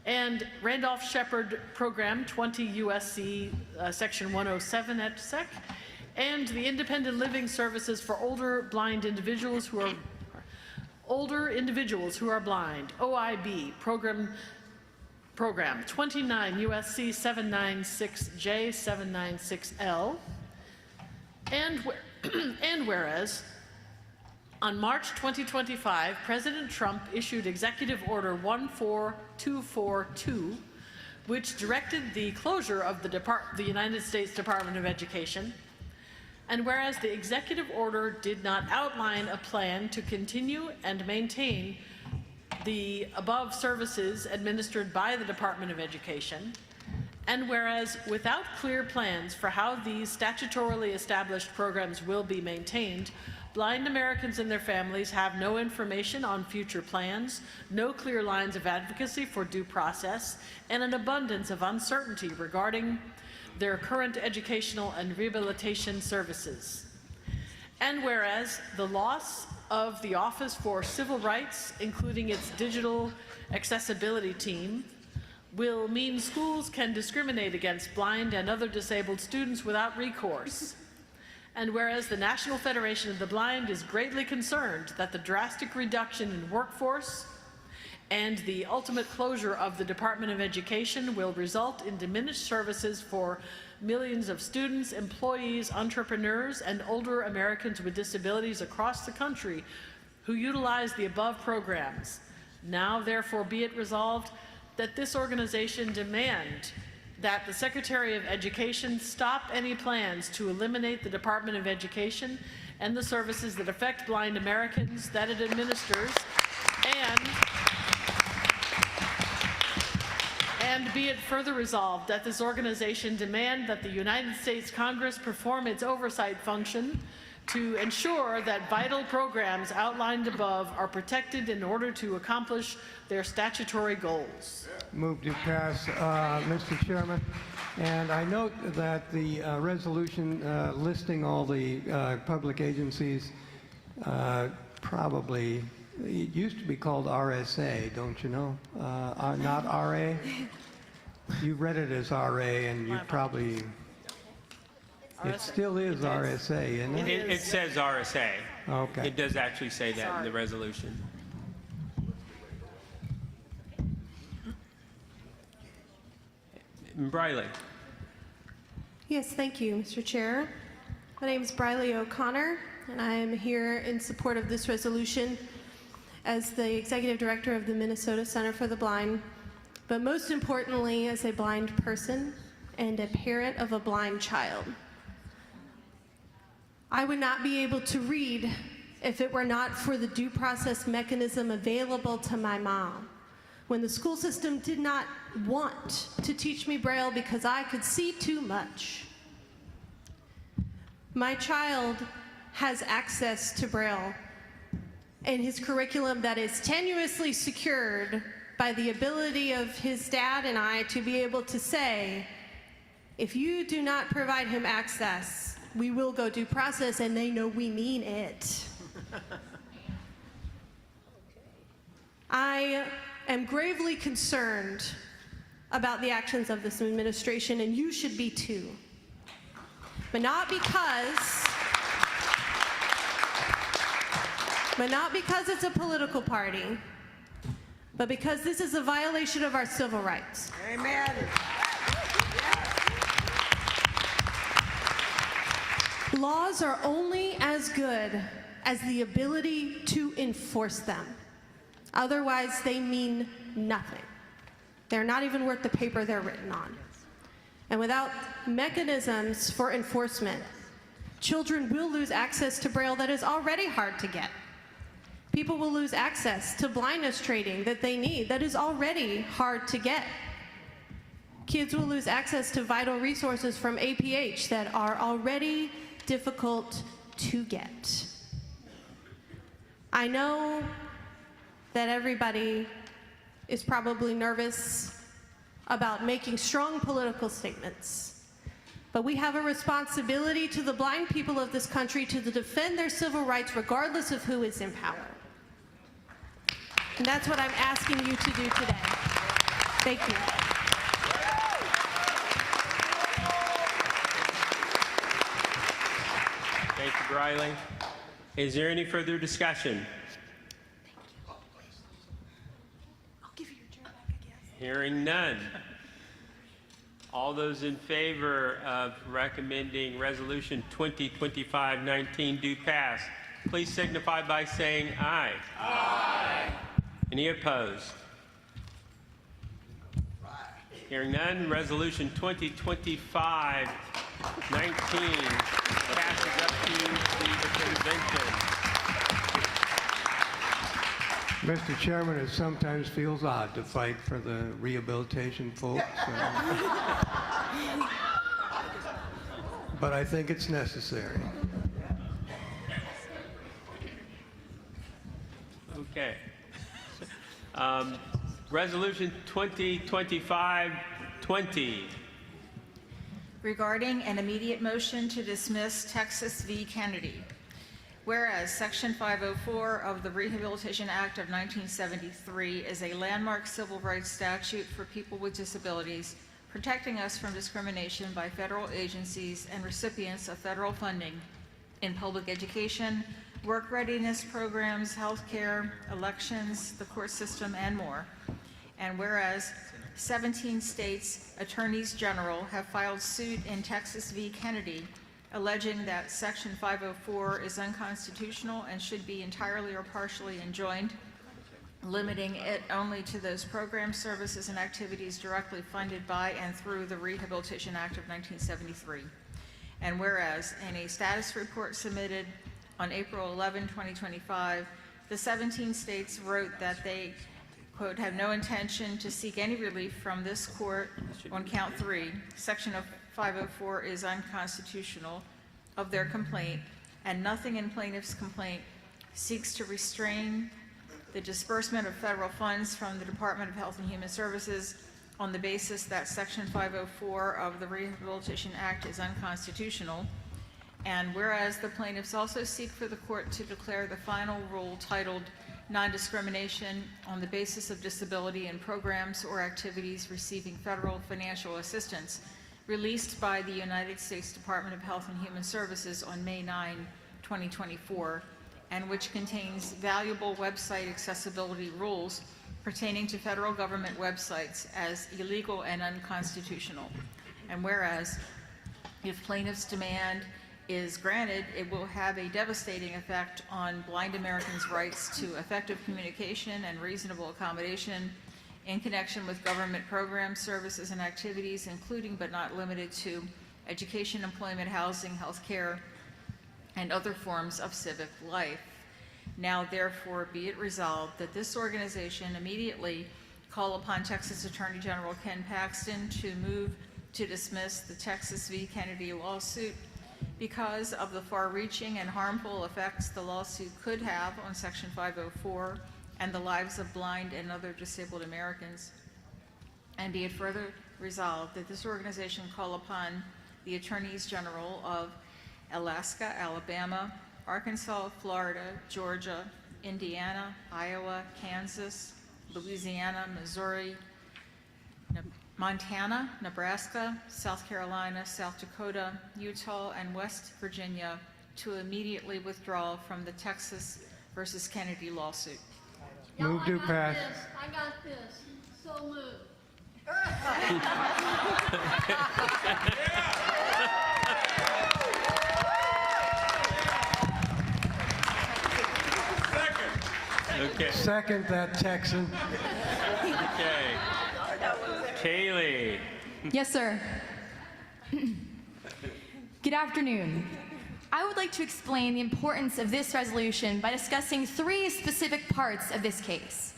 and Randolph Shepherd Program, 20 U.S.C. Section 107 et sec., and the Independent Living Services for Older Individuals Who Are Blind, OIB Program 29 U.S.C. 796J, 796L, and whereas on March 2025, President Trump issued Executive Order 14242, which directed the closure of the United States Department of Education. And whereas the executive order did not outline a plan to continue and maintain the above services administered by the Department of Education, and whereas without clear plans for how these statutorily established programs will be maintained, blind Americans and their families have no information on future plans, no clear lines of advocacy for due process, and an abundance of uncertainty regarding their current educational and rehabilitation services. And whereas the loss of the Office for Civil Rights, including its digital accessibility team, will mean schools can discriminate against blind and other disabled students without recourse. And whereas the National Federation of the Blind is greatly concerned that the drastic reduction in workforce and the ultimate closure of the Department of Education will result in diminished services for millions of students, employees, entrepreneurs, and older Americans with disabilities across the country who utilize the above programs. Now, therefore, be it resolved that this organization demand that the Secretary of Education stop any plans to eliminate the Department of Education and the services that affect blind Americans that it administers, and be it further resolved that this organization demand that the United States Congress perform its oversight function to ensure that vital programs outlined above are protected in order to accomplish their statutory goals. Move to pass, Mr. Chairman. And I note that the resolution listing all the public agencies probably, it used to be called RSA, don't you know? Not RA? You read it as RA, and you probably, it still is RSA, isn't it? It says RSA. Okay. It does actually say that in the resolution. Briley. Yes, thank you, Mr. Chair. My name is Briley O'Connor, and I am here in support of this resolution as the Executive Director of the Minnesota Center for the Blind, but most importantly as a blind person and a parent of a blind child. I would not be able to read if it were not for the due process mechanism available to my mom. When the school system did not want to teach me Braille because I could see too much. My child has access to Braille in his curriculum that is tenuously secured by the ability of his dad and I to be able to say, If you do not provide him access, we will go due process, and they know we mean it. I am gravely concerned about the actions of this administration, and you should be too. But not because it's a political party, but because this is a violation of our civil rights. Amen. Laws are only as good as the ability to enforce them. Otherwise, they mean nothing. They're not even worth the paper they're written on. And without mechanisms for enforcement, children will lose access to Braille that is already hard to get. People will lose access to blindness training that they need that is already hard to get. Kids will lose access to vital resources from APH that are already difficult to get. I know that everybody is probably nervous about making strong political statements, but we have a responsibility to the blind people of this country to defend their civil rights regardless of who is in power. And that's what I'm asking you to do today. Thank you. Thank you, Briley. Is there any further discussion? Hearing none. All those in favor of recommending Resolution 2025-19 do pass, please signify by saying aye. Aye. Any opposed? Hearing none, Resolution 2025-19 passes up to the convention. Mr. Chairman, it sometimes feels odd to fight for the rehabilitation folks. But I think it's necessary. Okay. Resolution 2025-20. Regarding an immediate motion to dismiss Texas v. Kennedy. Whereas Section 504 of the Rehabilitation Act of 1973 is a landmark civil rights statute for people with disabilities, protecting us from discrimination by federal agencies and recipients of federal funding in public education, work readiness programs, healthcare, elections, the court system, and more. And whereas 17 states' attorneys general have filed suit in Texas v. Kennedy, alleging that Section 504 is unconstitutional and should be entirely or partially enjoined, limiting it only to those programs, services, and activities directly funded by and through the Rehabilitation Act of 1973. And whereas in a status report submitted on April 11, 2025, the 17 states wrote that they, quote, have no intention to seek any relief from this court on count 3, Section 504 is unconstitutional of their complaint, and nothing in plaintiff's complaint seeks to restrain the disbursement of federal funds from the Department of Health and Human Services on the basis that Section 504 of the Rehabilitation Act is unconstitutional. And whereas the plaintiffs also seek for the court to declare the final rule titled Non-Discrimination on the Basis of Disability in Programs or Activities Receiving Federal Financial Assistance, released by the United States Department of Health and Human Services on May 9, 2024, and which contains valuable website accessibility rules pertaining to federal government websites as illegal and unconstitutional. And whereas, if plaintiff's demand is granted, it will have a devastating effect on blind Americans' rights to effective communication and reasonable accommodation in connection with government programs, services, and activities, including but not limited to education, employment, housing, health care, and other forms of civic life. Now, therefore, be it resolved that this organization immediately call upon Texas Attorney General Ken Paxton to move to dismiss the Texas v. Kennedy lawsuit because of the far-reaching and harmful effects the lawsuit could have on Section 504 and the lives of blind and other disabled Americans. And be it further resolved that this organization call upon the Attorneys General of Alaska, Alabama, Arkansas, Florida, Georgia, Indiana, Iowa, Kansas, Louisiana, Missouri, Montana, Nebraska, South Carolina, South Dakota, Utah, and West Virginia to immediately withdraw from the Texas versus Kennedy lawsuit. Move to pass. I got this. So moved. Okay. Second that Texan. Okay. Kaylee. Yes, sir. Good afternoon. I would like to explain the importance of this resolution by discussing 3 specific parts of this case.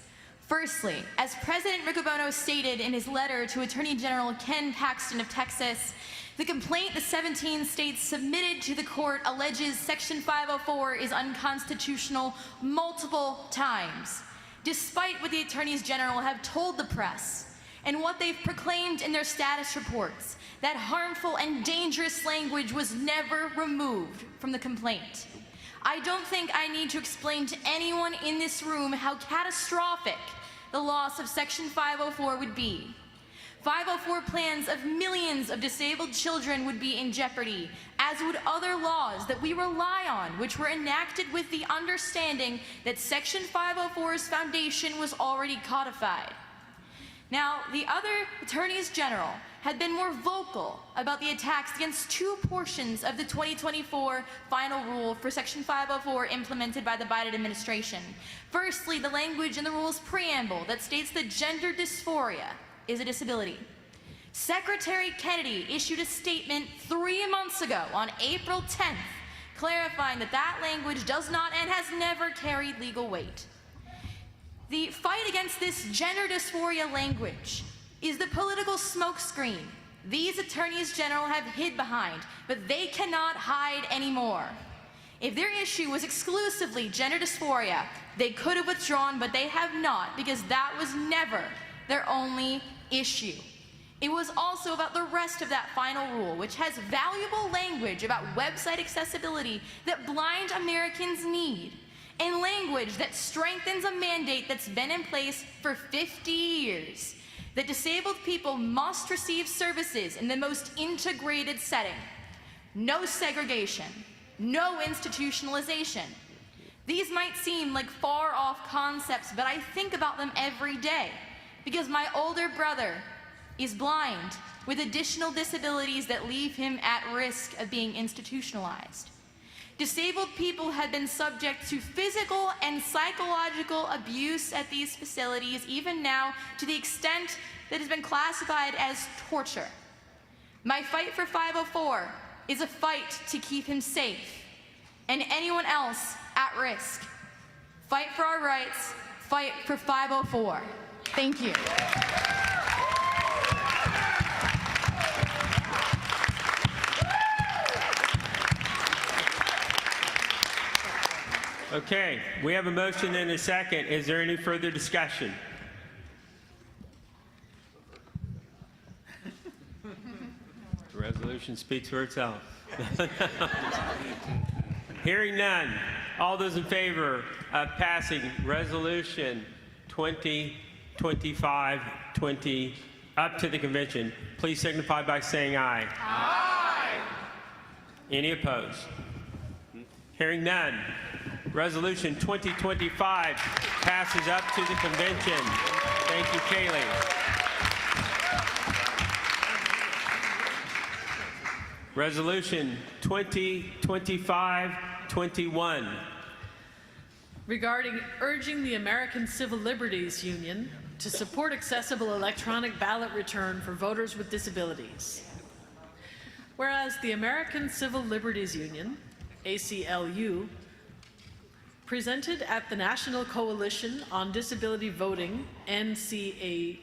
Firstly, as President Riccobono stated in his letter to Attorney General Ken Paxton of Texas, the complaint the 17 states submitted to the court alleges Section 504 is unconstitutional multiple times, despite what the attorneys general have told the press and what they've proclaimed in their status reports, that harmful and dangerous language was never removed from the complaint. I don't think I need to explain to anyone in this room how catastrophic the loss of Section 504 would be. 504 plans of millions of disabled children would be in jeopardy, as would other laws that we rely on, which were enacted with the understanding that Section 504's foundation was already codified. Now, the other attorneys general had been more vocal about the attacks against 2 portions of the 2024 final rule for Section 504 implemented by the Biden administration. Firstly, the language in the rule's preamble that states that gender dysphoria is a disability. Secretary Kennedy issued a statement 3 months ago on April 10th, clarifying that that language does not and has never carried legal weight. The fight against this gender dysphoria language is the political smokescreen these attorneys general have hid behind, but they cannot hide anymore. If their issue was exclusively gender dysphoria, they could have withdrawn, but they have not, because that was never their only issue. It was also about the rest of that final rule, which has valuable language about website accessibility that blind Americans need, and language that strengthens a mandate that's been in place for 50 years, that disabled people must receive services in the most integrated setting. No segregation, no institutionalization. These might seem like far-off concepts, but I think about them every day, because my older brother is blind with additional disabilities that leave him at risk of being institutionalized. Disabled people have been subject to physical and psychological abuse at these facilities, even now to the extent that has been classified as torture. My fight for 504 is a fight to keep him safe and anyone else at risk. Fight for our rights, fight for 504. Thank you. Okay, we have a motion and a second. Is there any further discussion? The resolution speaks for itself. Hearing none, all those in favor of passing Resolution 2025-20 up to the convention, please signify by saying aye. Aye. Any opposed? Hearing none, Resolution 2025 passes up to the convention. Thank you, Kaylee. Resolution 2025-21. Regarding urging the American Civil Liberties Union to support accessible electronic ballot return for voters with disabilities. Whereas the American Civil Liberties Union, ACLU, presented at the National Coalition on Disability Voting, NCAV,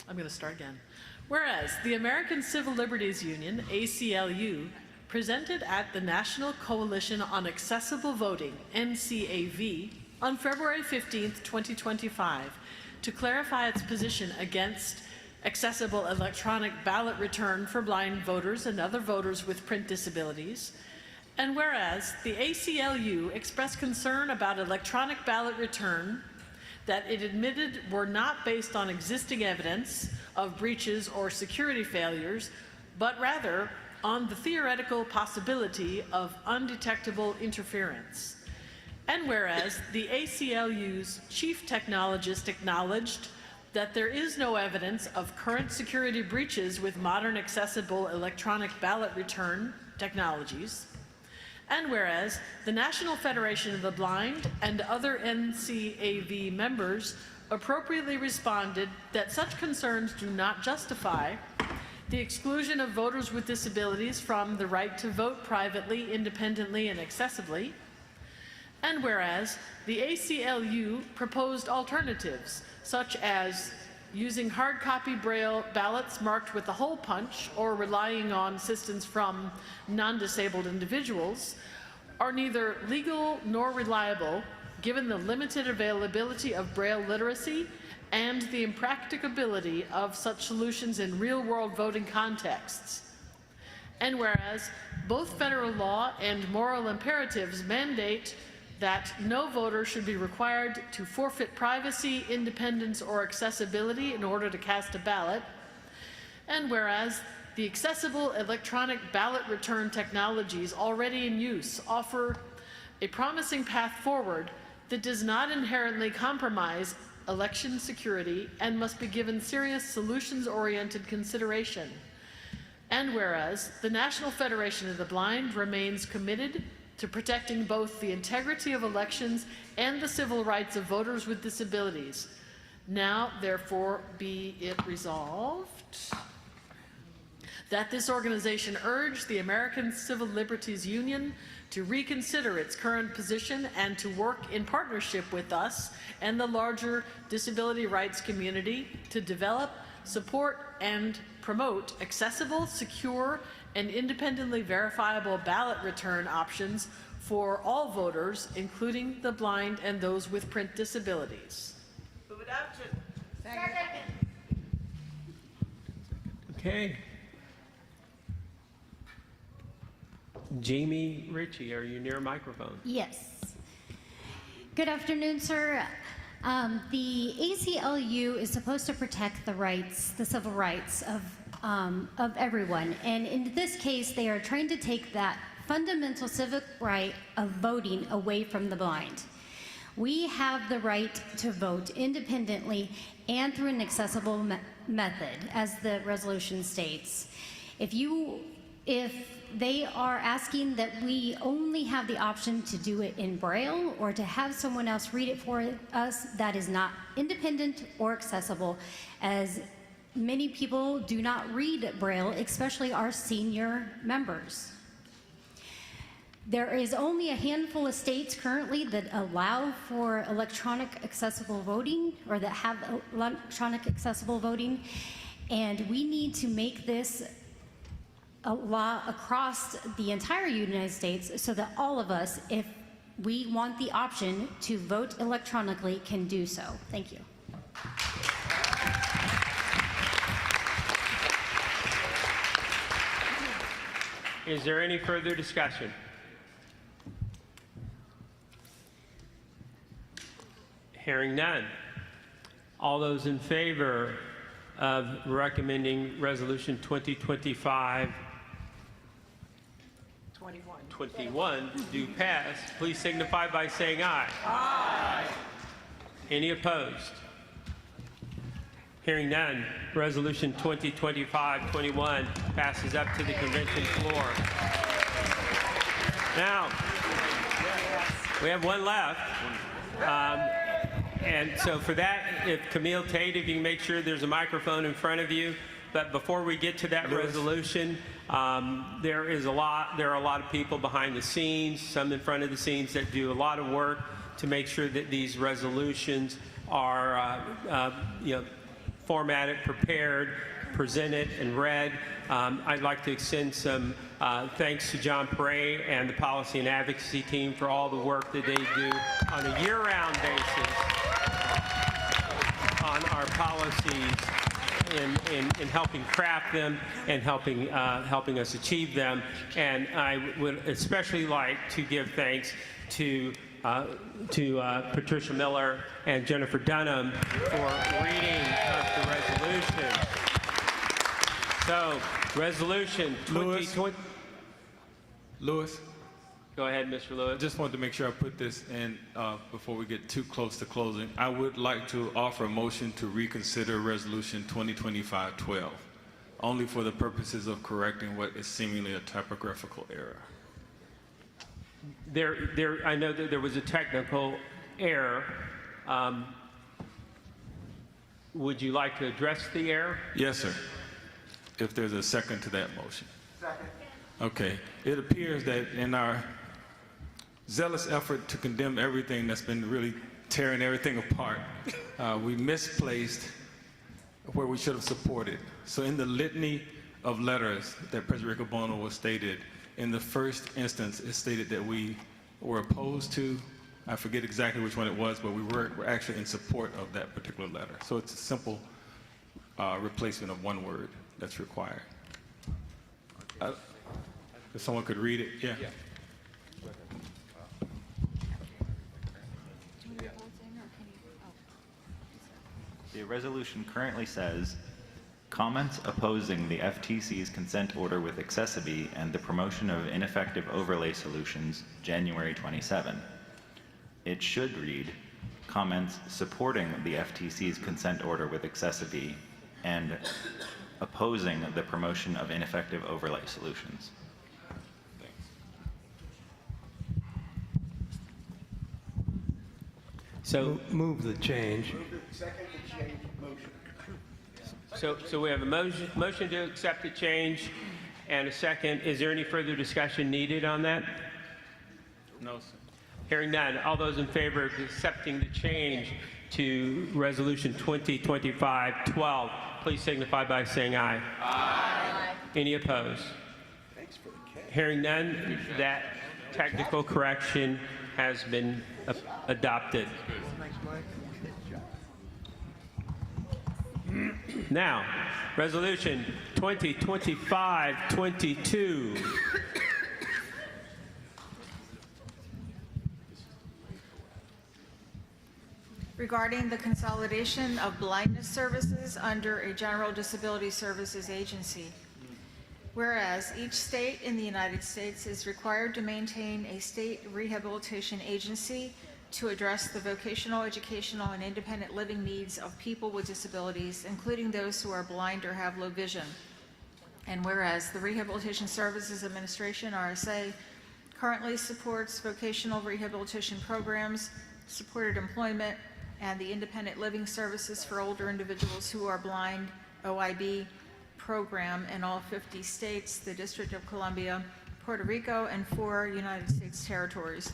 I'm going to start again. Whereas the American Civil Liberties Union, ACLU, presented at the National Coalition on Accessible Voting, NCAV, on February 15th, 2025, to clarify its position against accessible electronic ballot return for blind voters and other voters with print disabilities. And whereas the ACLU expressed concern about electronic ballot return that it admitted were not based on existing evidence of breaches or security failures, but rather on the theoretical possibility of undetectable interference. And whereas the ACLU's chief technologist acknowledged that there is no evidence of current security breaches with modern accessible electronic ballot return technologies. And whereas the National Federation of the Blind and other NCAV members appropriately responded that such concerns do not justify the exclusion of voters with disabilities from the right to vote privately, independently, and accessibly. And whereas the ACLU proposed alternatives, such as using hard copy Braille ballots marked with a hole punch or relying on assistance from non-disabled individuals, are neither legal nor reliable given the limited availability of Braille literacy and the impracticability of such solutions in real-world voting contexts. And whereas both federal law and moral imperatives mandate that no voter should be required to forfeit privacy, independence, or accessibility in order to cast a ballot, and whereas the accessible electronic ballot return technologies already in use offer a promising path forward that does not inherently compromise election security and must be given serious solutions-oriented consideration. And whereas the National Federation of the Blind remains committed to protecting both the integrity of elections and the civil rights of voters with disabilities. Now, therefore, be it resolved that this organization urge the American Civil Liberties Union to reconsider its current position and to work in partnership with us and the larger disability rights community to develop, support, and promote accessible, secure, and independently verifiable ballot return options for all voters, including the blind and those with print disabilities. Move adoption. Second. Okay. Jamie Ritchie, are you near a microphone? Yes. Good afternoon, sir. The ACLU is supposed to protect the rights, the civil rights of everyone. And in this case, they are trying to take that fundamental civic right of voting away from the blind. We have the right to vote independently and through an accessible method, as the resolution states. If they are asking that we only have the option to do it in Braille or to have someone else read it for us, that is not independent or accessible, as many people do not read Braille, especially our senior members. There is only a handful of states currently that allow for electronic accessible voting, or that have electronic accessible voting, and we need to make this a law across the entire United States so that all of us, if we want the option to vote electronically, can do so. Thank you. Is there any further discussion? Hearing none. All those in favor of recommending Resolution 2025-21 do pass, please signify by saying aye. Aye. Any opposed? Hearing none, Resolution 2025-21 passes up to the convention floor. Now, we have one left. And so for that, if Camille Tate, if you can make sure there's a microphone in front of you. But before we get to that resolution, there are a lot of people behind the scenes, some in front of the scenes, that do a lot of work to make sure that these resolutions are formatted, prepared, presented, and read. I'd like to extend some thanks to John Perret and the policy and advocacy team for all the work that they do on a year-round basis on our policies in helping craft them and helping us achieve them. And I would especially like to give thanks to Patricia Miller and Jennifer Dunham for reading the resolution. So, resolution 2020. Lewis? Go ahead, Mr. Lewis. I just wanted to make sure I put this in before we get too close to closing. I would like to offer a motion to reconsider Resolution 2025-12, only for the purposes of correcting what is seemingly a typographical error. I know that there was a technical error. Would you like to address the error? Yes, sir. If there's a second to that motion. Second. Okay. It appears that in our zealous effort to condemn everything that's been really tearing everything apart, we misplaced where we should have supported. So in the litany of letters that President Riccobono was stated, in the first instance, it stated that we were opposed to, I forget exactly which one it was, but we were actually in support of that particular letter. So it's a simple replacement of one word that's required. If someone could read it, yeah. The resolution currently says, comments opposing the FTC's consent order with Accessibility and the promotion of ineffective overlay solutions, January 27. It should read, comments supporting the FTC's consent order with Accessibility and opposing the promotion of ineffective overlay solutions. So move the change. Second to change motion. So we have a motion to accept the change and a second. Is there any further discussion needed on that? No, sir. Hearing none. All those in favor of accepting the change to Resolution 2025-12, please signify by saying aye. Aye. Any opposed? Thanks for the cash. Hearing none, that technical correction has been adopted. Now, Resolution 2025-22. Regarding the consolidation of blindness services under a general disability services agency. Whereas each state in the United States is required to maintain a state rehabilitation agency to address the vocational, educational, and independent living needs of people with disabilities, including those who are blind or have low vision. And whereas the Rehabilitation Services Administration, RSA, currently supports vocational rehabilitation programs, supported employment, and the independent living services for older individuals who are blind, OIB, program in all 50 states, the District of Columbia, Puerto Rico, and 4 United States territories.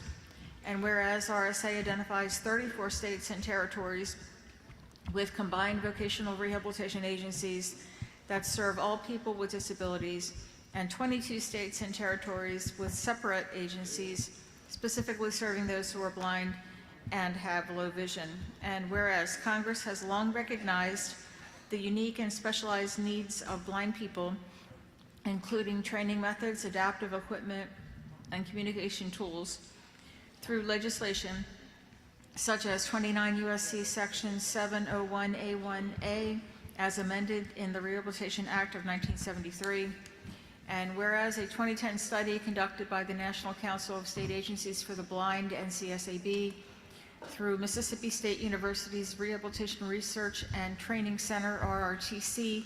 And whereas RSA identifies 34 states and territories with combined vocational rehabilitation agencies that serve all people with disabilities, and 22 states and territories with separate agencies specifically serving those who are blind and have low vision. And whereas Congress has long recognized the unique and specialized needs of blind people, including training methods, adaptive equipment, and communication tools, through legislation such as 29 U.S.C. Section 701A1A, as amended in the Rehabilitation Act of 1973. And whereas a 2010 study conducted by the National Council of State Agencies for the Blind, NCSAB, through Mississippi State University's Rehabilitation Research and Training Center, RRTC,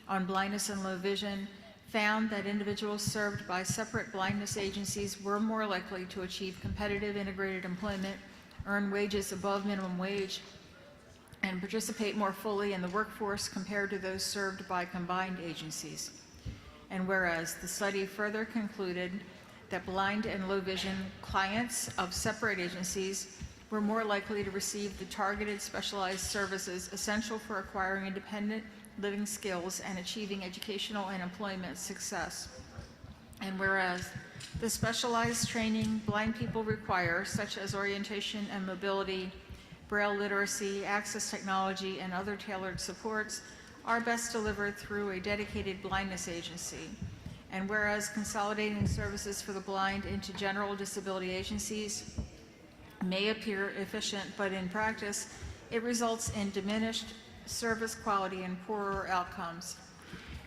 on blindness and low vision, found that individuals served by separate blindness agencies were more likely to achieve competitive integrated employment, earn wages above minimum wage, and participate more fully in the workforce compared to those served by combined agencies. And whereas the study further concluded that blind and low vision clients of separate agencies were more likely to receive the targeted specialized services essential for acquiring independent living skills and achieving educational and employment success. And whereas the specialized training blind people require, such as orientation and mobility, Braille literacy, access technology, and other tailored supports are best delivered through a dedicated blindness agency. And whereas consolidating services for the blind into general disability agencies may appear efficient, but in practice, it results in diminished service quality and poorer outcomes.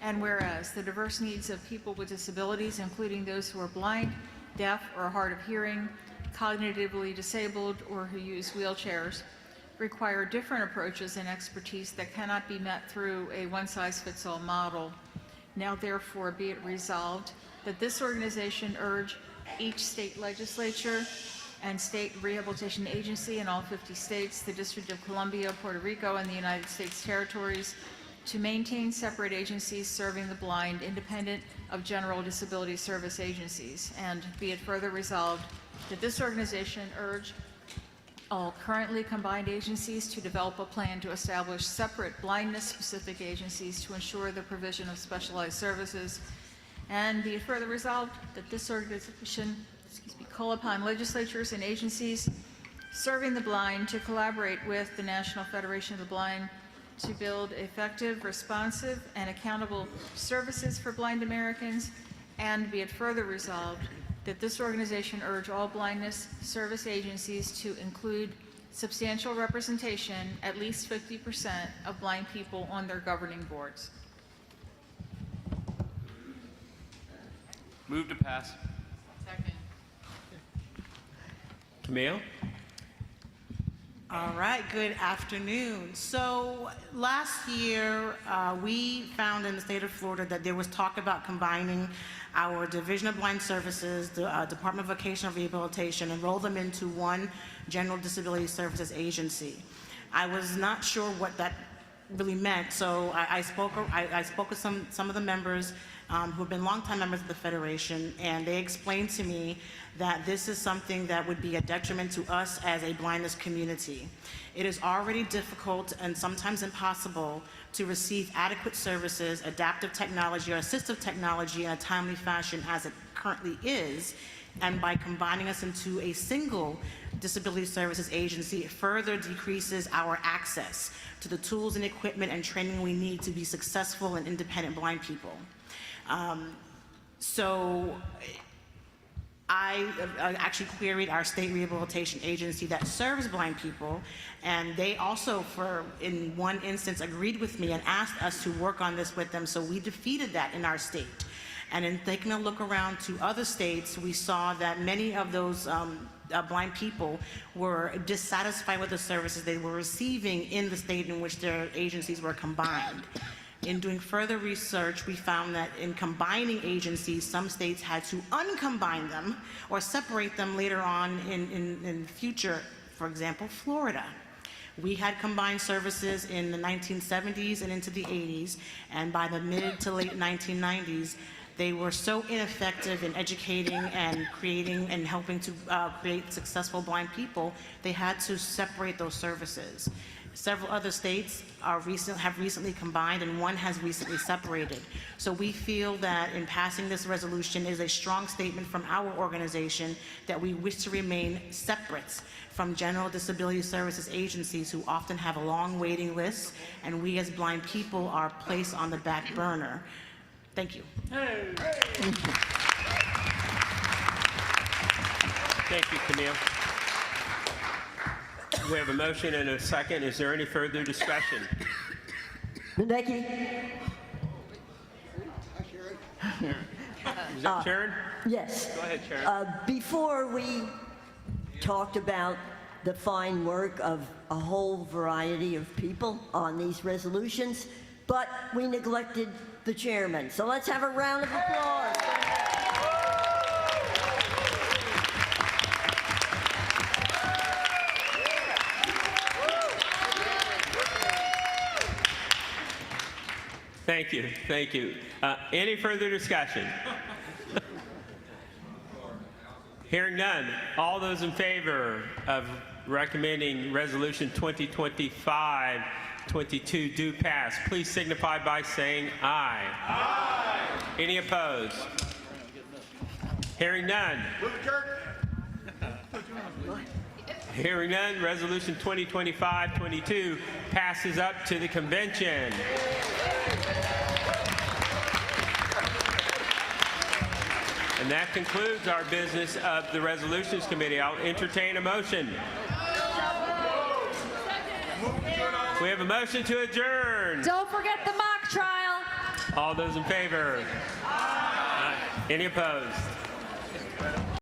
And whereas the diverse needs of people with disabilities, including those who are blind, deaf, or hard of hearing, cognitively disabled, or who use wheelchairs, require different approaches and expertise that cannot be met through a one-size-fits-all model. Now therefore be it resolved that this organization urge each state legislature and state rehabilitation agency in all 50 states, the District of Columbia, Puerto Rico, and the United States territories to maintain separate agencies serving the blind independent of general disability service agencies. And be it further resolved that this organization urge all currently combined agencies to develop a plan to establish separate blindness-specific agencies to ensure the provision of specialized services. And be it further resolved that this organization, call upon legislatures and agencies serving the blind to collaborate with the National Federation of the Blind to build effective, responsive, and accountable services for blind Americans. And be it further resolved that this organization urge all blindness service agencies to include substantial representation, at least 50% of blind people on their governing boards. Move to pass. Second. Camille? All right, good afternoon. So last year, we found in the state of Florida that there was talk about combining our Division of Blind Services, the Department of Vocational Rehabilitation, and roll them into one General Disability Services agency. I was not sure what that really meant, so I spoke with some of the members who have been longtime members of the Federation, and they explained to me that this is something that would be a detriment to us as a blindness community. It is already difficult and sometimes impossible to receive adequate services, adaptive technology, or assistive technology in a timely fashion as it currently is, and by combining us into a single disability services agency, it further decreases our access to the tools and equipment and training we need to be successful and independent blind people. So I actually queried our state rehabilitation agency that serves blind people, and they also, in one instance, agreed with me and asked us to work on this with them, so we defeated that in our state. And in taking a look around to other states, we saw that many of those blind people were dissatisfied with the services they were receiving in the state in which their agencies were combined. In doing further research, we found that in combining agencies, some states had to uncombine them or separate them later on in the future. For example, Florida. We had combined services in the 1970s and into the 80s, and by the mid to late 1990s, they were so ineffective in educating and creating and helping to create successful blind people, they had to separate those services. Several other states have recently combined, and one has recently separated. So we feel that in passing this resolution is a strong statement from our organization that we wish to remain separate from general disability services agencies who often have a long waiting list, and we as blind people are placed on the back burner. Thank you. Thank you, Camille. We have a motion and a second. Is there any further discussion? Becky? Is that Sharon? Yes. Go ahead, Sharon. Before we talked about the fine work of a whole variety of people on these resolutions, but we neglected the chairman. So let's have a round of applause. Thank you. Thank you. Any further discussion? Hearing none. All those in favor of recommending Resolution 2025-22 do pass, please signify by saying aye. Aye. Any opposed? Hearing none. Hearing none, Resolution 2025-22 passes up to the convention. And that concludes our business of the Resolutions Committee. I'll entertain a motion. We have a motion to adjourn. Don't forget the mock trial. All those in favor? Any opposed?